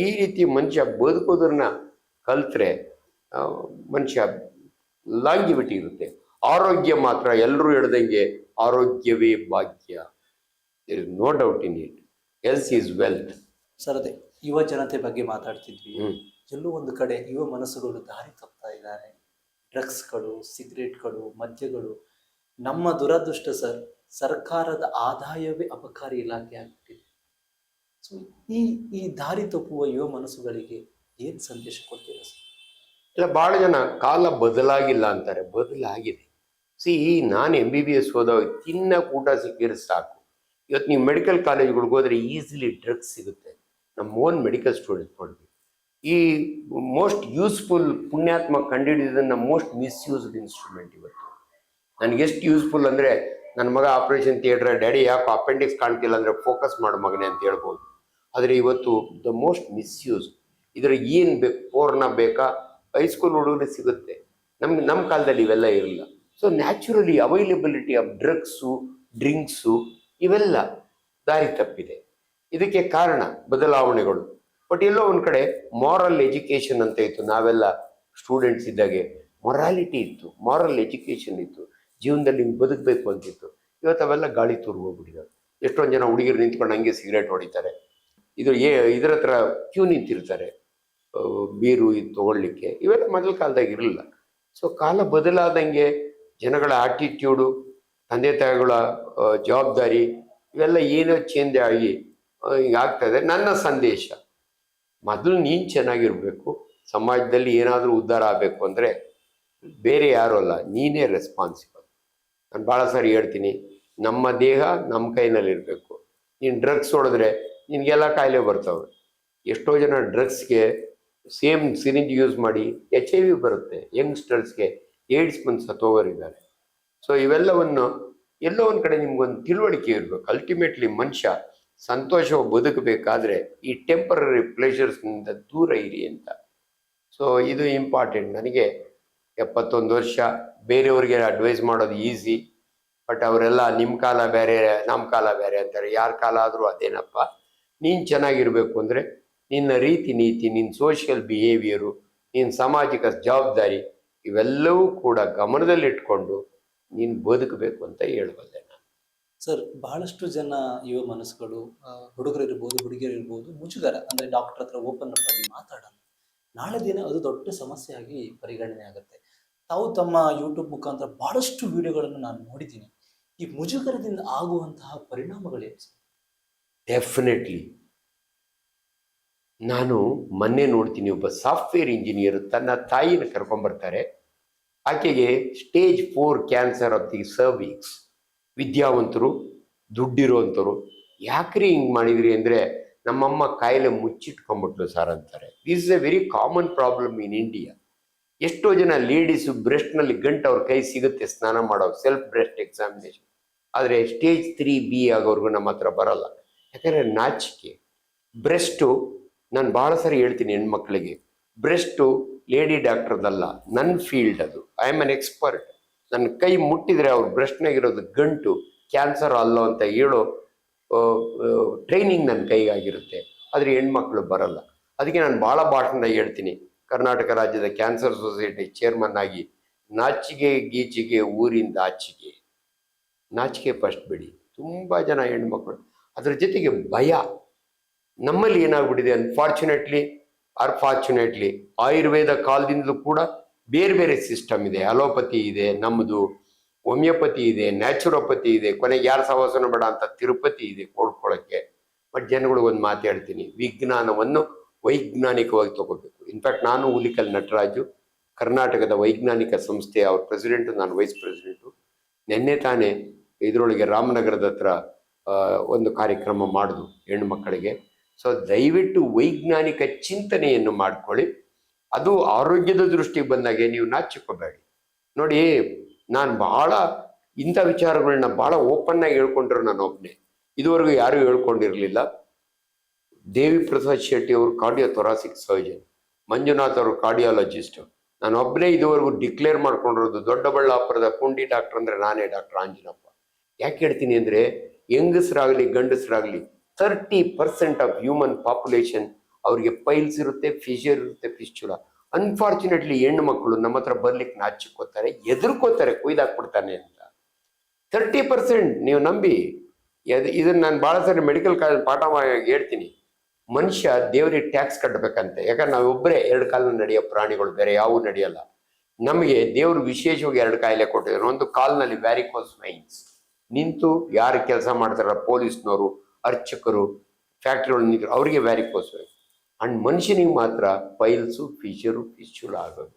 ಈ ರೀತಿ ಮನುಷ್ಯ ಬದುಕೋದನ್ನ ಕಲ್ತ್ರೆ ಮನುಷ್ಯ ಲಾಂಗಿವಿಟಿ ಇರುತ್ತೆ. ಆರೋಗ್ಯ ಮಾತ್ರ ಎಲ್ಲರೂ ಹೇಳ್ದಂಗೆ ಆರೋಗ್ಯವೇ ಭಾಗ್ಯ. There is no doubt in it. Health is wealth. Sir, ಅದೇ ಯುವ ಜನತೆ ಬಗ್ಗೆ ಮಾತಾಡ್ತಿದ್ವಿ. ಎಲ್ಲೋ ಒಂದು ಕಡೆ ಯುವ ಮನಸ್ಸುಗಳು ದಾರಿ ತಪ್ತಾ ಇದ್ದಾರೆ. ಡ್ರಗ್ಸ್ಗಳು, ಸಿಗರೇಟ್ಗಳು, ಮದ್ಯಗಳು. ನಮ್ಮ ದುರದೃಷ್ಟ ಸರ್, ಸರ್ಕಾರದ ಆದಾಯವೇ ಅಬಕಾರಿ ಇಲಾಖೆ ಆಗ್ಬಿಟ್ಟಿದೆ. ಸೊ ಈ ಈ ದಾರಿ ತಪ್ಪುವ ಯುವ ಮನಸ್ಸುಗಳಿಗೆ ಏನ್ ಸಂದೇಶ ಕೊಡ್ತೀರಾ ಸರ್? ಇಲ್ಲ, ಭಾಳ ಜನ ಕಾಲ ಬದಲಾಗಿಲ್ಲ ಅಂತಾರೆ, ಬದಲಾಗಿದೆ. ನಾನು MBBS ಹೋದಾಗ ತಿನ್ನಕ್ಕೆ ಊಟ ಸಿಕ್ಕಿದ್ರೆ ಸಾಕು. ಇವತ್ತು ನೀವು ಮೆಡಿಕಲ್ ಕಾಲೇಜ್ಗಳಿಗೆ ಹೋದರೆ ಈಸಿಲಿ ಡ್ರಗ್ಸ್ ಸಿಗುತ್ತೆ. ನಮ್ಮ ಓನ್ ಮೆಡಿಕಲ್ ಸ್ಟೂಡೆಂಟ್ ನೋಡಿದ್ವಿ. ಈ ಮೋಸ್ಟ್ ಯೂಸ್ಫುಲ್ ಪುಣ್ಯಾತ್ಮ ಕಂಡುಹಿಡಿದನ್ನ ಮೋಸ್ಟ್ ಮಿಸ್ಯೂಸ್ಡ್ ಇನ್ಸ್ಟ್ರೂಮೆಂಟ್ ಇವತ್ತು. ನನಗೆ ಎಷ್ಟು ಯೂಸ್ಫುಲ್ ಅಂದರೆ, ನನ್ನ ಮಗ ಆಪರೇಷನ್ ಥಿಯೇಟ್ರ್, ಡ್ಯಾಡಿ ಯಾಕೆ ಅಪೆಂಡಿಕ್ಸ್ ಕಾಣ್ತಿಲ್ಲ ಅಂದರೆ ಫೋಕಸ್ ಮಾಡು ಮಗನೇ ಅಂತ ಹೇಳ್ಬೋದು. ಆದರೆ ಇವತ್ತು ದ ಮೋಸ್ಟ್ ಮಿಸ್ಯೂಸ್. ಇದರ ಏನು ಬೇಕು, ಪೋರ್ನ ಬೇಕಾ, ಹೈಸ್ಕೂಲ್ ಹುಡುಗರಿಗೆ ಸಿಗುತ್ತೆ. ನಮ್ಮ ಕಾಲದಲ್ಲಿ ಇವೆಲ್ಲ ಇರಲಿಲ್ಲ. So naturally availability of drugs, drinks ಇವೆಲ್ಲ ದಾರಿ ತಪ್ಪಿದೆ. ಇದಕ್ಕೆ ಕಾರಣ ಬದಲಾವಣೆಗಳು. ಬಟ್ ಎಲ್ಲೋ ಒಂದು ಕಡೆ ಮಾರಲ್ ಎಜುಕೇಷನ್ ಅಂತ ಇತ್ತು. ನಾವೆಲ್ಲ ಸ್ಟೂಡೆಂಟ್ಸ್ ಇದ್ದಾಗೆ ಮೊರಾಲಿಟಿ ಇತ್ತು, ಮಾರಲ್ ಎಜುಕೇಷನ್ ಇತ್ತು, ಜೀವನದಲ್ಲಿ ಹಿಂಗೆ ಬದುಕಬೇಕು ಅಂತಿತ್ತು. ಇವತ್ತು ಅವೆಲ್ಲ ಗಾಳಿ ತೂರು ಹೋಗ್ಬಿಟ್ಟಿದ್ದಾರೆ. ಎಷ್ಟೊಂದು ಜನ ಹುಡುಗಿರು ನಿಂತ್ಕೊಂಡು ಹಂಗೆ ಸಿಗರೇಟ್ ಹೊಡಿತಾರೆ. ಇದರ ಹತ್ರ ಕ್ಯೂ ನಿಂತಿರ್ತಾರೆ ಬೀರು ಇದು ತೊಗೊಳ್ಲಿಕ್ಕೆ. ಇವೆಲ್ಲ ಮೊದಲ ಕಾಲದಾಗ ಇರಲಿಲ್ಲ. ಸೊ ಕಾಲ ಬದಲಾದಂಗೆ ಜನಗಳ ಆಟಿಟ್ಯೂಡು, ತಂದೆ ತಾಯಿಗಳ ಜವಾಬ್ದಾರಿ ಇವೆಲ್ಲ ಏನೋ ಚೇಂಜ್ ಆಗಿ ಹಿಂಗಾಗ್ತದೆ. ನನ್ನ ಸಂದೇಶ, ಮೊದಲು ನೀನು ಚೆನ್ನಾಗಿರಬೇಕು. ಸಮಾಜದಲ್ಲಿ ಏನಾದರೂ ಉದ್ಧಾರ ಆಗಬೇಕು ಅಂದರೆ ಬೇರೆ ಯಾರೂ ಅಲ್ಲ, ನೀನೇ ರೆಸ್ಪಾನ್ಸಿಬಲ್. ನಾನು ಭಾಳ ಸಾರಿ ಹೇಳ್ತೀನಿ, ನಮ್ಮ ದೇಹ ನಮ್ಮ ಕೈನಲ್ಲಿರಬೇಕು. ನೀನು ಡ್ರಗ್ಸ್ ಹೊಡೆದ್ರೆ ನಿನಗೆಲ್ಲ ಕಾಯಿಲೆ ಬರ್ತವೆ. ಎಷ್ಟೋ ಜನ ಡ್ರಗ್ಸ್ಗೆ ಸೇಮ್ ಸಿರಿಂಜ್ ಯೂಸ್ ಮಾಡಿ HIV ಬರುತ್ತೆ. ಯಂಗ್ಸ್ಟರ್ಸ್ಗೆ ಏಡ್ಸ್ ಬಂದು ಸತ್ತೋಗರಿದ್ದಾರೆ. ಸೊ ಇವೆಲ್ಲವನ್ನು ಎಲ್ಲೋ ಒಂದು ಕಡೆ ನಿಮ್ಗೊಂದು ತಿಳುವಳಿಕೆ ಇರಬೇಕು. ಅಲ್ಟಿಮೇಟ್ಲಿ ಮನುಷ್ಯ ಸಂತೋಷವಾಗಿ ಬದುಕಬೇಕಾದ್ರೆ ಈ ಟೆಂಪರರಿ ಪ್ಲೇಜರ್ಸ್ನಿಂದ ದೂರ ಇರಿ ಅಂತ. ಸೊ ಇದು ಇಂಪಾರ್ಟೆಂಟ್. ನನಗೆ 71 ವರ್ಷ. ಬೇರೆಯವ್ರಿಗೆ ಅಡ್ವೈಸ್ ಮಾಡೋದು ಈಸಿ, ಬಟ್ ಅವರೆಲ್ಲ ನಿಮ್ಮ ಕಾಲ ಬೇರೆ ನಮ್ಮ ಕಾಲ ಬೇರೆ ಅಂತಾರೆ. ಯಾರ ಕಾಲ ಆದರೂ ಅದೇನಪ್ಪ. ನೀನು ಚೆನ್ನಾಗಿರಬೇಕು ಅಂದರೆ ನಿನ್ನ ರೀತಿ ನೀತಿ, ನಿನ್ನ ಸೋಷಿಯಲ್ ಬಿಹೇವಿಯರು, ನಿನ್ನ ಸಾಮಾಜಿಕ ಜವಾಬ್ದಾರಿ ಇವೆಲ್ಲವೂ ಕೂಡ ಗಮನದಲ್ಲಿಟ್ಕೊಂಡು ನೀನು ಬದುಕಬೇಕು ಅಂತ ಹೇಳಬಲ್ಲೆ ನಾನು. ಸರ್, ಬಹಳಷ್ಟು ಜನ ಯುವ ಮನಸ್ಸುಗಳು, ಹುಡುಗರಿರ್ಬೋದು, ಹುಡುಗಿಯರಿರ್ಬೋದು, ಮುಜುಗರ ಅಂದರೆ ಡಾಕ್ಟರ್ ಹತ್ರ ಓಪನ್ ಅಪ್ ಆಗಿ ಮಾತಾಡಲ್ಲ. ನಾಳೆ ದಿನ ಅದು ದೊಡ್ಡ ಸಮಸ್ಯೆ ಆಗಿ ಪರಿಗಣನೆ ಆಗುತ್ತೆ. ತಾವು ತಮ್ಮ ಯೂಟ್ಯೂಬ್ ಮುಖಾಂತರ ಬಹಳಷ್ಟು ವಿಡಿಯೋಗಳನ್ನು ನಾನು ನೋಡಿದ್ದೀನಿ. ಈ ಮುಜುಗರದಿಂದ ಆಗುವಂತಹ ಪರಿಣಾಮಗಳೇನು ಸರ್? ಡೆಫಿನೆಟ್ಲಿ. ನಾನು ಮೊನ್ನೆ ನೋಡ್ತೀನಿ, ಒಬ್ಬ ಸಾಫ್ಟ್ವೇರ್ ಇಂಜಿನಿಯರ್ ತನ್ನ ತಾಯಿನ ಕರ್ಕೊಂಬರ್ತಾರೆ. ಆಕೆಗೆ stage 4 cancer of the cervix. ವಿದ್ಯಾವಂತರು, ದುಡ್ಡಿರುವಂಥವ್ರು. ಯಾಕ್ರಿ ಹಿಂಗೆ ಮಾಡಿದ್ರಿ ಅಂದರೆ, ನಮ್ಮಮ್ಮ ಕಾಯಿಲೆ ಮುಚ್ಚಿಟ್ಕೊಂಡ್ಬಿಟ್ಲು ಸರ್ ಅಂತಾರೆ. This is A very common problem in India. ಎಷ್ಟೋ ಜನ ಲೇಡೀಸು ಬ್ರೆಸ್ಟ್ನಲ್ಲಿ ಗಂಟು ಅವ್ರ ಕೈ ಸಿಗುತ್ತೆ ಸ್ನಾನ ಮಾಡೋ, ಸೆಲ್ಫ್ ಬ್ರೆಸ್ಟ್ ಎಕ್ಸಾಮಿನೇಷನ್. ಆದರೆ ಸ್ಟೇಜ್ 3B ಆಗೋರ್ಗು ನಮ್ಮ ಹತ್ರ ಬರಲ್ಲ. ಯಾಕಂದರೆ ನಾಚಿಕೆ. ಬ್ರೆಸ್ಟು, ನಾನು ಭಾಳ ಸರಿ ಹೇಳ್ತೀನಿ ಹೆಣ್ಮಕ್ಳಿಗೆ, ಬ್ರೆಸ್ಟು ಲೇಡಿ ಡಾಕ್ಟರ್ದಲ್ಲ, ನನ್ನ ಫೀಲ್ಡ್ ಅದು. I am an expert. ನನ್ನ ಕೈ ಮುಟ್ಟಿದರೆ ಅವ್ರ ಬ್ರೆಸ್ಟ್ನಾಗಿರೋದು ಗಂಟು ಕ್ಯಾನ್ಸರ್ ಅಲ್ಲ ಅಂತ ಹೇಳೋ ಟ್ರೈನಿಂಗ್ ನನ್ನ ಕೈಗಾಗಿರುತ್ತೆ. ಆದರೆ ಹೆಣ್ಮಕ್ಳು ಬರಲ್ಲ. ಅದಕ್ಕೆ ನಾನು ಭಾಳ ಭಾಷಣದಾಗ ಹೇಳ್ತೀನಿ, ಕರ್ನಾಟಕ ರಾಜ್ಯದ ಕ್ಯಾನ್ಸರ್ ಸೊಸೈಟಿ ಚೇರ್ಮನ್ ಆಗಿ, ನಾಚಿಕೆ ಗೀಚಿಗೆ ಊರಿಂದ ಆಚಿಕೆ. ನಾಚಿಕೆ ಫಸ್ಟ್ ಬಿಡಿ. ತುಂಬ ಜನ ಹೆಣ್ಮಕ್ಳು, ಅದ್ರ ಜೊತೆಗೆ ಭಯ. ನಮ್ಮಲ್ಲಿ ಏನಾಗ್ಬಿಟ್ಟಿದೆ, ಅನ್ಫಾರ್ಚುನೇಟ್ಲಿ ಆರ್ ಫಾರ್ಚುನೇಟ್ಲಿ, ಆಯುರ್ವೇದ ಕಾಲದಿಂದಲೂ ಕೂಡ ಬೇರೆ ಬೇರೆ ಸಿಸ್ಟಮ್ ಇದೆ. ಅಲೋಪತಿ ಇದೆ, ನಮ್ಮದು ಹೋಮಿಯೋಪತಿ ಇದೆ, ನ್ಯಾಚುರೋಪತಿ ಇದೆ, ಕೊನೆಗೆ ಯಾರು ಸಹವಾಸನ ಬೇಡ ಅಂತ ತಿರುಪತಿ ಇದೆ ಕೊಡ್ಕೊಳ್ಳೋಕ್ಕೆ. ಬಟ್ ಜನಗಳಿಗೊಂದು ಮಾತು ಹೇಳ್ತೀನಿ, ವಿಜ್ಞಾನವನ್ನು ವೈಜ್ಞಾನಿಕವಾಗಿ ತಗೋಬೇಕು. ಇನ್ಫ್ಯಾಕ್ಟ್ ನಾನು ಹುಲಿಕಲ್ ನಟರಾಜು, ಕರ್ನಾಟಕದ ವೈಜ್ಞಾನಿಕ ಸಂಸ್ಥೆ ಅವ್ರ ಪ್ರೆಸಿಡೆಂಟು, ನಾನು ವೈಸ್ ಪ್ರೆಸಿಡೆಂಟು. ನಿನ್ನೆ ತಾನೇ ಇದರೊಳಗೆ ರಾಮನಗರದ ಹತ್ರ ಒಂದು ಕಾರ್ಯಕ್ರಮ ಮಾಡಿದ್ವು ಹೆಣ್ಣು ಮಕ್ಕಳಿಗೆ. ಸೊ ದಯವಿಟ್ಟು ವೈಜ್ಞಾನಿಕ ಚಿಂತನೆಯನ್ನು ಮಾಡ್ಕೊಳ್ಳಿ. ಅದು ಆರೋಗ್ಯದ ದೃಷ್ಟಿಗೆ ಬಂದಾಗೆ ನೀವು ನಾಚಿಕೋಬೇಡಿ. ನೋಡಿ, ನಾನು ಭಾಳ ಇಂಥ ವಿಚಾರಗಳನ್ನ ಭಾಳ ಓಪನ್ನಾಗಿ ಹೇಳ್ಕೊಂಡ್ರು ನಾನು ಒಬ್ಬನೇ. ಇದುವರೆಗೂ ಯಾರೂ ಹೇಳ್ಕೊಂಡಿರಲಿಲ್ಲ. ದೇವಿ ಪ್ರಸಾದ್ ಶೆಟ್ಟಿ ಅವರು ಕಾರ್ಡಿಯೋ ಥೊರಾಸಿಕ್ ಸರ್ಜನ್, ಮಂಜುನಾಥ್ ಅವರು ಕಾರ್ಡಿಯಾಲಜಿಸ್ಟು. ನಾನು ಒಬ್ಬನೇ ಇದುವರೆಗೂ ಡಿಕ್ಲೇರ್ ಮಾಡ್ಕೊಂಡಿರೋದು. ದೊಡ್ಡಬಳ್ಳಾಪುರದ ಪುಂಡಿ ಡಾಕ್ಟರ್ ಅಂದರೆ ನಾನೇ, ಡಾಕ್ಟರ್ ಆಂಜನಪ್ಪ. ಯಾಕೆ ಹೇಳ್ತೀನಿ ಅಂದರೆ, ಹೆಂಗಸರಾಗಲಿ ಗಂಡಸರಾಗಲಿ 30% ಆಫ್ ಹ್ಯೂಮನ್ ಪಾಪ್ಯುಲೇಷನ್ ಅವರಿಗೆ ಪೈಲ್ಸ್ ಇರುತ್ತೆ, ಫಿಶರ್ ಇರುತ್ತೆ, ಫಿಸ್ಚುಲಾ. ಅನ್ಫಾರ್ಚುನೇಟ್ಲಿ ಹೆಣ್ಣು ಮಕ್ಕಳು ನಮ್ಮ ಹತ್ರ ಬರ್ಲಿಕ್ಕೆ ನಾಚಿಕೋತಾರೆ, ಎದುರ್ಕೋತಾರೆ, ಕೊಯ್ದಾಕ್ಬಿಡ್ತಾನೆ ಅಂತ. 30% ನೀವು ನಂಬಿ. ಇದನ್ನು ನಾನು ಭಾಳ ಸರಿ ಮೆಡಿಕಲ್ ಕಾಲೇಜ್ ಪಾಠ ಹೇಳ್ತೀನಿ. ಮನುಷ್ಯ ದೇವರಿಗೆ ಟ್ಯಾಕ್ಸ್ ಕಟ್ಟಬೇಕಂತೆ. ಯಾಕಂದ್ರೆ ನಾವೊಬ್ಬರೇ 2 ಕಾಲ ನಡೆಯೋ ಪ್ರಾಣಿಗಳು, ಬೇರೆ ಯಾವೂ ನಡೆಯಲ್ಲ. ನಮಗೆ ದೇವರು ವಿಶೇಷವಾಗಿ 2 ಕಾಯಿಲೆ ಕೊಟ್ಟಿದ್ದಾರೆ. ಒಂದು ಕಾಲ್ನಲ್ಲಿ ವ್ಯಾರಿಕೋಸ್ ವೈನ್ಸ್, ನಿಂತು ಯಾರು ಕೆಲಸ ಮಾಡ್ತಾರಲ್ಲ ಪೊಲೀಸ್ನವರು, ಅರ್ಚಕರು, ಫ್ಯಾಕ್ಟ್ರಿ ಒಳಗೆ ನಿಂತರು, ಅವರಿಗೆ ವ್ಯಾರಿಕೋಸ್ ವೈನ್ಸ್. ಅಂಡ್ ಮನುಷ್ಯನಿಗೆ ಮಾತ್ರ ಪೈಲ್ಸು, ಫಿಸ್ಚುಲ ಆಗೋದು.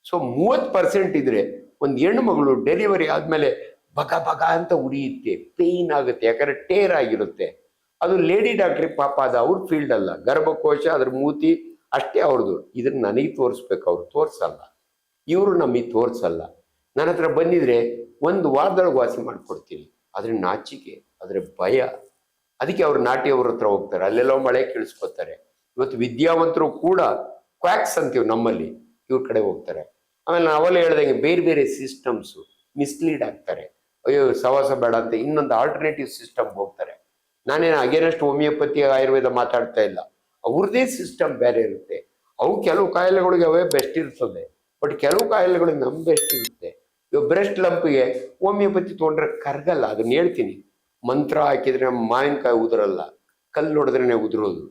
ಸೊ 30% ಇದ್ರೆ ಒಂದು ಹೆಣ್ಣು ಮಗಳು ಡೆಲಿವರಿ ಆದಮೇಲೆ ಬಗ ಬಗ ಅಂತ ಉರಿಯುತ್ತೆ, ಪೇಯ್ನ್ ಆಗುತ್ತೆ, ಯಾಕಂದ್ರೆ ಟೇರ್ ಆಗಿರುತ್ತೆ. ಅದು ಲೇಡಿ ಡಾಕ್ಟ್ರಿಗೆ ಪಾಪ, ಅದು ಅವ್ರ ಫೀಲ್ಡ್ ಅಲ್ಲ, ಗರ್ಭಕೋಶ ಅದ್ರ ಮೂತಿ ಅಷ್ಟೇ ಅವ್ರದ್ದು. ಇದನ್ನ ನನಗೆ ತೋರಿಸ್ಬೇಕು, ಅವ್ರು ತೋರಿಸಲ್ಲ, ಇವರು ನಮಗೆ ತೋರಿಸಲ್ಲ. ನನ್ನ ಹತ್ರ ಬಂದಿದ್ರೆ 1 ವಾರದೊಳಗೆ ವಾಸಿ ಮಾಡಿಕೊಡ್ತೀನಿ. ಅದ್ರ ನಾಚಿಕೆ, ಅದ್ರ ಭಯ, ಅದಕ್ಕೆ ಅವ್ರು ನಾಟಿಯವ್ರ ಹತ್ರ ಹೋಗ್ತಾರೆ, ಅಲ್ಲೆಲ್ಲೋ ಮಳೆ ಕೇಳಿಸ್ಕೊತಾರೆ. ಇವತ್ತು ವಿದ್ಯಾವಂತರು ಕೂಡ ಕ್ವಾಕ್ಸ್ ಅಂತೀವಿ ನಮ್ಮಲ್ಲಿ, ಇವ್ರ ಕಡೆ ಹೋಗ್ತಾರೆ. ಆಮೇಲೆ ನಾವೆಲ್ಲ ಹೇಳ್ದಂಗೆ ಬೇರೆ ಬೇರೆ ಸಿಸ್ಟಮ್ಸು ಮಿಸ್ಲೀಡ್ ಆಗ್ತಾರೆ. ಅಯ್ಯೋ ಸವಾಸ ಬೇಡ ಅಂತ ಇನ್ನೊಂದು ಆಲ್ಟರ್ನೇಟಿವ್ ಸಿಸ್ಟಮ್ಗೆ ಹೋಗ್ತಾರೆ. ನಾನೇನು ಅಗೇನಷ್ಟು ಹೋಮಿಯೋಪತಿ ಆಯುರ್ವೇದ ಮಾತಾಡ್ತಾ ಇಲ್ಲ, ಅವ್ರದ್ದೇ ಸಿಸ್ಟಮ್ ಬೇರೆ ಇರುತ್ತೆ. ಅವು ಕೆಲವು ಕಾಯಿಲೆಗಳಿಗೆ ಅವೇ ಬೆಸ್ಟ್ ಇರ್ತದೆ, ಬಟ್ ಕೆಲವು ಕಾಯಿಲೆಗಳಿಗೆ ನಮ್ಮ ಬೆಸ್ಟ್ ಇರುತ್ತೆ. ಇವಾಗ ಬ್ರೆಸ್ಟ್ ಲಂಪ್ಗೆ ಹೋಮಿಯೋಪತಿ ತೊಗೊಂಡ್ರೆ ಕರ್ಗಲ್ಲ, ಅದನ್ನ ಹೇಳ್ತೀನಿ. ಮಂತ್ರ ಹಾಕಿದ್ರೆ ಮಾವಿನಕಾಯಿ ಉದುರಲ್ಲ, ಕಲ್ಲು ಹೊಡೆದ್ರೇ ಉದುರೋದು.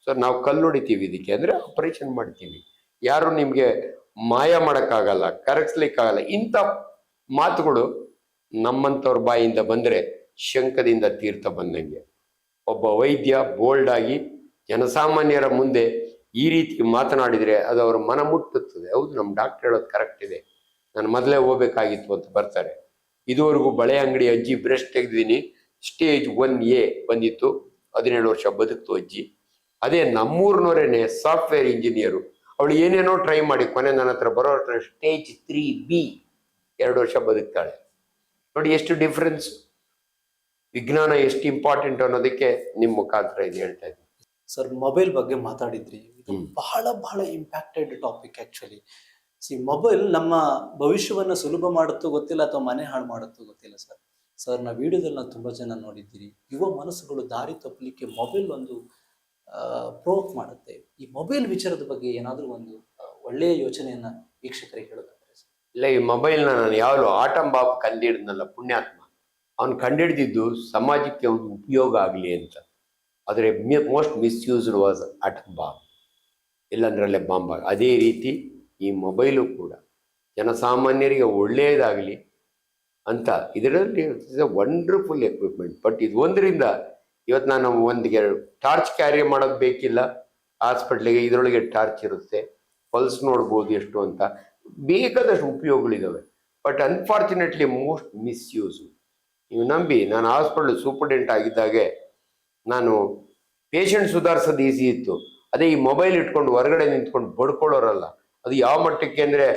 ಸೊ ನಾವು ಕಲ್ಲು ಹೊಡಿತೀವಿ ಇದಕ್ಕೆ, ಅಂದರೆ ಆಪರೇಷನ್ ಮಾಡ್ತೀವಿ. ಯಾರು ನಿಮಗೆ ಮಾಯ ಮಾಡೋಕ್ಕಾಗಲ್ಲ, ಕರಗಿಸ್ಲಿಕ್ಕಾಗಲ್ಲ. ಇಂಥ ಮಾತುಗಳು ನಮ್ಮಂಥವ್ರ ಬಾಯಿಂದ ಬಂದರೆ ಶಂಕದಿಂದ ತೀರ್ಥ ಬಂದಂಗೆ. ಒಬ್ಬ ವೈದ್ಯ ಬೋಲ್ಡ್ ಆಗಿ ಜನಸಾಮಾನ್ಯರ ಮುಂದೆ ಈ ರೀತಿ ಮಾತನಾಡಿದರೆ ಅದು ಅವ್ರ ಮನ ಮುಟ್ಟುತ್ತದೆ. ಹೌದು, ನಮ್ಮ ಡಾಕ್ಟರ್ ಹೇಳೋದು ಕರೆಕ್ಟ್ ಇದೆ, ನಾನು ಮೊದಲೇ ಹೋಗ್ಬೇಕಾಗಿತ್ತು ಅಂತ ಬರ್ತಾರೆ. ಇದುವರೆಗೂ ಬಳೆ ಅಂಗಡಿ ಅಜ್ಜಿ ಬ್ರೆಸ್ಟ್ ತೆಗೆದಿದ್ದೀನಿ, ಸ್ಟೇಜ್ 1A ಬಂದಿತ್ತು, 17 ವರ್ಷ ಬದುಕ್ತು ಅಜ್ಜಿ. ಅದೇ ನಮ್ಮೂರಿನವರೇನೆ ಸಾಫ್ಟ್ವೇರ್ ಇಂಜಿನಿಯರು, ಅವಳು ಏನೇನೋ ಟ್ರೈ ಮಾಡಿ ಕೊನೆ ನನ್ನ ಹತ್ರ ಬರೋ ಸ್ಟೇಜ್ 3B 2 ವರ್ಷ ಬದುಕ್ತಾಳೆ. ನೋಡಿ ಎಷ್ಟು ಡಿಫ್ರೆನ್ಸ್, ವಿಜ್ಞಾನ ಎಷ್ಟು ಇಂಪಾರ್ಟೆಂಟ್ ಅನ್ನೋದಕ್ಕೆ ನಿಮ್ಮ ಮುಖಾಂತರ ಇದು ಹೇಳ್ತಾ ಇದ್ದೀನಿ. ಸರ್, ಮೊಬೈಲ್ ಬಗ್ಗೆ ಮಾತಾಡಿದ್ರಿ, ಇದು ಬಹಳ ಬಹಳ ಇಂಪ್ಯಾಕ್ಟೆಡ್ ಟಾಪಿಕ್ ಆಕ್ಚುಲಿ. ಮೊಬೈಲ್ ನಮ್ಮ ಭವಿಷ್ಯವನ್ನ ಸುಲಭ ಮಾಡುತ್ತೋ ಗೊತ್ತಿಲ್ಲ, ಅಥವಾ ಮನೆ ಹಾಳು ಮಾಡುತ್ತೋ ಗೊತ್ತಿಲ್ಲ ಸರ್. ಸರ್, ನಾವು ವಿಡಿಯೋದಲ್ಲಿ ನಾವು ತುಂಬಾ ಜನ ನೋಡಿದ್ದೀರಿ, ಯುವ ಮನಸ್ಸುಗಳು ದಾರಿ ತಪ್ಪಲಿಕ್ಕೆ ಮೊಬೈಲ್ ಒಂದು ಪ್ರೋವೋಕ್ ಮಾಡುತ್ತೆ. ಈ ಮೊಬೈಲ್ ವಿಚಾರದ ಬಗ್ಗೆ ಏನಾದರೂ ಒಂದು ಒಳ್ಳೆಯ ಯೋಚನೆಯನ್ನ ವೀಕ್ಷಕರಿಗೆ ಹೇಳೋದಾದ್ರೆ ಸರ್. ಇಲ್ಲ, ಈ ಮೊಬೈಲ್ನ ನಾನು ಯಾವಾಗಲೂ ಆಟಂ ಬಾಬ್ ಕಂಡಿಡಿದ್ನಲ್ಲ, ಪುಣ್ಯಾತ್ಮ, ಅವನು ಕಂಡಿಡಿದಿದ್ದು ಸಮಾಜಕ್ಕೆ ಒಂದು ಉಪಯೋಗ ಆಗಲಿ ಅಂತ. ಆದರೆ most misused was atom bomb, ಇಲ್ಲಾಂದ್ರಲ್ಲೇ ಬಾಂಬ್. ಅದೇ ರೀತಿ ಈ ಮೊಬೈಲು ಕೂಡ ಜನಸಾಮಾನ್ಯರಿಗೆ ಒಳ್ಳೆಯದಾಗಲಿ ಅಂತ ಇದರಲ್ಲಿ ವಂಡರ್ಫುಲ್ ಎಕ್ವಿಪ್ಮೆಂಟ್. ಬಟ್ ಇದು ಒಂದರಿಂದ ಇವತ್ತು ನಾನು ಒಂದಿಗೆ ಟಾರ್ಚ್ ಕ್ಯಾರಿ ಮಾಡೋದು ಬೇಕಿಲ್ಲ ಹಾಸ್ಪಿಟ್ಲಿಗೆ, ಇದರೊಳಗೆ ಟಾರ್ಚ್ ಇರುತ್ತೆ, ಪಲ್ಸ್ ನೋಡ್ಬೋದು ಎಷ್ಟು ಅಂತ, ಬೇಕಾದಷ್ಟು ಉಪಯೋಗಗಳಿದ್ದಾವೆ. But unfortunately most misuse. ನೀವು ನಂಬಿ, ನಾನು ಹಾಸ್ಪಿಟ್ಲ್ ಸೂಪರ್ಡೆಂಟ್ ಆಗಿದ್ದಾಗೆ ನಾನು ಪೇಷಂಟ್ ಸುಧಾರಿಸೋದು ಈಸಿ ಇತ್ತು. ಅದೇ ಈ ಮೊಬೈಲ್ ಇಟ್ಕೊಂಡು ಹೊರಗಡೆ ನಿಂತ್ಕೊಂಡು ಬಡ್ಕೊಳ್ಳೋರಲ್ಲ, ಅದು ಯಾವ ಮಟ್ಟಕ್ಕೆ ಅಂದರೆ,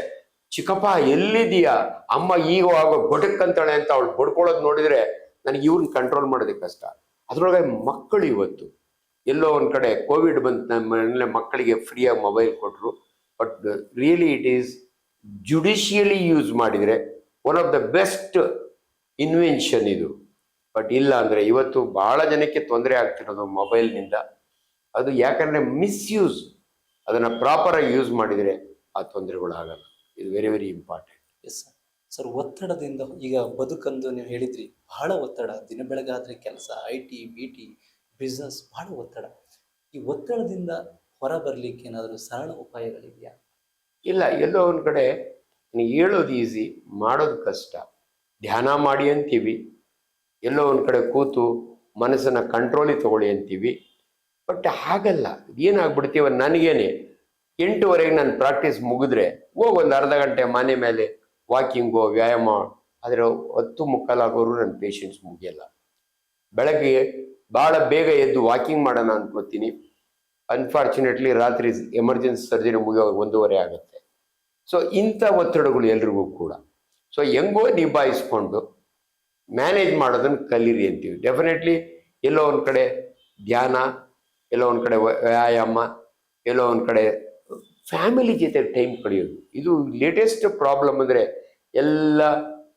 ಚಿಕ್ಕಪ್ಪ ಎಲ್ಲಿದೆಯಾ, ಅಮ್ಮ ಈಗ ಆಗೋ ಗೊಟಕ್ಕಂತಾಳೆ ಅಂತ ಅವಳು ಬಡ್ಕೊಳ್ಳೋದು ನೋಡಿದರೆ ನನಗೆ ಇವ್ರನ್ನ ಕಂಟ್ರೋಲ್ ಮಾಡೋದಕ್ಕೆ ಕಷ್ಟ. ಅದರೊಳಗೆ ಮಕ್ಕಳು ಇವತ್ತು ಎಲ್ಲೋ ಒಂದು ಕಡೆ ಕೋವಿಡ್ ಬಂದು ನಮ್ಮ ಮನೇಲಿ ಮಕ್ಕಳಿಗೆ ಫ್ರೀಯಾಗಿ ಮೊಬೈಲ್ ಕೊಟ್ಟರು. But really it is judicially use ಮಾಡಿದರೆ one of the best invention ಇದು. ಬಟ್ ಇಲ್ಲ ಅಂದರೆ ಇವತ್ತು ಬಹಳ ಜನಕ್ಕೆ ತೊಂದರೆ ಆಗ್ತಿರೋದು ಮೊಬೈಲ್ನಿಂದ. ಅದು ಯಾಕಂದರೆ ಮಿಸ್ಯೂಸ್, ಅದನ್ನು ಪ್ರಾಪರಾಗಿ ಯೂಸ್ ಮಾಡಿದರೆ ಆ ತೊಂದರೆಗಳಾಗಲ್ಲ. ಇದು very very important. Yes sir. Sir, ಒತ್ತಡದಿಂದ ಈಗ ಬದುಕಂದು ನೀವು ಹೇಳಿದ್ರಿ, ಬಹಳ ಒತ್ತಡ, ದಿನ ಬೆಳಗಾದ್ರೆ ಕೆಲಸ, IT, BT, ಬಿಸ್ನೆಸ್, ಬಹಳ ಒತ್ತಡ. ಈ ಒತ್ತಡದಿಂದ ಹೊರ ಬರಲಿಕ್ಕೆ ಏನಾದರೂ ಸರಳ ಉಪಾಯಗಳಿದೆಯಾ? ಇಲ್ಲ, ಎಲ್ಲೋ ಒಂದು ಕಡೆ ಹೇಳೋದು ಈಸಿ, ಮಾಡೋದು ಕಷ್ಟ. ಧ್ಯಾನ ಮಾಡಿ ಅಂತೀವಿ, ಎಲ್ಲೋ ಒಂದು ಕಡೆ ಕೂತು ಮನಸ್ಸನ್ನು ಕಂಟ್ರೋಲಿಗೆ ತಗೊಳ್ಳಿ ಅಂತೀವಿ. ಬಟ್ ಹಾಗಲ್ಲ, ಏನಾಗ್ಬಿಡ್ತೀವ, ನನಗೇನೆ 8:30 ನಾನು ಪ್ರಾಕ್ಟೀಸ್ ಮುಗಿದ್ರೆ ಹೋಗಿ ಒಂದು ಅರ್ಧ ಗಂಟೆ ಮನೆ ಮೇಲೆ ವಾಕಿಂಗು, ವ್ಯಾಯಾಮ, ಆದರೆ 10:45 ನನ್ನ ಪೇಷಂಟ್ಸ್ ಮುಗಿಯಲ್ಲ. ಬೆಳಗ್ಗೆ ಭಾಳ ಬೇಗ ಎದ್ದು ವಾಕಿಂಗ್ ಮಾಡೋಣ ಅನ್ಕೋತೀನಿ, ಅನ್ಫಾರ್ಚುನೇಟ್ಲಿ ರಾತ್ರಿ ಎಮರ್ಜೆನ್ಸಿ ಸರ್ಜರಿ ಮುಗಿಯೋ 1:30 ಆಗುತ್ತೆ. ಸೊ ಇಂಥ ಒತ್ತಡಗಳು ಎಲ್ರಿಗೂ ಕೂಡ. ಸೊ ಹೆಂಗೋ ನಿಭಾಯಿಸ್ಕೊಂಡು ಮ್ಯಾನೇಜ್ ಮಾಡೋದನ್ನು ಕಲೀರಿ ಅಂತೀವಿ. ಡೆಫಿನೆಟ್ಲಿ ಎಲ್ಲೋ ಒಂದು ಕಡೆ ಧ್ಯಾನ, ಎಲ್ಲೋ ಒಂದು ಕಡೆ ವ್ಯಾಯಾಮ, ಎಲ್ಲೋ ಒಂದು ಕಡೆ ಫ್ಯಾಮಿಲಿ ಜೊತೆ ಟೈಮ್ ಕಳೆಯೋದು. ಇದು ಲೇಟೆಸ್ಟ್ ಪ್ರಾಬ್ಲಮ್ ಅಂದರೆ ಎಲ್ಲ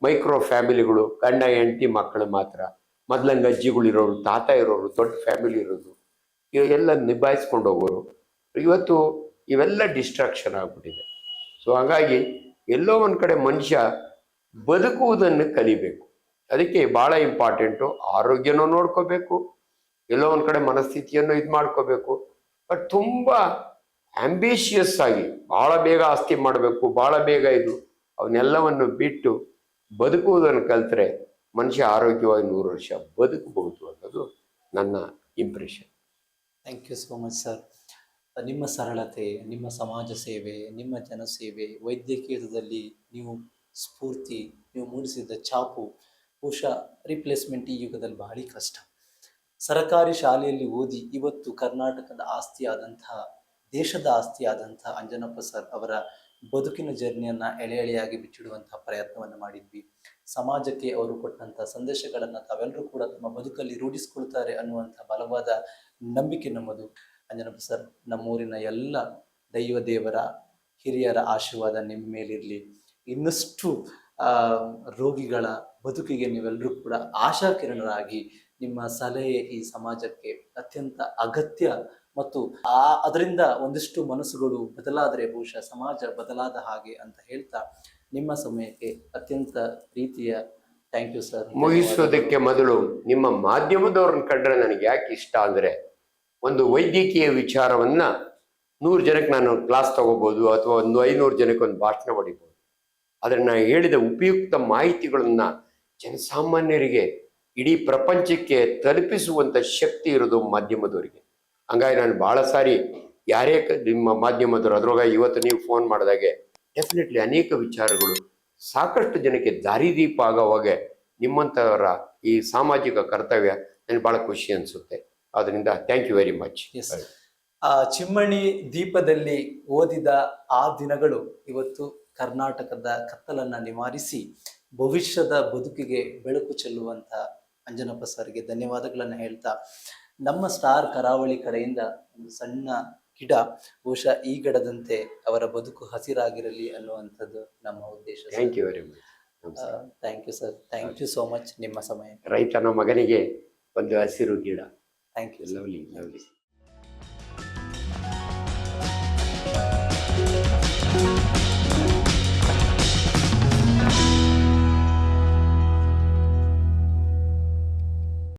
ಮೈಕ್ರೋ ಫ್ಯಾಮಿಲಿಗಳು, ಗಂಡ ಹೆಂಡತಿ ಮಕ್ಕಳು ಮಾತ್ರ. ಮೊದಲಂಗೆ ಅಜ್ಜಿಗಳು ಇರೋರು, ತಾತ ಇರೋರು, ದೊಡ್ಡ ಫ್ಯಾಮಿಲಿ ಇರೋದು, ಇವೆಲ್ಲ ನಿಭಾಯಿಸ್ಕೊಂಡು ಹೋಗೋರು. ಇವತ್ತು ಇವೆಲ್ಲ ಡಿಸ್ಟ್ರಾಕ್ಷನ್ ಆಗ್ಬಿಟ್ಟಿದೆ. ಸೊ ಹಾಗಾಗಿ ಎಲ್ಲೋ ಒಂದು ಕಡೆ ಮನುಷ್ಯ ಬದುಕುವುದನ್ನು ಕಲಿಬೇಕು. ಅದಕ್ಕೆ ಭಾಳ ಇಂಪಾರ್ಟೆಂಟು. ಆರೋಗ್ಯನೂ ನೋಡ್ಕೋಬೇಕು, ಎಲ್ಲೋ ಒಂದು ಕಡೆ ಮನಸ್ಥಿತಿಯನ್ನು ಇದು ಮಾಡ್ಕೋಬೇಕು. ಬಟ್ ತುಂಬ ಆಂಬಿಷಿಯಸ್ ಆಗಿ ಭಾಳ ಬೇಗ ಆಸ್ತಿ ಮಾಡಬೇಕು, ಭಾಳ ಬೇಗ ಇದು ಅವನ್ನೆಲ್ಲವನ್ನು ಬಿಟ್ಟು ಬದುಕುವುದನ್ನು ಕಲಿತ್ರೆ ಮನುಷ್ಯ ಆರೋಗ್ಯವಾಗಿ 100 ವರ್ಷ ಬದುಕಬಹುದು ಅನ್ನೋದು ನನ್ನ impression. Thank you so much sir. ನಿಮ್ಮ ಸರಳತೆ, ನಿಮ್ಮ ಸಮಾಜ ಸೇವೆ, ನಿಮ್ಮ ಜನಸೇವೆ, ವೈದ್ಯಕೀಯದಲ್ಲಿ ನೀವು ಸ್ಫೂರ್ತಿ, ನೀವು ಮೂಡಿಸಿದ ಛಾಪು ಬಹುಶಃ ರಿಪ್ಲೇಸ್ಮೆಂಟ್ ಈ ಯುಗದಲ್ಲಿ ಭಾರಿ ಕಷ್ಟ. ಸರಕಾರಿ ಶಾಲೆಯಲ್ಲಿ ಓದಿ ಇವತ್ತು ಕರ್ನಾಟಕದ ಆಸ್ತಿಯಾದಂತಹ, ದೇಶದ ಆಸ್ತಿಯಾದಂತಹ ಅಂಜನಪ್ಪ ಸರ್ ಅವರ ಬದುಕಿನ ಜರ್ನಿಯನ್ನು ಎಳೆ ಎಳೆಯಾಗಿ ಬಿಚ್ಚಿಡುವಂತಹ ಪ್ರಯತ್ನವನ್ನು ಮಾಡಿದ್ವಿ. ಸಮಾಜಕ್ಕೆ ಅವರು ಕೊಟ್ಟಂತಹ ಸಂದೇಶಗಳನ್ನು ತಾವೆಲ್ಲರೂ ಕೂಡ ತಮ್ಮ ಬದುಕಲ್ಲಿ ರೂಢಿಸಿಕೊಳ್ತಾರೆ ಅನ್ನುವಂಥ ಬಲವಾದ ನಂಬಿಕೆ ನಮ್ಮದು. ಅಂಜನಪ್ಪ ಸರ್, ನಮ್ಮೂರಿನ ಎಲ್ಲ ದೈವ ದೇವರ ಹಿರಿಯರ ಆಶೀರ್ವಾದ ನಿಮ್ಮ ಮೇಲಿರಲಿ. ಇನ್ನಷ್ಟು ರೋಗಿಗಳ ಬದುಕಿಗೆ ನೀವೆಲ್ಲರೂ ಕೂಡ ಆಶಾಕಿರಣರಾಗಿ ನಿಮ್ಮ ಸಲಹೆ ಈ ಸಮಾಜಕ್ಕೆ ಅತ್ಯಂತ ಅಗತ್ಯ ಮತ್ತು ಅದರಿಂದ ಒಂದಿಷ್ಟು ಮನಸ್ಸುಗಳು ಬದಲಾದರೆ ಬಹುಶಃ ಸಮಾಜ ಬದಲಾದ ಹಾಗೆ ಅಂತ ಹೇಳ್ತಾ ನಿಮ್ಮ ಸಮಯಕ್ಕೆ ಅತ್ಯಂತ ಪ್ರೀತಿಯ ಥ್ಯಾಂಕ್ ಯು ಸರ್. ಮುಗಿಸೋದಕ್ಕೆ ಮೊದಲು ನಿಮ್ಮ ಮಾಧ್ಯಮದವ್ರನ್ನ ಕಂಡ್ರೆ ನನಗೆ ಯಾಕೆ ಇಷ್ಟ ಅಂದರೆ, ಒಂದು ವೈದ್ಯಕೀಯ ವಿಚಾರವನ್ನ 100 ಜನಕ್ಕೆ ನಾನು ಕ್ಲಾಸ್ ತಗೋಬಹುದು ಅಥವಾ ಒಂದು 500 ಜನಕ್ಕೆ ಒಂದು ಭಾಷಣ ಹೊಡಿಬಹುದು. ಆದರೆ ನಾನು ಹೇಳಿದ ಉಪಯುಕ್ತ ಮಾಹಿತಿಗಳನ್ನ ಜನಸಾಮಾನ್ಯರಿಗೆ, ಇಡೀ ಪ್ರಪಂಚಕ್ಕೆ ತಲುಪಿಸುವಂಥ ಶಕ್ತಿ ಇರೋದು ಮಾಧ್ಯಮದವರಿಗೆ. ಹಂಗಾಗಿ ನಾನು ಭಾಳ ಸಾರಿ ಯಾರೇ ನಿಮ್ಮ ಮಾಧ್ಯಮದವರು, ಅದ್ರಾಗ ಇವತ್ತು ನೀವು ಫೋನ್ ಮಾಡಿದಾಗೆ ಡೆಫಿನೆಟ್ಲಿ ಅನೇಕ ವಿಚಾರಗಳು ಸಾಕಷ್ಟು ಜನಕ್ಕೆ ದಾರಿದೀಪ ಆಗೋವಾಗೆ ನಿಮ್ಮಂಥವರ ಈ ಸಾಮಾಜಿಕ ಕರ್ತವ್ಯ ನನಗೆ ಭಾಳ ಖುಷಿ ಅನಿಸುತ್ತೆ. ಆದ್ದರಿಂದ thank you very much. Yes, ಚಿಮ್ಮಣಿ ದೀಪದಲ್ಲಿ ಓದಿದ ಆ ದಿನಗಳು ಇವತ್ತು ಕರ್ನಾಟಕದ ಕತ್ತಲನ್ನು ನಿವಾರಿಸಿ ಭವಿಷ್ಯದ ಬದುಕಿಗೆ ಬೆಳಕು ಚೆಲ್ಲುವಂಥ ಅಂಜನಪ್ಪ ಸರ್ಗೆ ಧನ್ಯವಾದಗಳನ್ನು ಹೇಳ್ತಾ, ನಮ್ಮ ಸ್ಟಾರ್ ಕರಾವಳಿ ಕಡೆಯಿಂದ ಒಂದು ಸಣ್ಣ ಗಿಡ ಬಹುಶಃ ಈ ಗಿಡದಂತೆ ಅವರ ಬದುಕು ಹಸಿರಾಗಿರಲಿ ಅನ್ನುವಂಥದ್ದು ನಮ್ಮ ಉದ್ದೇಶ. Thank you very much. Thank you sir. Thank you so much ನಿಮ್ಮ ಸಮಯ. ರೈತನ ಮಗನಿಗೆ ಒಂದು ಹಸಿರು ಗಿಡ. Thank you. Lovely lovely.